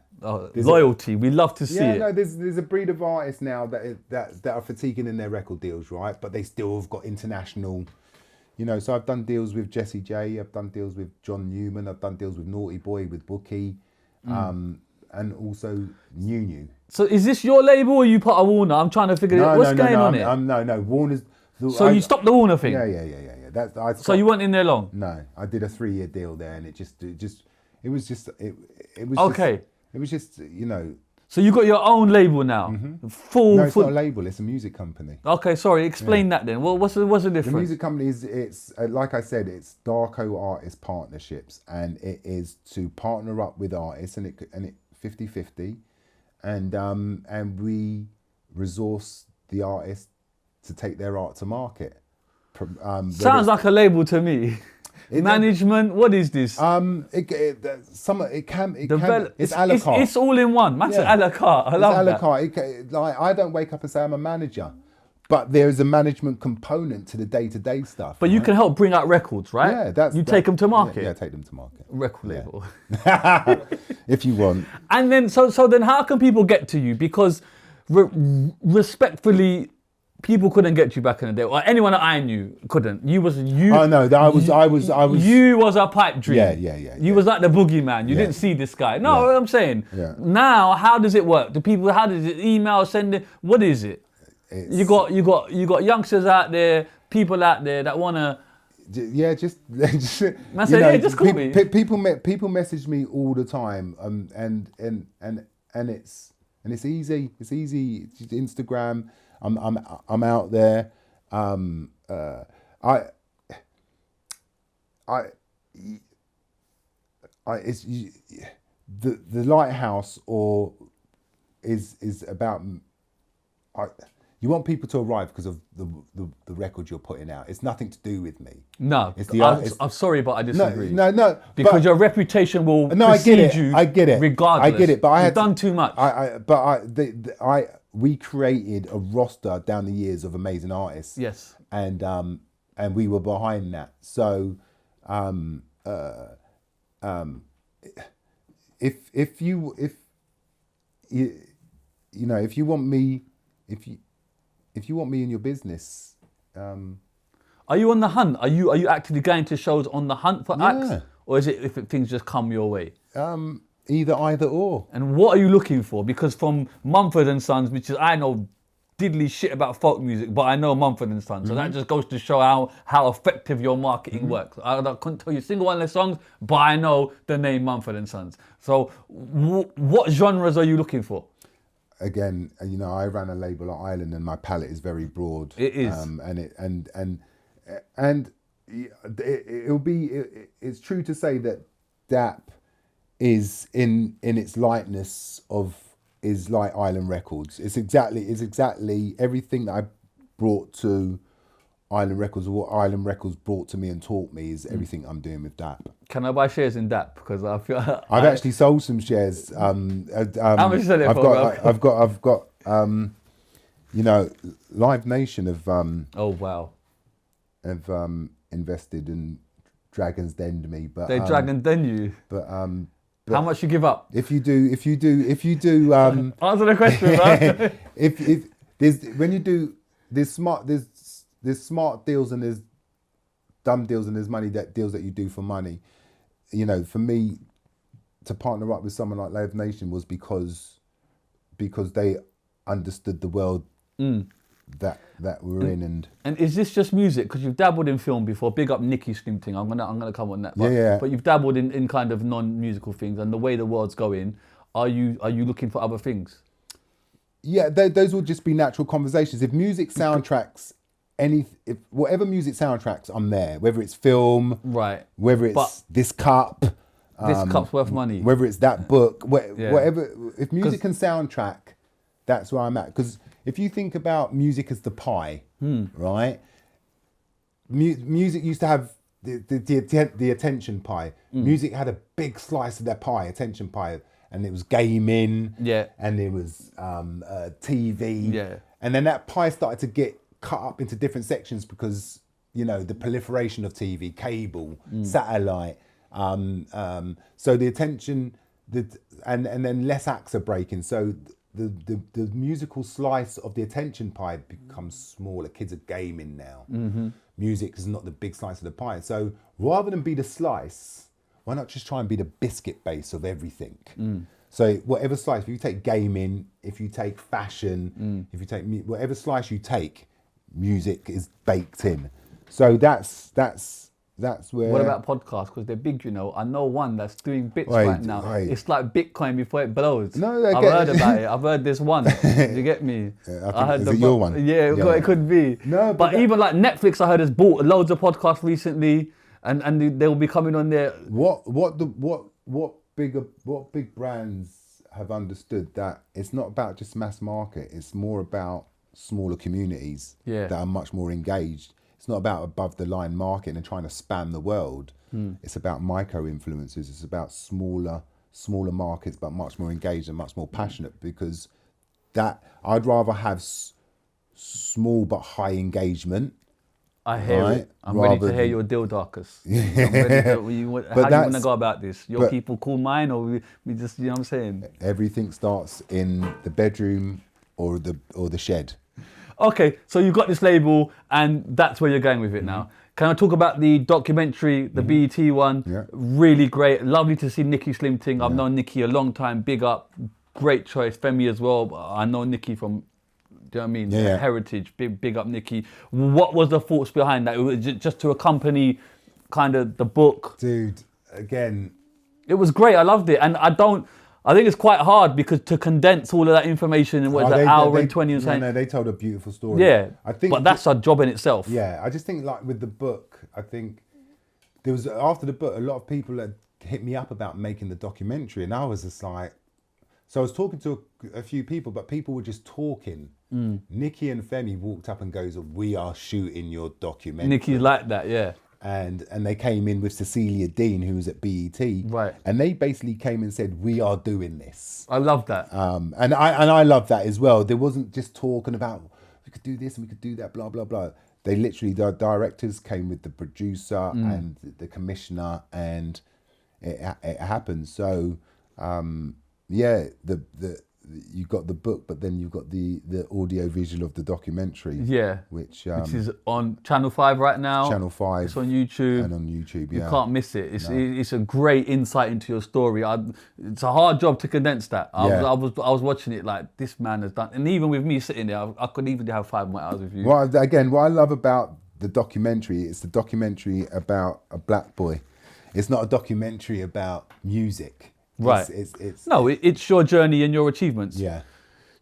Loyalty. We love to see it. No, there's a breed of artists now that are fatiguing in their record deals, right? But they still have got international. You know, so I've done deals with Jessie J. I've done deals with John Newman. I've done deals with Naughty Boy, with Bookie, and also New. So is this your label or you part of Warner? I'm trying to figure out what's going on here. No, Warner's. So you stopped the Warner thing? Yeah. So you weren't in there long? No, I did a 3-year deal there, and it was just okay. It was just, you know. So you got your own label now? No, it's not a label. It's a music company. Okay, sorry. Explain that then. What's the difference? The music company it's like I said, it's Darko Artist Partnerships, and it is to partner up with artists, and it 50-50, and we resource the artist to take their art to market. Sounds like a label to me. management. What is this? It's a la carte. It's all in one. That's a la carte. I love that. Like, I don't wake up and say I'm a manager, but there's a management component to the day-to-day stuff. But you can help bring out records, right? Yeah, take them to market. Yeah, take them to market. Record label. If you want. And then, so then, how can people get to you? Because respectfully, people couldn't get you back in the day, or anyone that I knew couldn't. You. Oh no, I was. You was a pipe dream. Yeah. You was like the boogeyman. You didn't see this guy. No, what I'm saying. Yeah. Now, how does it work? Do people? How does it? Email, send it. What is it? You got youngsters out there, people out there that wanna. Yeah, just just call me. People message me all the time, and it's easy. It's easy. Instagram. I'm out there. It's the lighthouse, or is about. You want people to arrive because of the record you're putting out. It's nothing to do with me. No, I'm sorry, but I disagree. No. Because your reputation will precede you. I get it. Regardless. I get it. But you've done too much. We created a roster down the years of amazing artists. Yes. And we were behind that. So, if you want me. If you want me in your business, are you on the hunt? Are you actively going to shows on the hunt for acts, or is it if things just come your way? Either or. And what are you looking for? Because from Mumford Sons, which is, I know diddly shit about folk music, but I know Mumford Sons, so that just goes to show how effective your marketing works. I couldn't tell you a single one of their songs, but I know the name Mumford Sons. So what genres are you looking for? Again, I ran a label at Island, and my palette is very broad. It is, it's true to say that DAP is in its lightness is like Island Records. It's exactly everything that I brought to Island Records, or what Island Records brought to me and taught me, is everything I'm doing with DAP. Can I buy shares in DAP? Because I feel I've actually sold some shares. How much is it for? I've got Live Nation have oh wow, have invested in Dragon's Den me, but they Dragon Den you. But how much you give up? If you do answer the question, bro. if there's smart deals and there's dumb deals and there's deals that you do for money. For me to partner up with someone like Live Nation was because they understood the world that we're in. And is this just music? Because you've dabbled in film before. Big up Nicky Slim thing. I'm gonna come on that. But you've dabbled in kind of non-musical things, and the way the world's going, are you looking for other things? Yeah, those will just be natural conversations. If music soundtracks, whatever music soundtracks, I'm there. Whether it's film, right? Whether it's this cup, this cup's worth money. Whether it's that book, whatever. If music and soundtrack, that's where I'm at. Because if you think about music as the pie, right? Music used to have the attention pie. Music had a big slice of their pie, attention pie, and it was gaming. Yeah. And it was TV. Yeah. And then that pie started to get cut up into different sections because the proliferation of TV, cable, satellite. So the attention, and then less acts are breaking. So the musical slice of the attention pie becomes smaller. Kids are gaming now. Mm-hmm. Music is not the big slice of the pie. So rather than be the slice, why not just try and be the biscuit base of everything? So whatever slice, if you take gaming, if you take fashion, if you take whatever slice you take, music is baked in. So that's where. What about podcasts? Because they're big, I know one that's doing bits right now. Right. It's like Bitcoin before it blows. No, I've heard about it. I've heard this one. You get me? Yeah, I heard your one? Yeah, it could be. No, but even like Netflix, I heard has bought loads of podcasts recently, and they'll be coming on there. What big brands have understood that it's not about just mass market. It's more about smaller communities that are much more engaged. it's not about above the line marketing and trying to spam the world. It's about micro influencers. It's about smaller markets, but much more engaged and much more passionate, because that I'd rather have small but high engagement. I hear it. I'm ready to hear your deal, Darcus. How you want to go about this? Your people call mine, or we just, you know what I'm saying? Everything starts in the bedroom or the shed. Okay, so you've got this label, and that's where you're going with it now. Can I talk about the documentary, the BET one? Yeah. Really great. Lovely to see Nikki Slim Ting. I've known Nikki a long time. Big up. Great choice. Femi as well. I know Nikki from, do you know what I mean? Yeah. Heritage. Big up Nikki. What was the thoughts behind that? It was just to accompany kind of the book. Dude, again. It was great. I loved it. And I think it's quite hard because to condense all of that information in an hour and 20 and something. No, they told a beautiful story. Yeah, I think, but that's a job in itself. Yeah, I just think like with the book, I think there was, after the book, a lot of people had hit me up about making the documentary, and I was just like, so I was talking to a few people, but people were just talking. Nikki and Femi walked up and goes, "We are shooting your documentary." Nikki liked that, yeah. And they came in with Cecilia Dean, who was at BET, right? And they basically came and said, "We are doing this." I love that, and I love that as well. There wasn't just talking about we could do this and we could do that, blah blah blah. They literally, the directors came with the producer and the commissioner, and it happened. So yeah, you got the book, but then you've got the audio visual of the documentary. Yeah, which is on Channel 5 right now. Channel 5. It's on YouTube. And on YouTube, yeah. You can't miss it. It's a great insight into your story. It's a hard job to condense that. I was watching it like, this man has done, and even with me sitting there, I could even have 5 more hours with you. Well, again, what I love about the documentary, it's the documentary about a black boy. It's not a documentary about music. Right. It's your journey and your achievements. Yeah.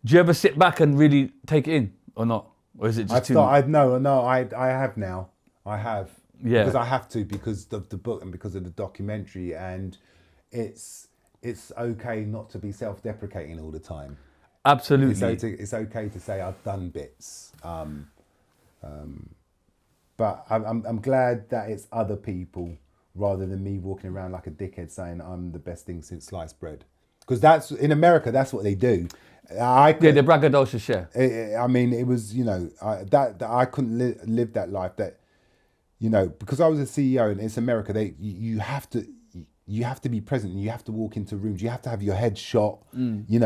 Do you ever sit back and really take it in, or not? Or is it just I have now. I have. Yeah. Because I have to, because of the book and because of the documentary, and it's okay not to be self-deprecating all the time. Absolutely. It's okay to say I've done bits. But I'm glad that it's other people, rather than me walking around like a dickhead saying I'm the best thing since sliced bread. Because that's, in America, that's what they do. The braggadocious, yeah. I mean, it was, I couldn't live that life, that, because I was a CEO and it's America, you have to be present, and you have to walk into rooms, you have to have your head shot, you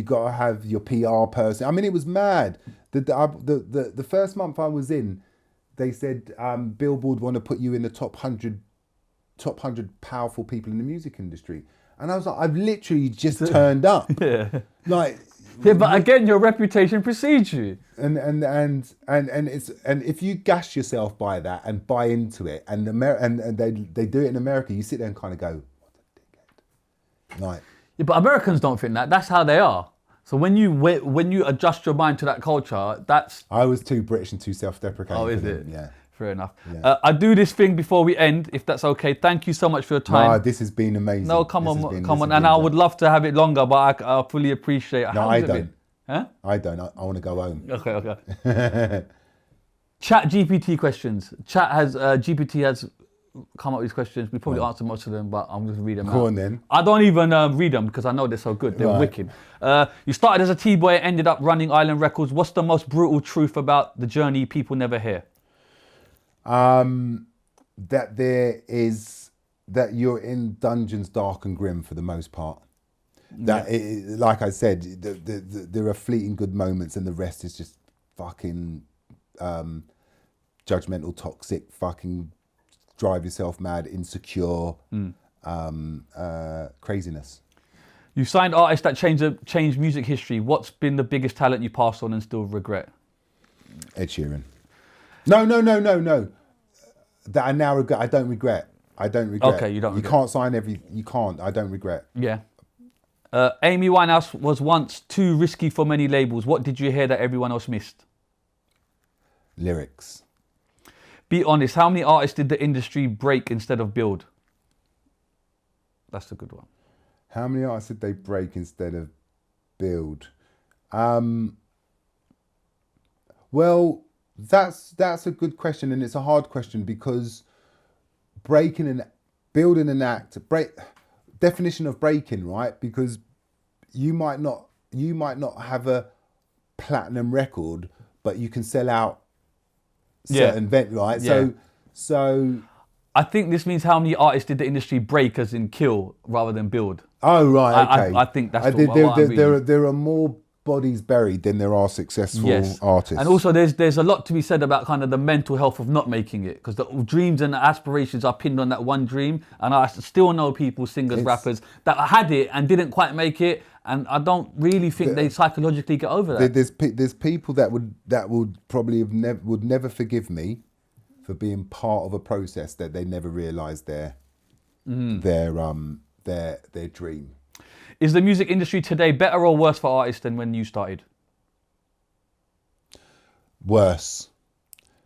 got to have your PR person. I mean, it was mad. The first month I was in, they said Billboard want to put you in the top 100 powerful people in the music industry, and I was like, I've literally just turned up. Yeah. Like. Yeah, but again, your reputation precedes you. And if you gash yourself by that and buy into it, and they do it in America, you sit there and kind of go, what a dickhead. Like. Yeah, but Americans don't think that. That's how they are. So when you adjust your mind to that culture, that's... I was too British and too self-deprecating. Oh, is it? Yeah. Fair enough. Yeah. I do this thing before we end, if that's okay. Thank you so much for your time. No, this has been amazing. No, come on. And I would love to have it longer, but I fully appreciate it. No, I don't. Huh? I don't. I want to go home. Okay. Chat GPT questions. GPT has come up with these questions. We probably answered most of them, but I'm going to read them out. Go on then. I don't even read them because I know they're so good. They're wicked. You started as a T-boy and ended up running Island Records. What's the most brutal truth about the journey people never hear? That you're in dungeons dark and grim for the most part. Like I said, there are fleeting good moments, and the rest is just fucking judgmental, toxic, fucking drive yourself mad, insecure, craziness. You signed artists that changed music history. What's been the biggest talent you passed on and still regret? Ed Sheeran. No. That I now regret. I don't regret. Okay, you don't regret. You can't sign you can't. I don't regret. Yeah. Amy Winehouse was once too risky for many labels. What did you hear that everyone else missed? Lyrics. Be honest, how many artists did the industry break instead of build? That's a good one. How many artists did they break instead of build? Well, That's a good question, and it's a hard question because building an act, definition of breaking, right? Because you might not have a platinum record, but you can sell out certain right? Yeah. So I think this means how many artists did the industry break as in kill rather than build. Oh right, okay. I think that's what I'm reading. There are more bodies buried than there are successful artists. And also there's a lot to be said about kind of the mental health of not making it, because the dreams and the aspirations are pinned on that one dream. And I still know people, singers, rappers that had it and didn't quite make it, and I don't really think they psychologically get over that. There's people that would probably would never forgive me for being part of a process that they never realised their dream. Is the music industry today better or worse for artists than when you started? Worse.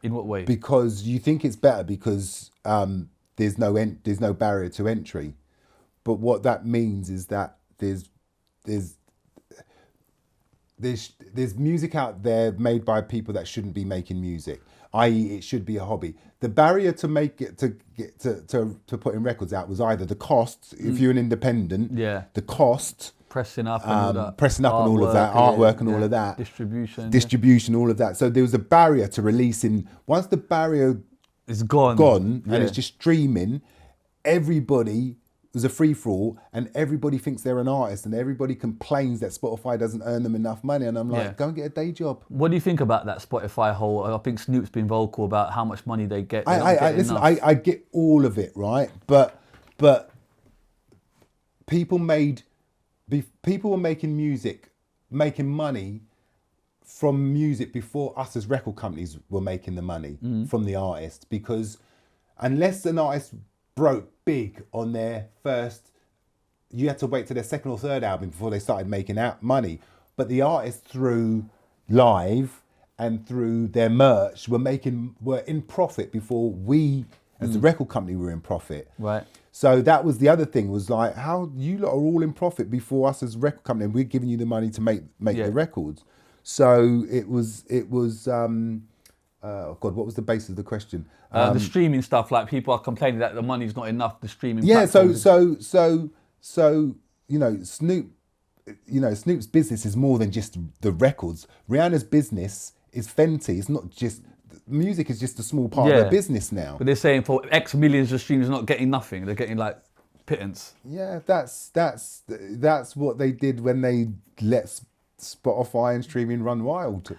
In what way? Because you think it's better because there's no barrier to entry, but what that means is that there's music out there made by people that shouldn't be making music, i.e. it should be a hobby. The barrier to make it to putting records out was either the cost, if you're an independent, the cost, pressing up and all that, and all of that, artwork and all of that, distribution, all of that. So there was a barrier to releasing. Once the barrier is gone, and it's just streaming, everybody was a free-for-all, and everybody thinks they're an artist, and everybody complains that Spotify doesn't earn them enough money, and I'm like, go and get a day job. What do you think about that Spotify whole? I think Snoop's been vocal about how much money they get. Listen, I get all of it, right? But people were making music, making money from music before us as record companies were making the money from the artists, because unless an artist broke big on their first, you had to wait till their second or third album before they started making out money. But the artists, through live and through their merch, were in profit before we, as the record company, were in profit. Right. So that was the other thing, was like, how you lot are all in profit before us as record company, and we're giving you the money to make the records. So it was oh God, what was the basis of the question? The streaming stuff, like people are complaining that the money's not enough. The streaming. Yeah. platforms. So Snoop's business is more than just the records. Rihanna's business is Fenty. It's not just music; is just a small part of her business now. But they're saying for X millions of streamers not getting nothing. They're getting like pittance. Yeah, that's what they did when they let Spotify and streaming run wild.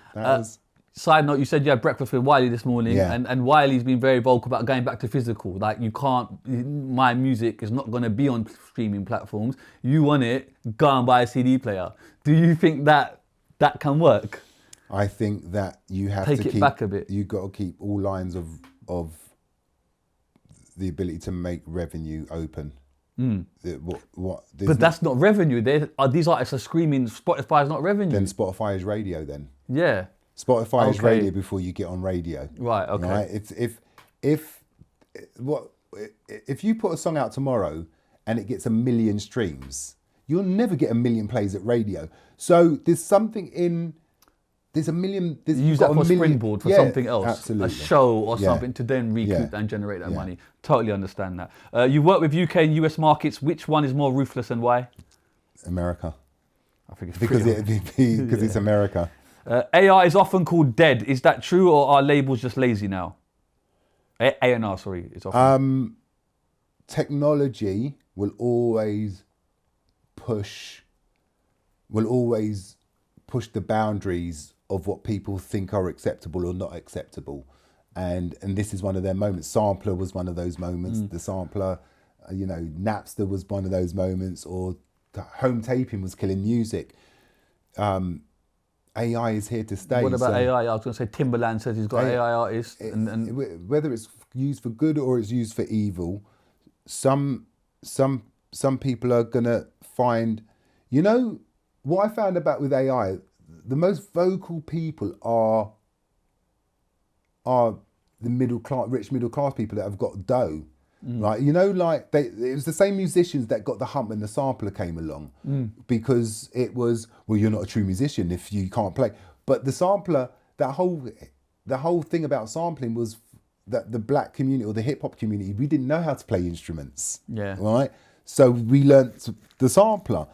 Side note, you said you had breakfast with Wiley this morning, and Wiley's been very vocal about going back to physical. Like, you can't, my music is not going to be on streaming platforms. You want it, go and buy a CD player. Do you think that can work? I think that you have to keep back a bit. You've got to keep all lines of the ability to make revenue open. But that's not revenue. These artists are screaming Spotify's not revenue. Then Spotify is radio then. Yeah. Spotify is radio before you get on radio. Right, okay. Right? If you put a song out tomorrow and it gets 1 million streams, you'll never get 1 million plays at radio. So there's something in, there's 1 million. Use that for a springboard for something else. Absolutely. A show or something to then recoup and generate that money. Totally understand that. You work with UK and US markets. Which one is more ruthless and why? America. I think it's because it's America. AI is often called dead. Is that true, or are labels just lazy now? A&R, sorry. It's often. Technology will always push the boundaries of what people think are acceptable or not acceptable. And this is one of their moments. Sampler was one of those moments. The sampler, Napster was one of those moments, or home taping was killing music. AI is here to stay. What about AI? I was going to say Timbaland says he's got AI artists. And whether it's used for good or it's used for evil, some people are going to find... what I found about with AI, the most vocal people are the rich middle class people that have got dough. Right, it was the same musicians that got the hump when the sampler came along, because it was, well, you're not a true musician if you can't play. But the sampler, that whole the whole thing about sampling was that the black community or the hip hop community, we didn't know how to play instruments. Yeah. Right. So we learnt the sampler,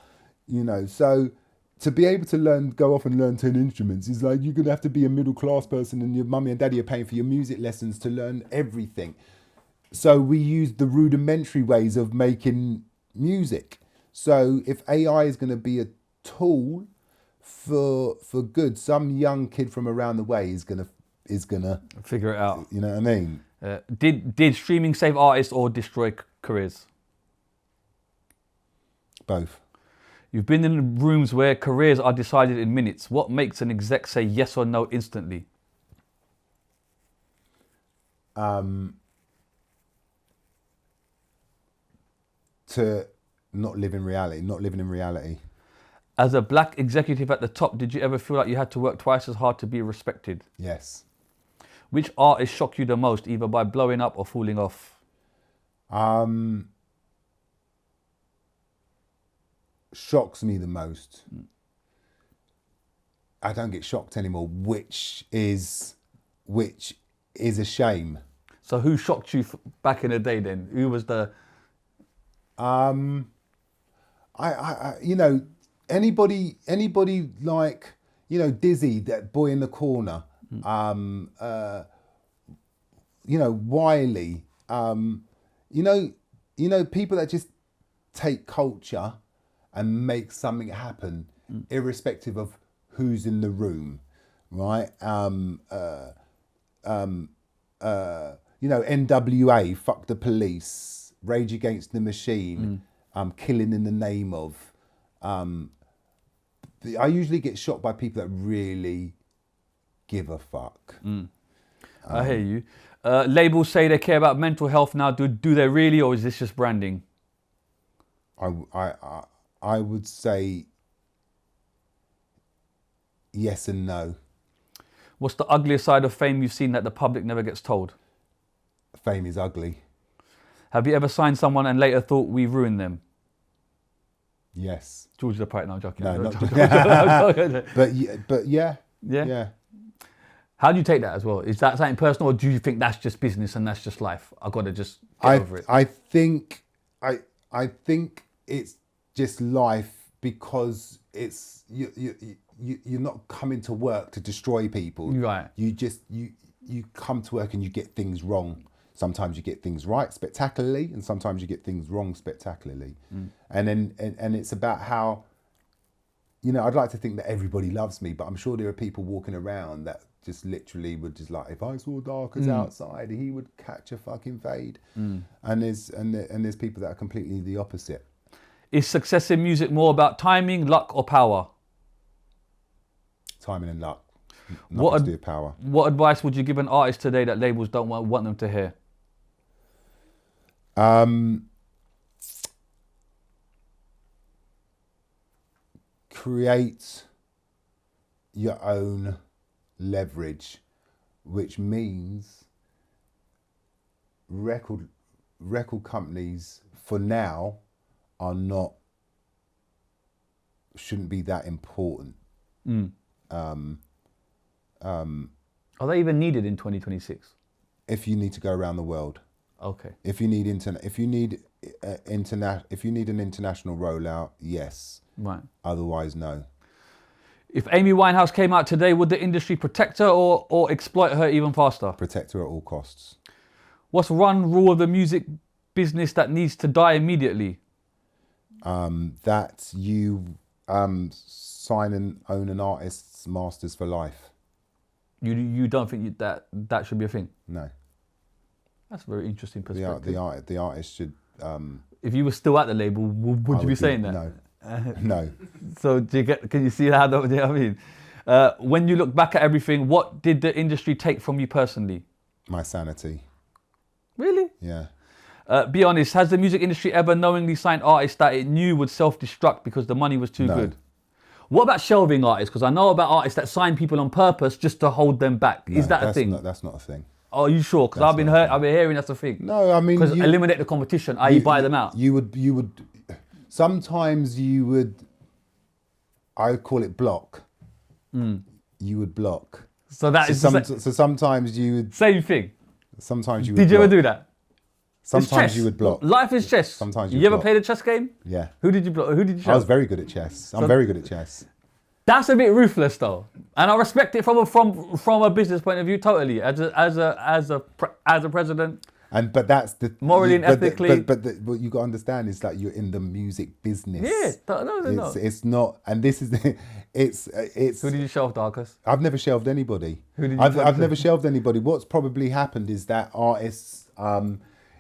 so to be able to go off and learn 10 instruments is like, you're going to have to be a middle class person and your mummy and daddy are paying for your music lessons to learn everything. So we used the rudimentary ways of making music. So if AI is going to be a tool for good, some young kid from around the way is gonna figure it out. You know what I mean? Did streaming save artists or destroy careers? Both. You've been in rooms where careers are decided in minutes. What makes an exec say yes or no instantly? To not live in reality. As a black executive at the top, did you ever feel like you had to work twice as hard to be respected? Yes. Which artist shocked you the most, either by blowing up or falling off? Shocks me the most. I don't get shocked anymore, which is a shame. So who shocked you back in the day then? Who was the... Anybody like, Dizzee, that boy in the corner, Wiley, people that just take culture and make something happen, irrespective of who's in the room, right? NWA, fuck the police, Rage Against the Machine, killing in the name of. I usually get shocked by people that really give a fuck. I hear you. Labels say they care about mental health now. Do they really, or is this just branding? I would say yes and no. What's the ugliest side of fame you've seen that the public never gets told? Fame is ugly. Have you ever signed someone and later thought we've ruined them? Yes. George the Poet, no, I'm joking. No, I'm not joking. but yeah. Yeah. How do you take that as well? Is that something personal, or do you think that's just business and that's just life? I've got to just get over it. I think it's just life, because it's you're not coming to work to destroy people. Right. You come to work and you get things wrong. Sometimes you get things right spectacularly, and sometimes you get things wrong spectacularly. And then it's about how, I'd like to think that everybody loves me, but I'm sure there are people walking around that just literally would just like, if I saw Darcus outside, he would catch a fucking fade. And there's people that are completely the opposite. Is success in music more about timing, luck, or power? Timing and luck. Nothing to do with power. What advice would you give an artist today that labels don't want them to hear? Create your own leverage, which means record companies for now shouldn't be that important. Are they even needed in 2026? If you need to go around the world. Okay. If you need an international rollout, yes. Right. Otherwise, no. If Amy Winehouse came out today, would the industry protect her or exploit her even faster? Protect her at all costs. What's one rule of the music business that needs to die immediately? That you sign and own an artist's masters for life. You don't think that should be a thing? No. That's a very interesting perspective. The artist should. If you were still at the label, would you be saying that? No. No. So can you see how? Do you know what I mean? When you look back at everything, what did the industry take from you personally? My sanity. Really? Yeah. Be honest, has the music industry ever knowingly signed artists that it knew would self-destruct because the money was too good? What about shelving artists? Because I know about artists that sign people on purpose just to hold them back. Is that a thing? That's not a thing. Oh, are you sure? Because I've been hearing that's a thing. No, I mean... Because eliminate the competition, i.e. buy them out. You would... Sometimes you would... I would call it block. You would block. So that is so sometimes you would. same thing. Sometimes you would. Did you block. ever do that? It's Sometimes chess. you would block. Life is chess. Sometimes you you ever block. played a chess game? Yeah. Who did you block? Who did you show? I was very good at chess. I'm very good at chess. That's a bit ruthless though, and I respect it from a business point of view totally. As a president. But that's the morally and ethically. But what you got to understand is that you're in the music business. Yeah, no. It's not, and this is it's. Who did you shelve, Darcus? I've never shelved anybody. Who did you I've never shelved anybody. What's probably happened is that artists,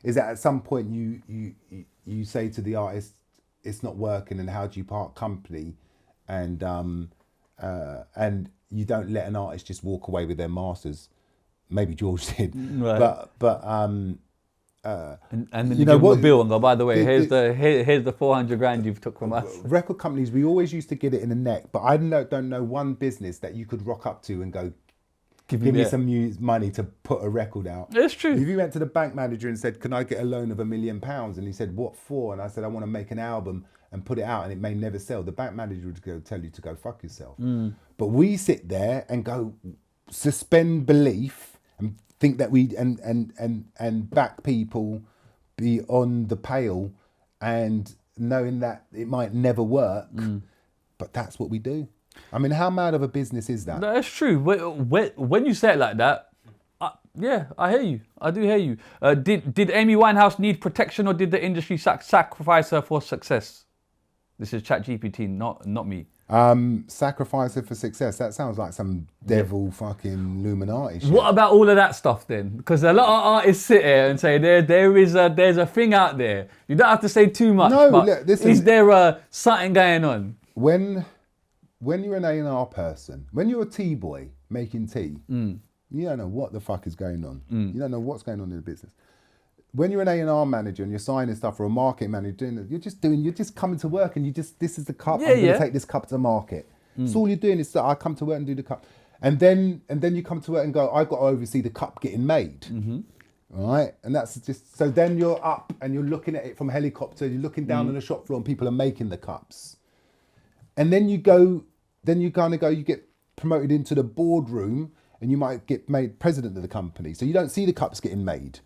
is that at some point you say to the artist, it's not working, and how do you part company, and you don't let an artist just walk away with their masters. Maybe George did, right. but and then you give them a bill and go, by the way, here's the 400 grand you've took from us. Record companies, we always used to get it in the neck, but I don't know one business that you could rock up to and go, give me some money to put a record out. It's true. If you went to the bank manager and said, can I get a loan of £1 million? And he said, what for? And I said, I want to make an album and put it out and it may never sell. The bank manager would go tell you to go fuck yourself. But we sit there and go, suspend belief and think that we and back people beyond the pale, and knowing that it might never work, but that's what we do. I mean, how mad of a business is that? That's true. When you say it like that, yeah, I hear you. I do hear you. Did Amy Winehouse need protection, or did the industry sacrifice her for success? This is ChatGPT, not me. Sacrifice her for success. That sounds like some devil fucking Illuminati shit. What about all of that stuff then? Because a lot of artists sit here and say there's a thing out there. You don't have to say too much. No, but look, listen, is there something going on? When you're an A&R person, when you're a tea boy making tea, you don't know what the fuck is going on. You don't know what's going on in the business. When you're an A&R manager and you're signing stuff, or a market manager, you're just coming to work and this is the cup. I'm going to take this cup to market. So all you're doing is I come to work and do the cup, and then you come to work and go, I've got to oversee the cup getting made, right? And that's just so. Then you're up and you're looking at it from a helicopter. You're looking down on the shop floor and people are making the cups, and then you get promoted into the boardroom. And you might get made president of the company. So you don't see the cups getting made,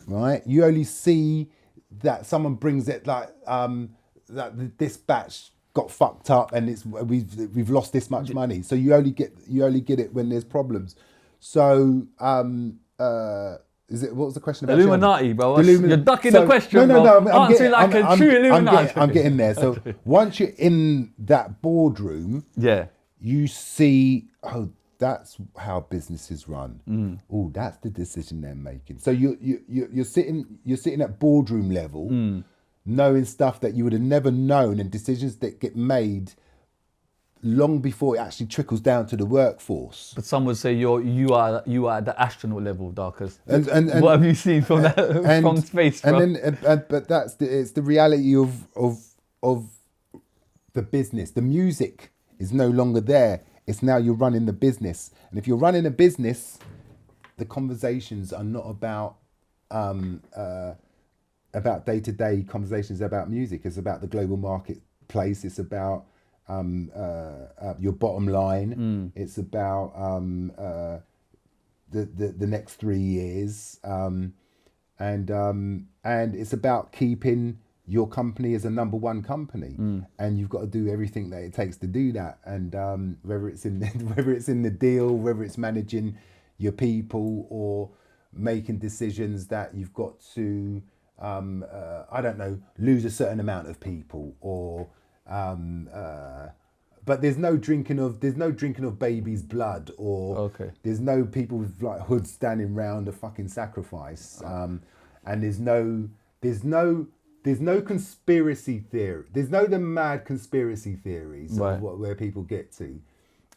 right? You only see that someone brings it like that this batch got fucked up and we've lost this much money. So you only get it when there's problems. So what was the question about? Illuminati, bro. You're ducking the question. No. Answering like a true Illuminati. I'm getting there. So once you're in that boardroom, you see, that's how businesses run. Oh, that's the decision they're making. So you're sitting at boardroom level, knowing stuff that you would have never known, and decisions that get made long before it actually trickles down to the workforce. But some would say you are at the astronaut level, Darcus. And what have you seen from from space? Bro? But it's the reality of the business. The music is no longer there. It's now you're running the business. And if you're running a business, the conversations are not about day-to-day conversations about music. It's about the global marketplace. It's about your bottom line. It's about the next 3 years. And it's about keeping your company is a number one company, and you've got to do everything that it takes to do that. And whether it's in the deal, whether it's managing your people or making decisions that you've got to, I don't know, lose a certain amount of people, or but there's no drinking of baby's blood, or there's no people with like hoods standing round a fucking sacrifice, and there's no conspiracy theory. There's no the mad conspiracy theories of where people get to.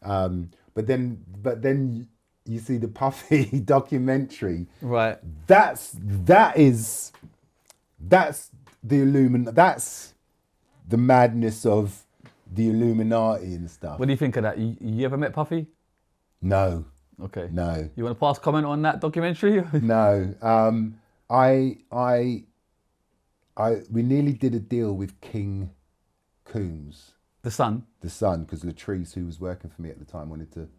But then you see the Puffy documentary. Right. That's the That's the madness of the Illuminati and stuff. What do you think of that? You ever met Puffy? No. Okay. No. You want to pass comment on that documentary? No. We nearly did a deal with King Coombs. The son? The son, because Latrice, who was working for me at the time, wanted to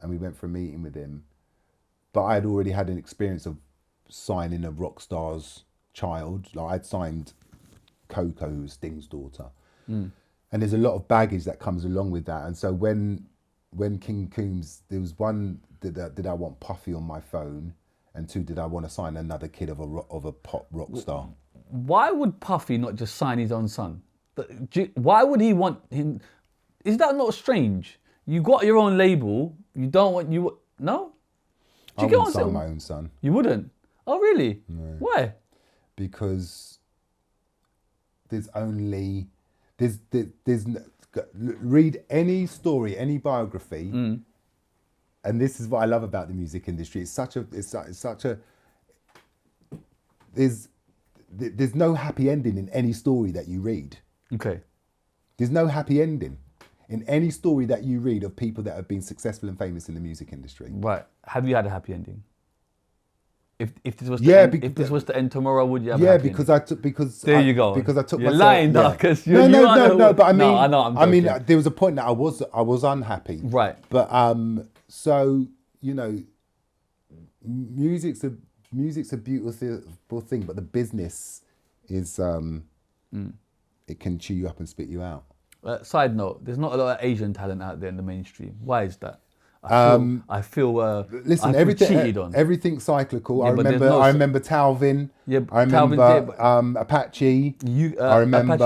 and we went for a meeting with him. But I had already had an experience of signing a rock star's child. Like I'd signed Coco, who's Sting's daughter. And there's a lot of baggage that comes along with that. And so when King Coombs, there was one, did I want Puffy on my phone? And two, did I want to sign another kid of a pop rock star? Why would Puffy not just sign his own son? Why would he want him? Is that not strange? You got your own label. You don't want you no? I wouldn't sign my own son. You wouldn't? Oh really? No. Why? Because read any story, any biography, and this is what I love about the music industry. There's no happy ending in any story that you read. Okay. There's no happy ending in any story that you read of people that have been successful and famous in the music industry. Right. Have you had a happy ending? If this was if this was to end tomorrow, would you have? Yeah, a happy because there you go. Because I took You're myself. lying, Darcus. No. But I mean, no, I know. I'm joking. there was a point that I was unhappy. Right. But so you know, music's a beautiful thing, but the business is it can chew you up and spit you out. Side note: there's not a lot of Asian talent out there in the mainstream. Why is that? I feel listen, everything's cyclical. Yeah, I remember Talvin. Yeah, I remember Apache. I remember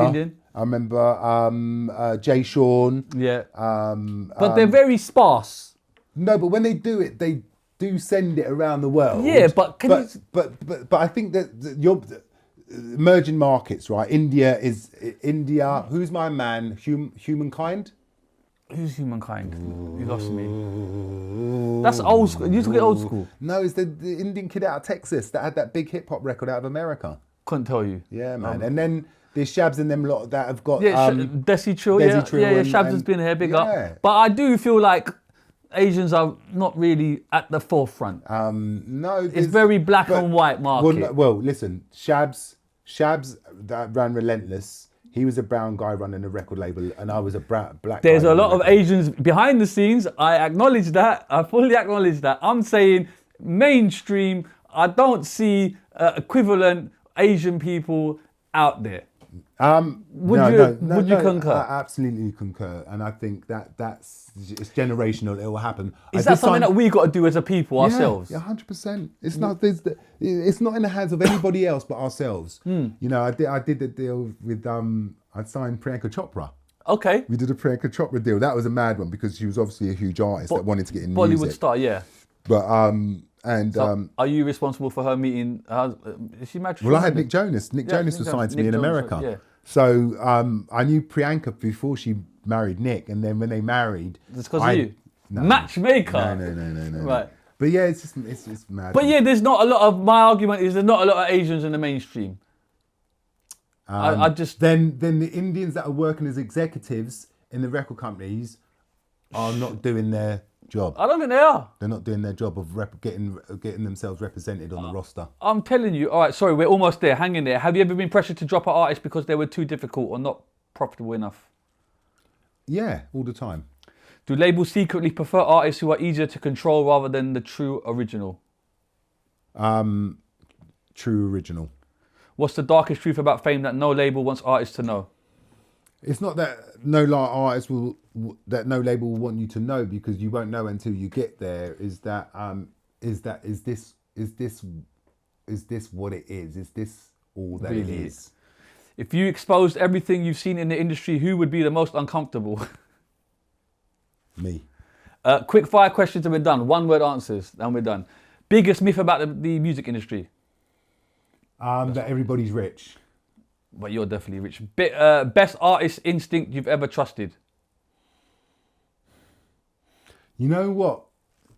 Jay Sean. Yeah. But they're very sparse. No, but when they do it, they do send it around the world. Yeah, but but I think that your emerging markets, right? India. Who's my man? Humankind. Who's Humankind? You lost me. That's old school. You took it old school. No, it's the Indian kid out of Texas that had that big hip hop record out of America. Couldn't tell you. Yeah, man. And then there's Shabs and them lot that have got Desi Trill. Yeah, Shabs has been here, big up. But I do feel like Asians are not really at the forefront. No, it's very black and white market. Well, listen, Shabs that ran Relentless. He was a brown guy running a record label, and I was a black guy. There's a lot of Asians behind the scenes. I acknowledge that. I fully acknowledge that. I'm saying mainstream, I don't see equivalent Asian people out there. Would you concur? I absolutely concur, and I think it's generational. It will happen. Is that something that we got to do as a people ourselves? Yeah, 100%. It's not. It's not in the hands of anybody else but ourselves. You know, I did the deal with I signed Priyanka Chopra. Okay. We did a Priyanka Chopra deal. That was a mad one because she was obviously a huge artist that wanted to get in music. Bollywood star, yeah. But are you responsible for her meeting? Is she married? Well, I had Nick Jonas. Nick Jonas was signed to me in America. Yeah. So I knew Priyanka before she married Nick, and then when they married, it's because of you. No. Matchmaker. No. Right. But yeah, it's just mad. But yeah, there's not a lot of. My argument is there's not a lot of Asians in the mainstream. I just then the Indians that are working as executives in the record companies are not doing their job. I don't think they are. They're not doing their job of getting themselves represented on the roster. I'm telling you. All right, sorry, we're almost there. Hang in there. Have you ever been pressured to drop an artist because they were too difficult or not profitable enough? Yeah, all the time. Do labels secretly prefer artists who are easier to control rather than the true original? True original. What's the darkest truth about fame that no label wants artists to know? It's not that no label will want you to know, because you won't know until you get there. Is this what it is? Is this all that really it is? If you exposed everything you've seen in the industry, who would be the most uncomfortable? Me. Quick fire questions and we're done. One word answers and we're done. Biggest myth about the music industry? That everybody's rich. But you're definitely rich. Best artist instinct you've ever trusted? You know what?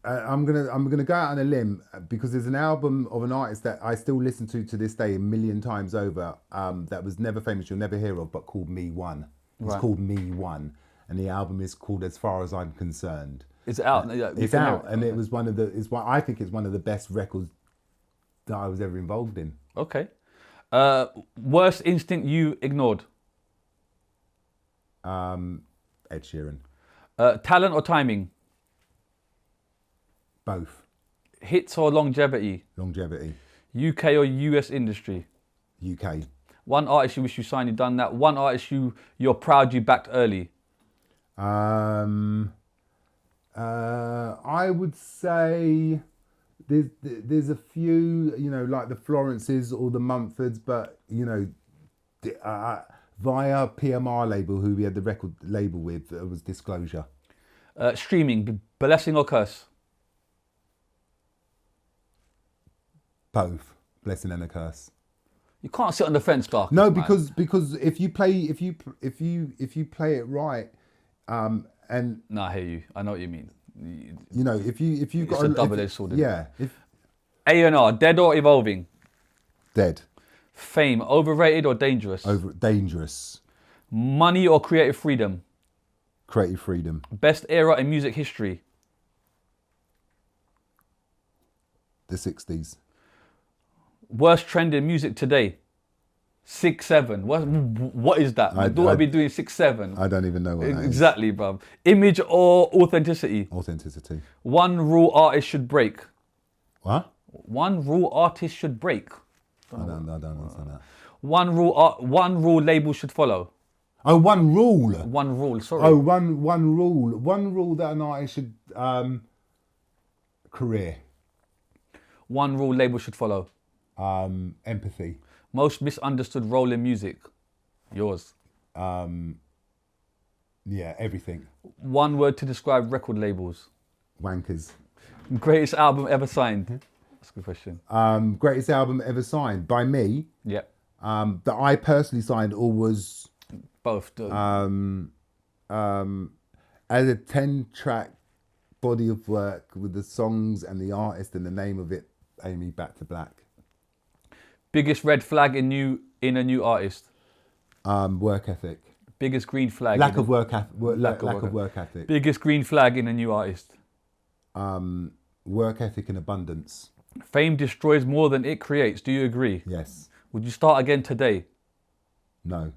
I'm gonna go out on a limb, because there's an album of an artist that I still listen to this day 1,000,000 times over. That was never famous, you'll never hear of, but called Me One. It's called Me One, and the album is called As Far As I'm Concerned. It's out. It's out, and it was I think it's one of the best records that I was ever involved in. Okay. Worst instinct you ignored? Ed Sheeran. Talent or timing? Both. Hits or longevity? Longevity. UK or US industry? UK. One artist you wish you signed, you done that. One artist you're proud you backed early. I would say there's a few, like the Florences or the Mumfords, but via PMR label, who we had the record label with, was Disclosure. Streaming, blessing or curse? Both, blessing and a curse. You can't sit on the fence, Darcus. No, man. because if you play it right, and No, I hear you. I know what you mean. if you've got It's a double-edged sword. Yeah, A&R, dead or evolving? dead. Fame, overrated or dangerous? Dangerous. Money or creative freedom? Creative freedom. Best era in music history? The 60s. Worst trend in music today? 6-7. What is that? My daughter be doing 6-7. I don't even know what that is. Exactly, bruv. Image or authenticity? Authenticity. One rule artist should break. What? One rule artist should break. I don't understand that. One rule label should follow. Oh, one rule. One rule, sorry. Oh, one rule. One rule that an artist should career. One rule label should follow. Empathy. Most misunderstood role in music? Yours. Yeah, everything. One word to describe record labels? Wankers. Greatest album ever signed? That's a good question. Greatest album ever signed by me. Yeah. That I personally signed, or was Both. as a 10-track body of work with the songs and the artist and the name of it, Amy Back to Black. Biggest red flag in a new artist? Work ethic. Biggest green flag? Lack of work ethic. Biggest green flag in a new artist? Work ethic in abundance. Fame destroys more than it creates. Do you agree? Yes. Would you start again today? No.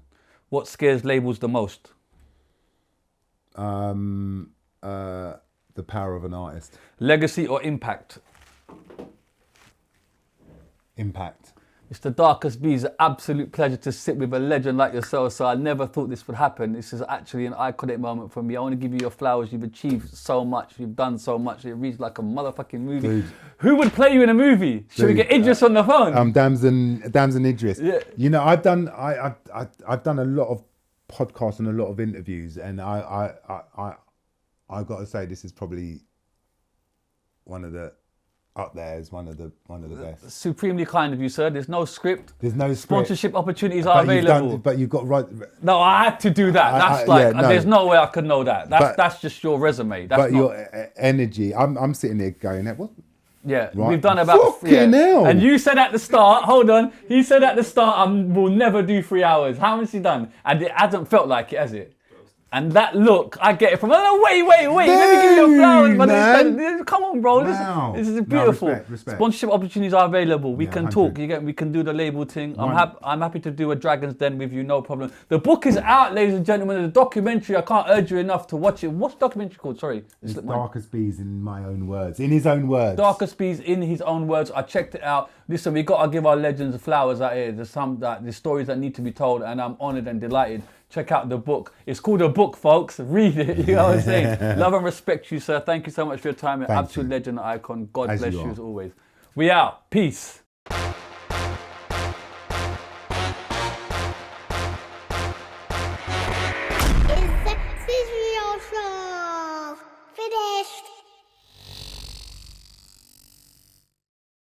What scares labels the most? The power of an artist. Legacy or impact? Impact. Mr. Darcus Beese, an absolute pleasure to sit with a legend like yourself. So I never thought this would happen. This is actually an iconic moment for me. I want to give you your flowers. You've achieved so much. You've done so much. It reads like a motherfucking movie. Dude. Who would play you in a movie? Should we get Idris on the phone? Damson Idris. Yeah. I've done a lot of podcasts and a lot of interviews, and I've got to say this is probably one of the best. Supremely kind of you, sir. There's no script. There's no script. Sponsorship opportunities are available. But you've got right. No, I had to do that. There's no way I could know that. That's just your resume. Your energy. I'm sitting there going, what? Yeah, right. We've done about. Hell. And you said at the start, hold on. He said at the start, we'll never do 3 hours. How much has he done? And it hasn't felt like it, has it? And that look, I get it from. Oh, wait. Let me give you your flowers, but come on, bro. Wow. This is beautiful. No, respect. Sponsorship opportunities are available. We can 100. talk. We can do the label thing. I'm happy to do a Dragon's Den with you, no problem. The book is out, ladies and gentlemen. The documentary, I can't urge you enough to watch it. What's the documentary called? Sorry. It's Darcus Beese in my own words. In his own words. Darcus Beese in his own words. I checked it out. Listen, we got to give our legends flowers out here. There's stories that need to be told, and I'm honoured and delighted. Check out the book. It's called a book, folks. Read it. You know what I'm saying? Love and respect you, sir. Thank you so much for your time. An absolute legend, icon. God bless you as always. We out. Peace.